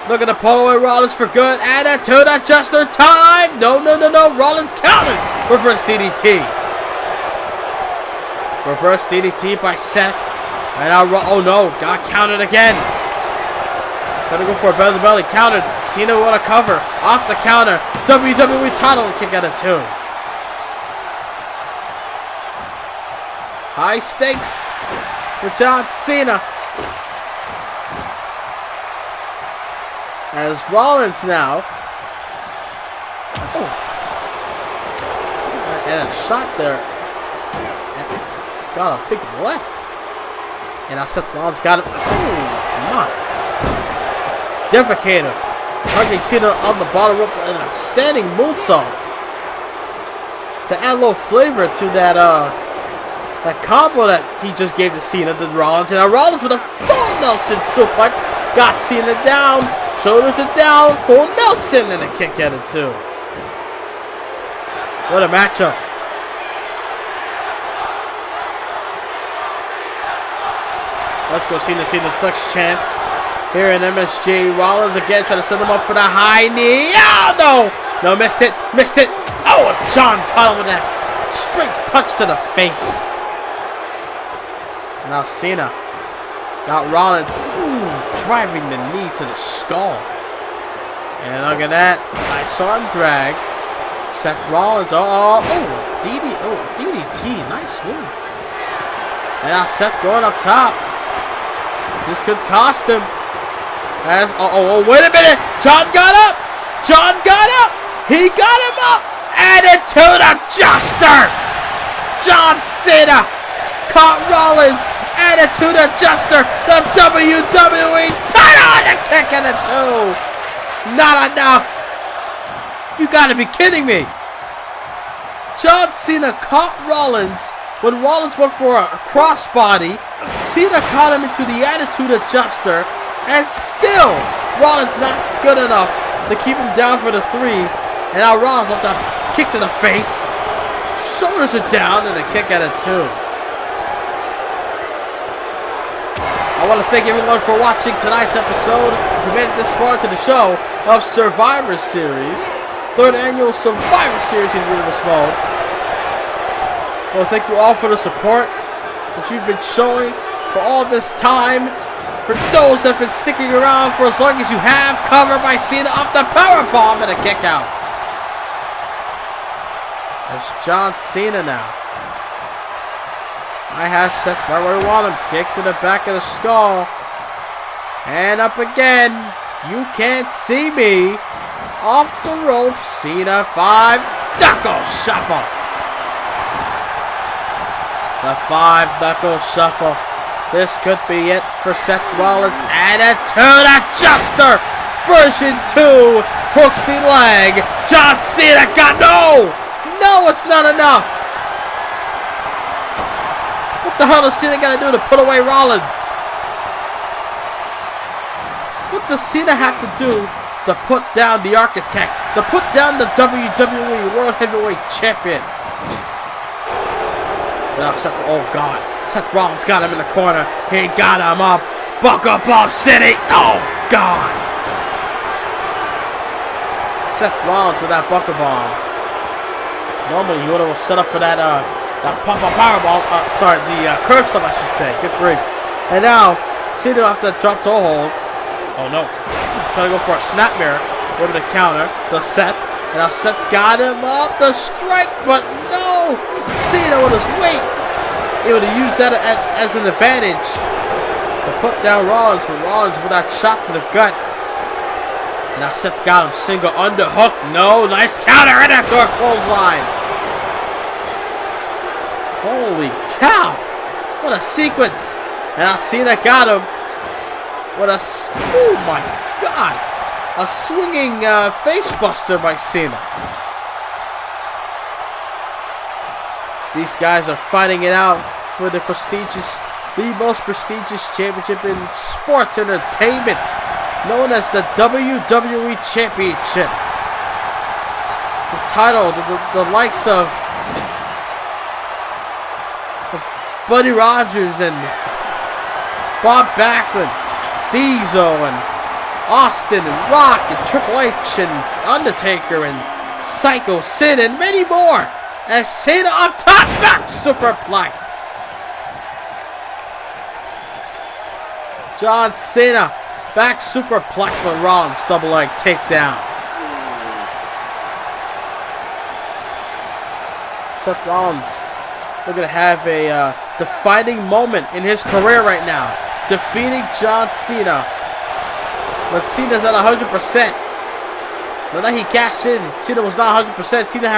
looking to pull away Rollins for good. Attitude adjuster time. No. Rollins counted. Reverse DDT. Reverse DDT by Seth. And now, oh no, got counted again. Gonna go for a belly to belly. Countered. Cena with a cover. Off the counter. WWE title kick out of 2. High stakes for John Cena. As Rollins now. Oh. And a shot there. Got a big left. And now Seth Rollins got it. Oh, my. Defecator. Targeting Cena on the bottom rope. An outstanding moonsault. To add a little flavor to that, that combo that he just gave to Cena, to Rollins. And now Rollins with a full Nelson suplex. Got Cena down. Shoulders are down. Full Nelson. And a kick out of 2. What a matchup. Let's go Cena. Cena sucks chance. Here in MSG. Rollins again trying to set him up for the high knee. Oh, no. No, missed it. Missed it. Oh, John caught him with that straight punch to the face. And now Cena got Rollins driving the knee to the skull. And look at that. I saw him drag. Seth Rollins. DDT. Nice move. And now Seth going up top. This could cost him. As wait a minute. John got up. John got up. He got him up. Attitude adjuster. John Cena caught Rollins. Attitude adjuster. The WWE title and a kick in the 2. Not enough. You gotta be kidding me. John Cena caught Rollins when Rollins went for a crossbody. Cena caught him into the attitude adjuster. And still, Rollins not good enough to keep him down for the 3. And now Rollins with the kick to the face. Shoulders are down and a kick out of 2. I want to thank everyone for watching tonight's episode. If you made it this far into the show of Survivor Series, 3rd annual Survivor Series in Universe Mode. I want to thank you all for the support that you've been showing for all this time. For those that have been sticking around for as long as you have, covered by Cena off the powerbomb and a kick out. That's John Cena now. I have Seth right where we want him. Kick to the back of the skull. And up again. You can't see me. Off the ropes. Cena 5-knuckle shuffle. The 5-knuckle shuffle. This could be it for Seth Rollins. Attitude adjuster. Version 2. Hooks the leg. John Cena got no. No, it's not enough. What the hell does Cena got to do to put away Rollins? What does Cena have to do to put down the Architect? To put down the WWE World Heavyweight Champion? And now Seth, oh God. Seth Rollins got him in the corner. He got him up. Buckle Bomb City. Oh God. Seth Rollins with that buckle bomb. Normally he would have set up for that pop-up powerbomb. Sorry, the curve slam, I should say. Good grief. And now Cena after that drop toe hold. Oh no. He's trying to go for a snap mirror. Able to counter the Seth. And now Seth got him up the strike, but no. Cena with his weight. Able to use that as an advantage to put down Rollins, but Rollins with that shot to the gut. And now Seth got him, single underhook. No, nice counter and after a clothesline. Holy cow! What a sequence! And now Cena got him. What a, oh my God! A swinging face buster by Cena. These guys are fighting it out for the most prestigious championship in sports entertainment, known as the WWE Championship. The title, the likes of Buddy Rogers and Bob Backlund, Diesel and Austin and Rock and Triple H and Undertaker and Psycho Sid and many more. As Cena up top, back superplex. John Cena, back superplex with Rollins, double leg takedown. Seth Rollins looking to have a defining moment in his career right now, defeating John Cena. But Cena's at 100%. Now that he cashed in, Cena was not 100%. Cena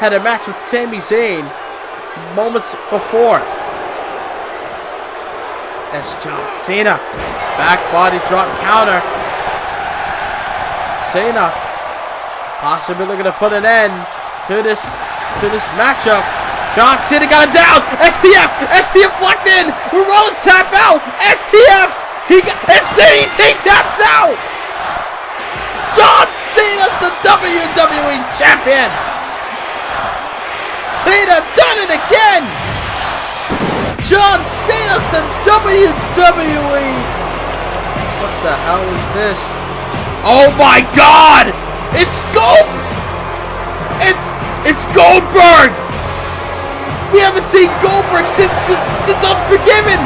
had a match with Sami Zayn moments before. That's John Cena. Back body drop counter. Cena possibly looking to put an end to this matchup. John Cena got him down. STF locked in. Will Rollins tap out? STF. He taps out. John Cena's the WWE Champion. Cena done it again! John Cena's the WWE! What the hell is this? Oh my God! It's Goldberg! We haven't seen Goldberg since Unforgiven!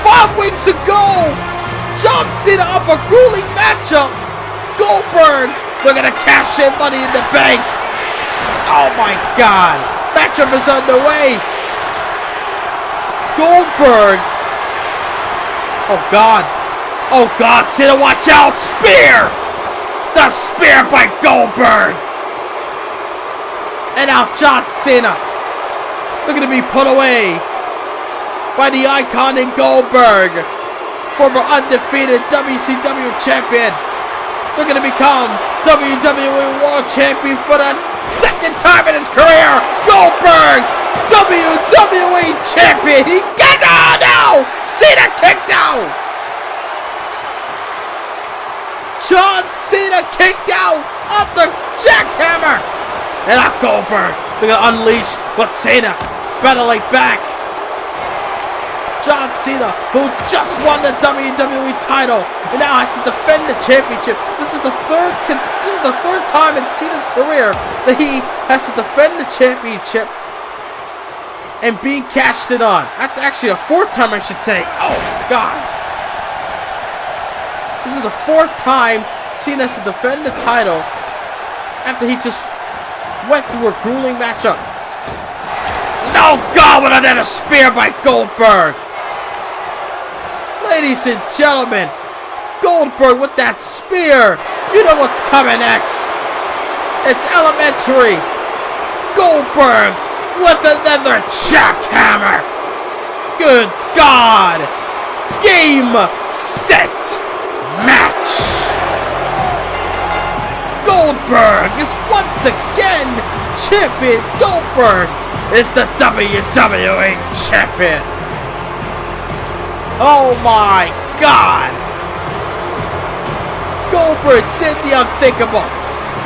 5 weeks ago! John Cena off a grueling matchup! Goldberg! We're gonna cash in Money in the Bank! Oh my God! Matchup is underway. Goldberg. Oh God. Oh God. Cena, watch out. Spear. The spear by Goldberg. And now John Cena. Looking to be put away by the icon in Goldberg. Former undefeated WCW champion. Looking to become WWE World Champion for the second time in his career. Goldberg, WWE Champion. He got no. Cena kicked out. John Cena kicked out off the jackhammer. And now Goldberg, they're gonna unleash what Cena battling back. John Cena, who just won the WWE title and now has to defend the championship. This is the third time in Cena's career that he has to defend the championship and being cashed in on. Actually, a fourth time, I should say. Oh God! This is the fourth time Cena has to defend the title after he just went through a grueling matchup. No, God! What another spear by Goldberg! Ladies and gentlemen, Goldberg with that spear. You know what's coming next. It's elementary. Goldberg with another jackhammer. Good God. Game, set, match. Goldberg is once again champion. Goldberg is the WWE champion. Oh my God! Goldberg did the unthinkable.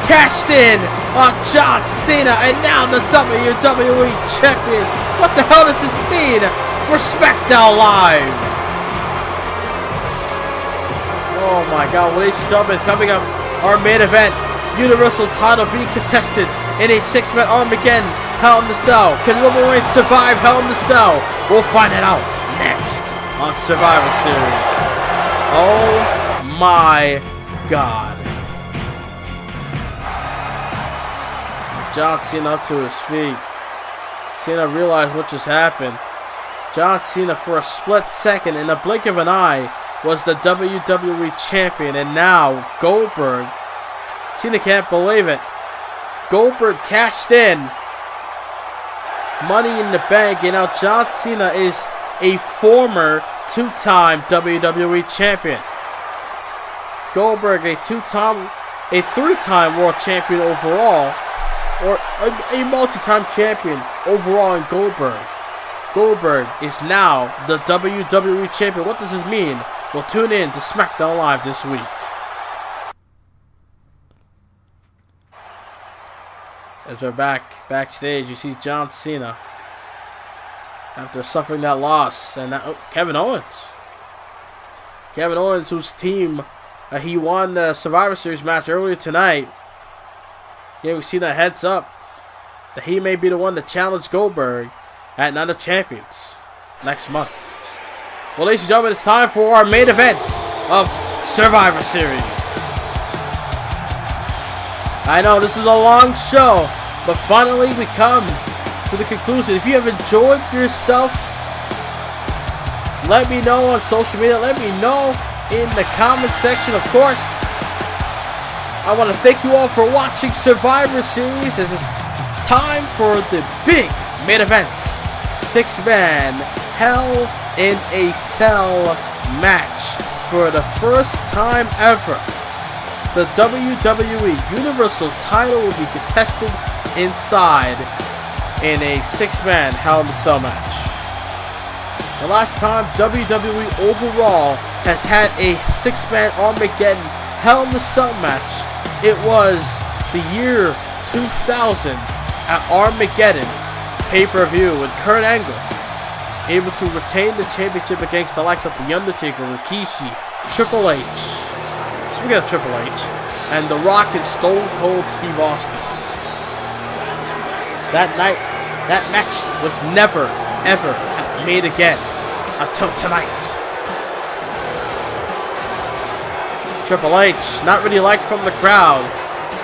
Cashed in on John Cena and now the WWE Champion What the hell does this mean for SmackDown Live? Oh my God, ladies and gentlemen, coming up, our main event, Universal title being contested in a 6-man Armageddon Hell in the Cell. Can Roman Reigns survive Hell in the Cell? We'll find it out next on Survivor Series. Oh my God. John Cena up to his feet. Cena realized what just happened. John Cena, for a split second, in the blink of an eye, was the WWE Champion, and now Goldberg. Cena can't believe it. Goldberg cashed in Money in the Bank, and now John Cena is a former 2-time WWE Champion. Goldberg, a 3-time World Champion overall, or a multi-time champion overall in Goldberg. Goldberg is now the WWE Champion. What does this mean? Well, tune in to SmackDown Live this week. As we're backstage, you see John Cena after suffering that loss, and Kevin Owens. Kevin Owens, whose team he won the Survivor Series match earlier tonight. Yeah, we see the heads up that he may be the one to challenge Goldberg at Night of Champions next month. Well, ladies and gentlemen, it's time for our main event of Survivor Series. I know this is a long show, but finally we come to the conclusion. If you have enjoyed yourself, let me know on social media. Let me know in the comment section, of course. I want to thank you all for watching Survivor Series, as it's time for the big main event. 6-man Hell in a Cell match. For the first time ever, the WWE Universal title will be contested inside in a 6-man Hell in a Cell match. The last time WWE overall has had a 6-man Armageddon Hell in a Cell match, it was the year 2000 at Armageddon pay-per-view, with Kurt Angle able to retain the championship against the likes of The Undertaker, Rikishi, Triple H, speaking of Triple H, and The Rock and Stone Cold Steve Austin. That night, that match was never, ever made again until tonight. Triple H, not really liked from the crowd.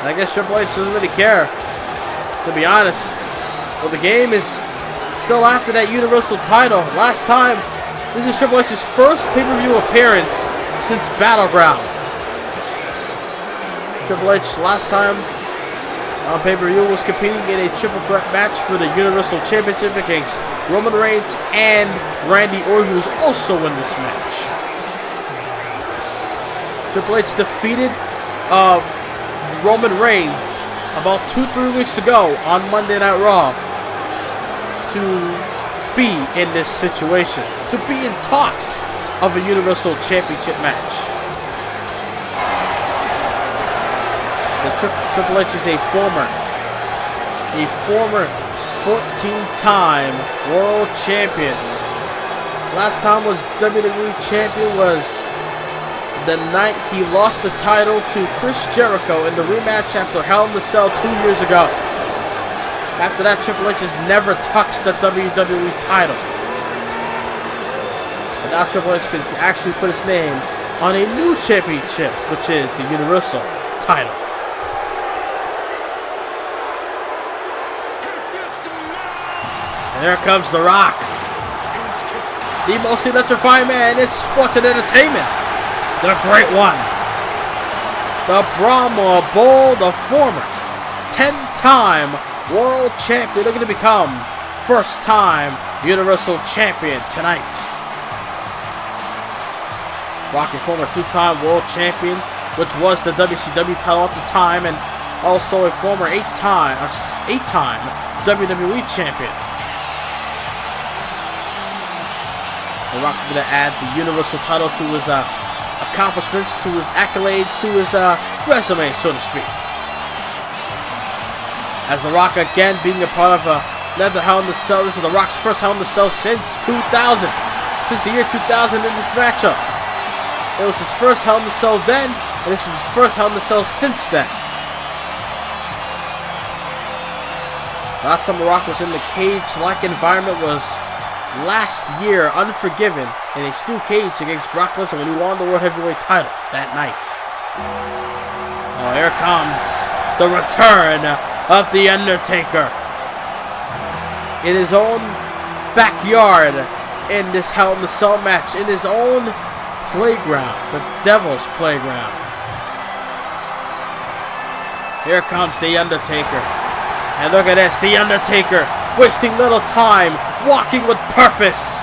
And I guess Triple H doesn't really care, to be honest. Well, the game is still after that Universal title. Last time, this is Triple H's first pay-per-view appearance since Battleground. Triple H last time on pay-per-view was competing in a triple threat match for the Universal Championship against Roman Reigns and Randy Orton, who was also in this match. Triple H defeated Roman Reigns about 2-3 weeks ago on Monday Night Raw to be in this situation, to be in talks of a Universal Championship match. The Triple H is a former 14-time World Champion. Last time was WWE Champion was the night he lost the title to Chris Jericho in the rematch after Hell in the Cell 2 years ago. After that, Triple H has never touched the WWE title. But now Triple H can actually put his name on a new championship, which is the Universal title. And there comes The Rock, the most electrifying man in sports and entertainment. The Great One, the Brahma Bull, the former 10-time World Champion, looking to become first-time Universal Champion tonight. Rock, a former 2-time World Champion, which was the WCW title at the time, and also a former 8-time WWE Champion. The Rock is going to add the Universal title to his accomplishments, to his accolades, to his resume, so to speak. As The Rock again being a part of Not the Hell in the Cell. This is The Rock's first Hell in the Cell since 2000. Since the year 2000 in this matchup. It was his first Hell in the Cell then, and this is his first Hell in the Cell since then. Last time The Rock was in the cage-like environment was last year, Unforgiven, in a steel cage against Brock Lesnar when he won the World Heavyweight title that night. Oh, here comes the return of The Undertaker. In his own backyard, in this Hell in the Cell match, in his own playground, the Devil's Playground. Here comes The Undertaker. And look at this, The Undertaker, wasting little time, walking with purpose.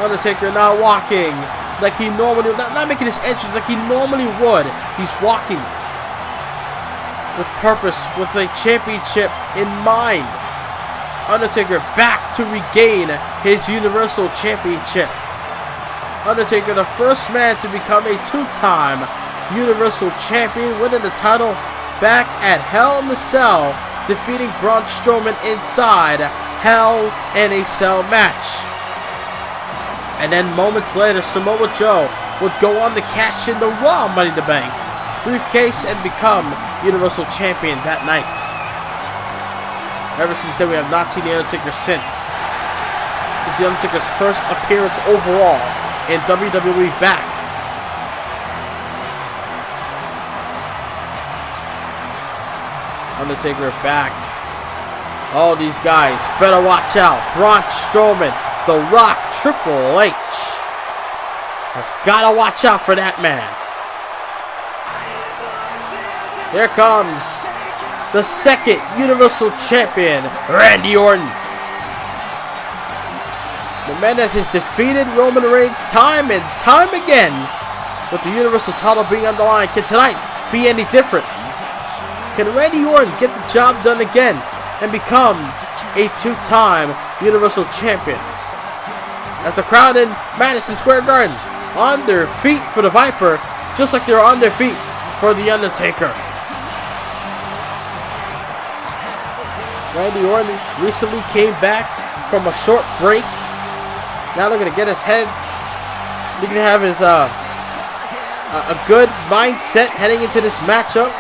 Undertaker not walking like he normally, not making his entrance like he normally would. He's walking with purpose, with a championship in mind. Undertaker back to regain his Universal Championship. Undertaker, the first man to become a two-time Universal Champion, winning the title back at Hell in the Cell, defeating Braun Strowman inside Hell in a Cell match. And then moments later, Samoa Joe would go on to cash in the Raw Money in the Bank briefcase and become Universal Champion that night. Ever since then, we have not seen The Undertaker since. This is The Undertaker's first appearance overall in WWE back. Undertaker back. All these guys better watch out. Braun Strowman, The Rock, Triple H. Has gotta watch out for that man. Here comes the second Universal Champion, Randy Orton. The man that has defeated Roman Reigns time and time again. With the Universal title being on the line. Can tonight be any different? Can Randy Orton get the job done again and become a two-time Universal Champion? As the crowd in Madison Square Garden on their feet for the Viper, just like they're on their feet for The Undertaker. Randy Orton recently came back from a short break. Now they're going to get his head. They're going to have his a good mindset heading into this matchup.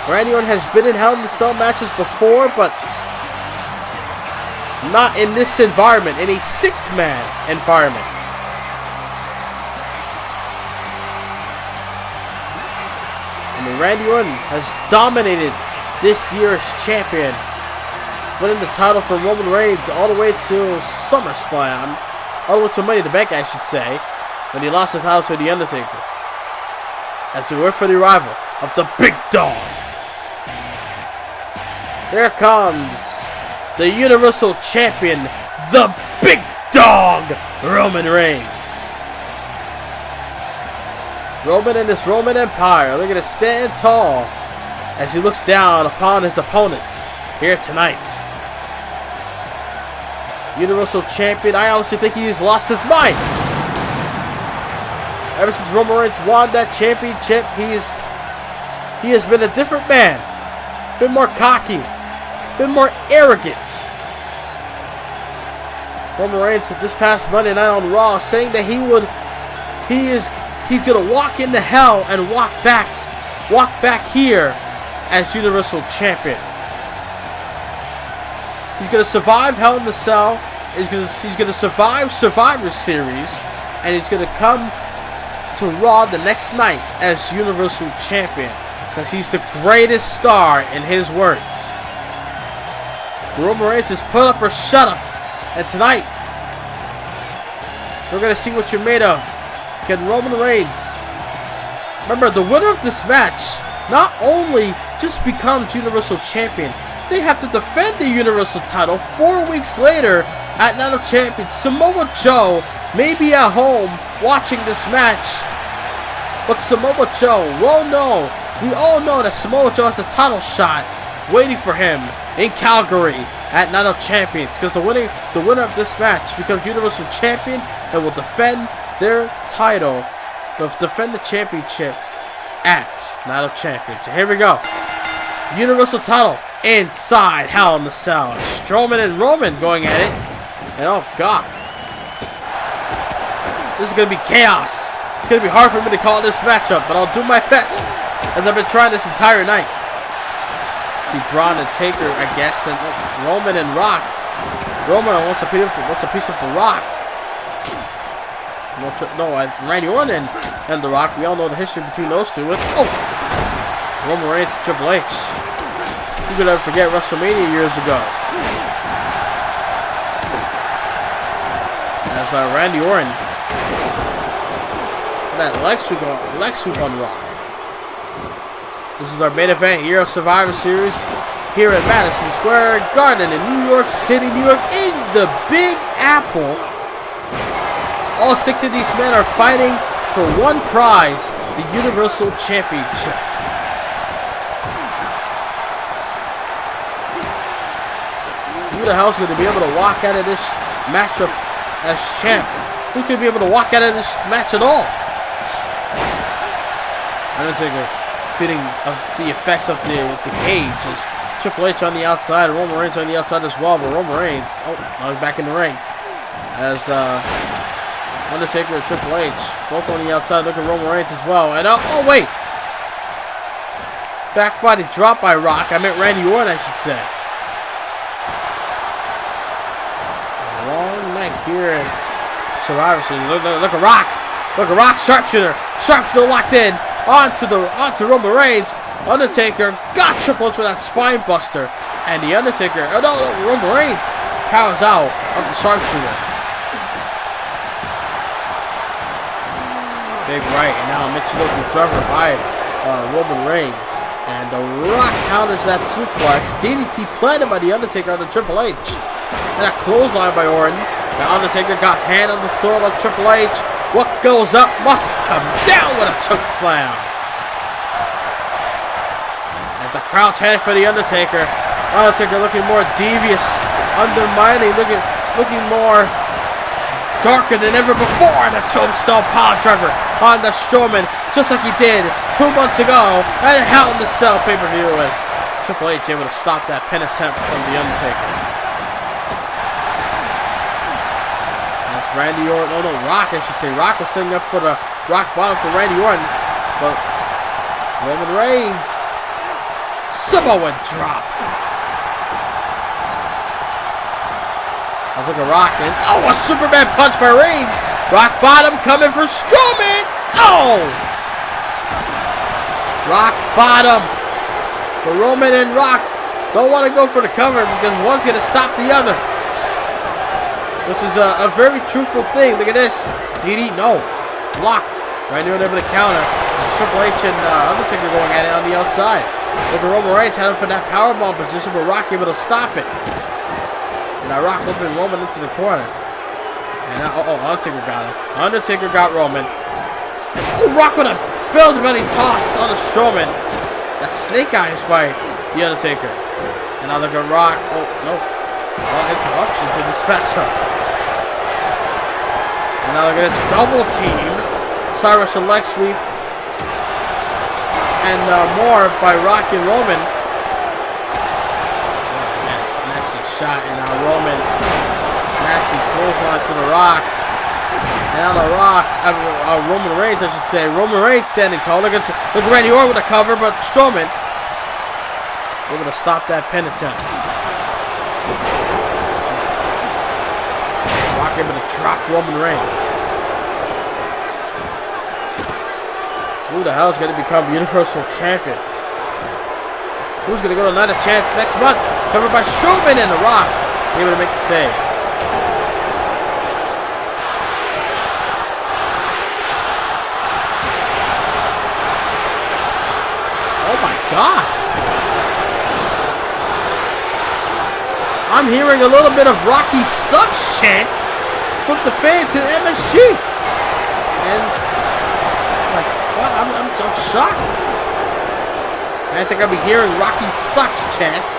Randy Orton has been in Hell in the Cell matches before, but not in this environment, in a six-man environment. I mean, Randy Orton has dominated this year's champion, winning the title from Roman Reigns all the way to SummerSlam, all the way to Money in the Bank, I should say, when he lost the title to The Undertaker. As we wait for the arrival of the Big Dog. There comes the Universal Champion, the Big Dog, Roman Reigns. Roman and his Roman Empire, they're going to stand tall as he looks down upon his opponents here tonight. Universal Champion, I honestly think he has lost his mind. Ever since Roman Reigns won that championship, he has been a different man. Been more cocky. Been more arrogant. Roman Reigns this past Monday night on Raw saying that he's gonna walk into hell and walk back here as Universal Champion. He's gonna survive Hell in the Cell. He's gonna survive Survivor Series, and he's gonna come to Raw the next night as Universal Champion because he's the greatest star in his words. Roman Reigns is put up or shut up. And tonight, we're going to see what you're made of. Can Roman Reigns, remember, the winner of this match not only just becomes Universal Champion, they have to defend the Universal title 4 weeks later at Night of Champions. Samoa Joe may be at home watching this match, but Samoa Joe, we all know that Samoa Joe has a title shot waiting for him in Calgary at Night of Champions, because the winner of this match becomes Universal Champion and will defend their title, defend the championship at Night of Champions. So here we go. Universal title inside Hell in the Cell. Strowman and Roman going at it. And oh god. This is going to be chaos. It's going to be hard for me to call this matchup, but I'll do my best. As I've been trying this entire night. See Braun and Taker, I guess, and Roman and Rock. Roman wants a piece of the Rock. Randy Orton and The Rock. We all know the history between those two. Roman Reigns and Triple H. Who could ever forget WrestleMania years ago? As Randy Orton. That leg sweep on Rock. This is our main event here of Survivor Series here at Madison Square Garden in New York City, New York, in the Big Apple. All 6 of these men are fighting for one prize, the Universal Championship. Who the hell is going to be able to walk out of this matchup as champ? Who could be able to walk out of this match at all? Undertaker feeling of the effects of the cage as Triple H on the outside, Roman Reigns on the outside as well, but Roman Reigns, now he's back in the ring. As Undertaker and Triple H, both on the outside, look at Roman Reigns as well. And wait! Back body drop by Rock, I meant Randy Orton, I should say. A long night here at Survivor Series. Look at Rock! Look at Rock, sharpshooter! Sharpshooter locked in! Onto Roman Reigns. Undertaker got Triple H with that spine buster. And the Undertaker, Roman Reigns powers out of the sharpshooter. Big right, and now Michinoku driver by Roman Reigns. And The Rock counters that suplex. DDT planted by the Undertaker on the Triple H. And a clothesline by Orton. The Undertaker got hand on the throat of Triple H. What goes up must come down with a choke slam. And the crowd chanted for the Undertaker. Undertaker looking more devious, undermining, looking more darker than ever before. The tombstone power driver on the Strowman, just like he did 2 months ago at Hell in the Cell pay-per-view. Was Triple H able to stop that pin attempt from the Undertaker? Randy Orton, Rock, I should say. Rock was setting up for the rock bottom for Randy Orton, but Roman Reigns, Samoa drop. I look at Rock, and a Superman punch by Reigns. Rock bottom coming for Strowman. Rock bottom. But Roman and Rock don't want to go for the cover because one's going to stop the other. Which is a very truthful thing. Look at this. DD, no. Blocked. Randy Orton able to counter. That's Triple H and Undertaker going at it on the outside. Look at Roman Reigns heading for that powerbomb position, but Rock able to stop it. And now Rock opened Roman into the corner. And now, Undertaker got him. Undertaker got Roman. And, Rock with a belly toss on the Strowman. That's Snake Eyes by the Undertaker. And now look at Rock. No. Interruption to this matchup. And now look at this double team. Cyrus and leg sweep. And more by Rock and Roman. Nasty shot. And now Roman. Nasty clothesline to the Rock. And now the Rock. Roman Reigns, I should say. Roman Reigns standing tall. Look at Randy Orton with a cover, but Strowman able to stop that pin attempt. Able to drop Roman Reigns. Who the hell is going to become Universal Champion? Who's going to go to Night of Champs next month? Covered by Strowman and The Rock. Able to make the save. Oh my God. I'm hearing a little bit of Rocky Sucks chants from the fans to MSG. And I'm shocked. I think I'll be hearing Rocky Sucks chants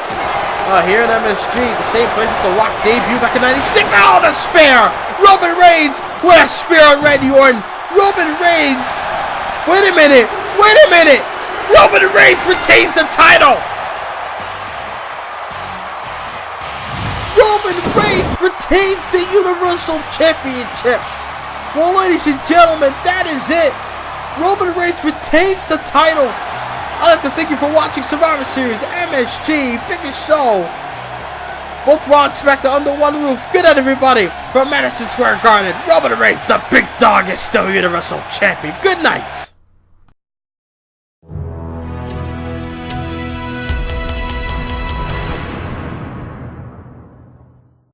here in MSG, the same place that The Rock debuted back in '96. Oh, the spear! Roman Reigns with a spear on Randy Orton. Roman Reigns. Wait a minute. Roman Reigns retains the title. Roman Reigns retains the Universal Championship. Well, ladies and gentlemen, that is it. Roman Reigns retains the title. I'd like to thank you for watching Survivor Series, MSG, biggest show. Both Raw and SmackDown under one roof. Good night, everybody. From Madison Square Garden, Roman Reigns, the big dog, is still Universal Champion. Good night.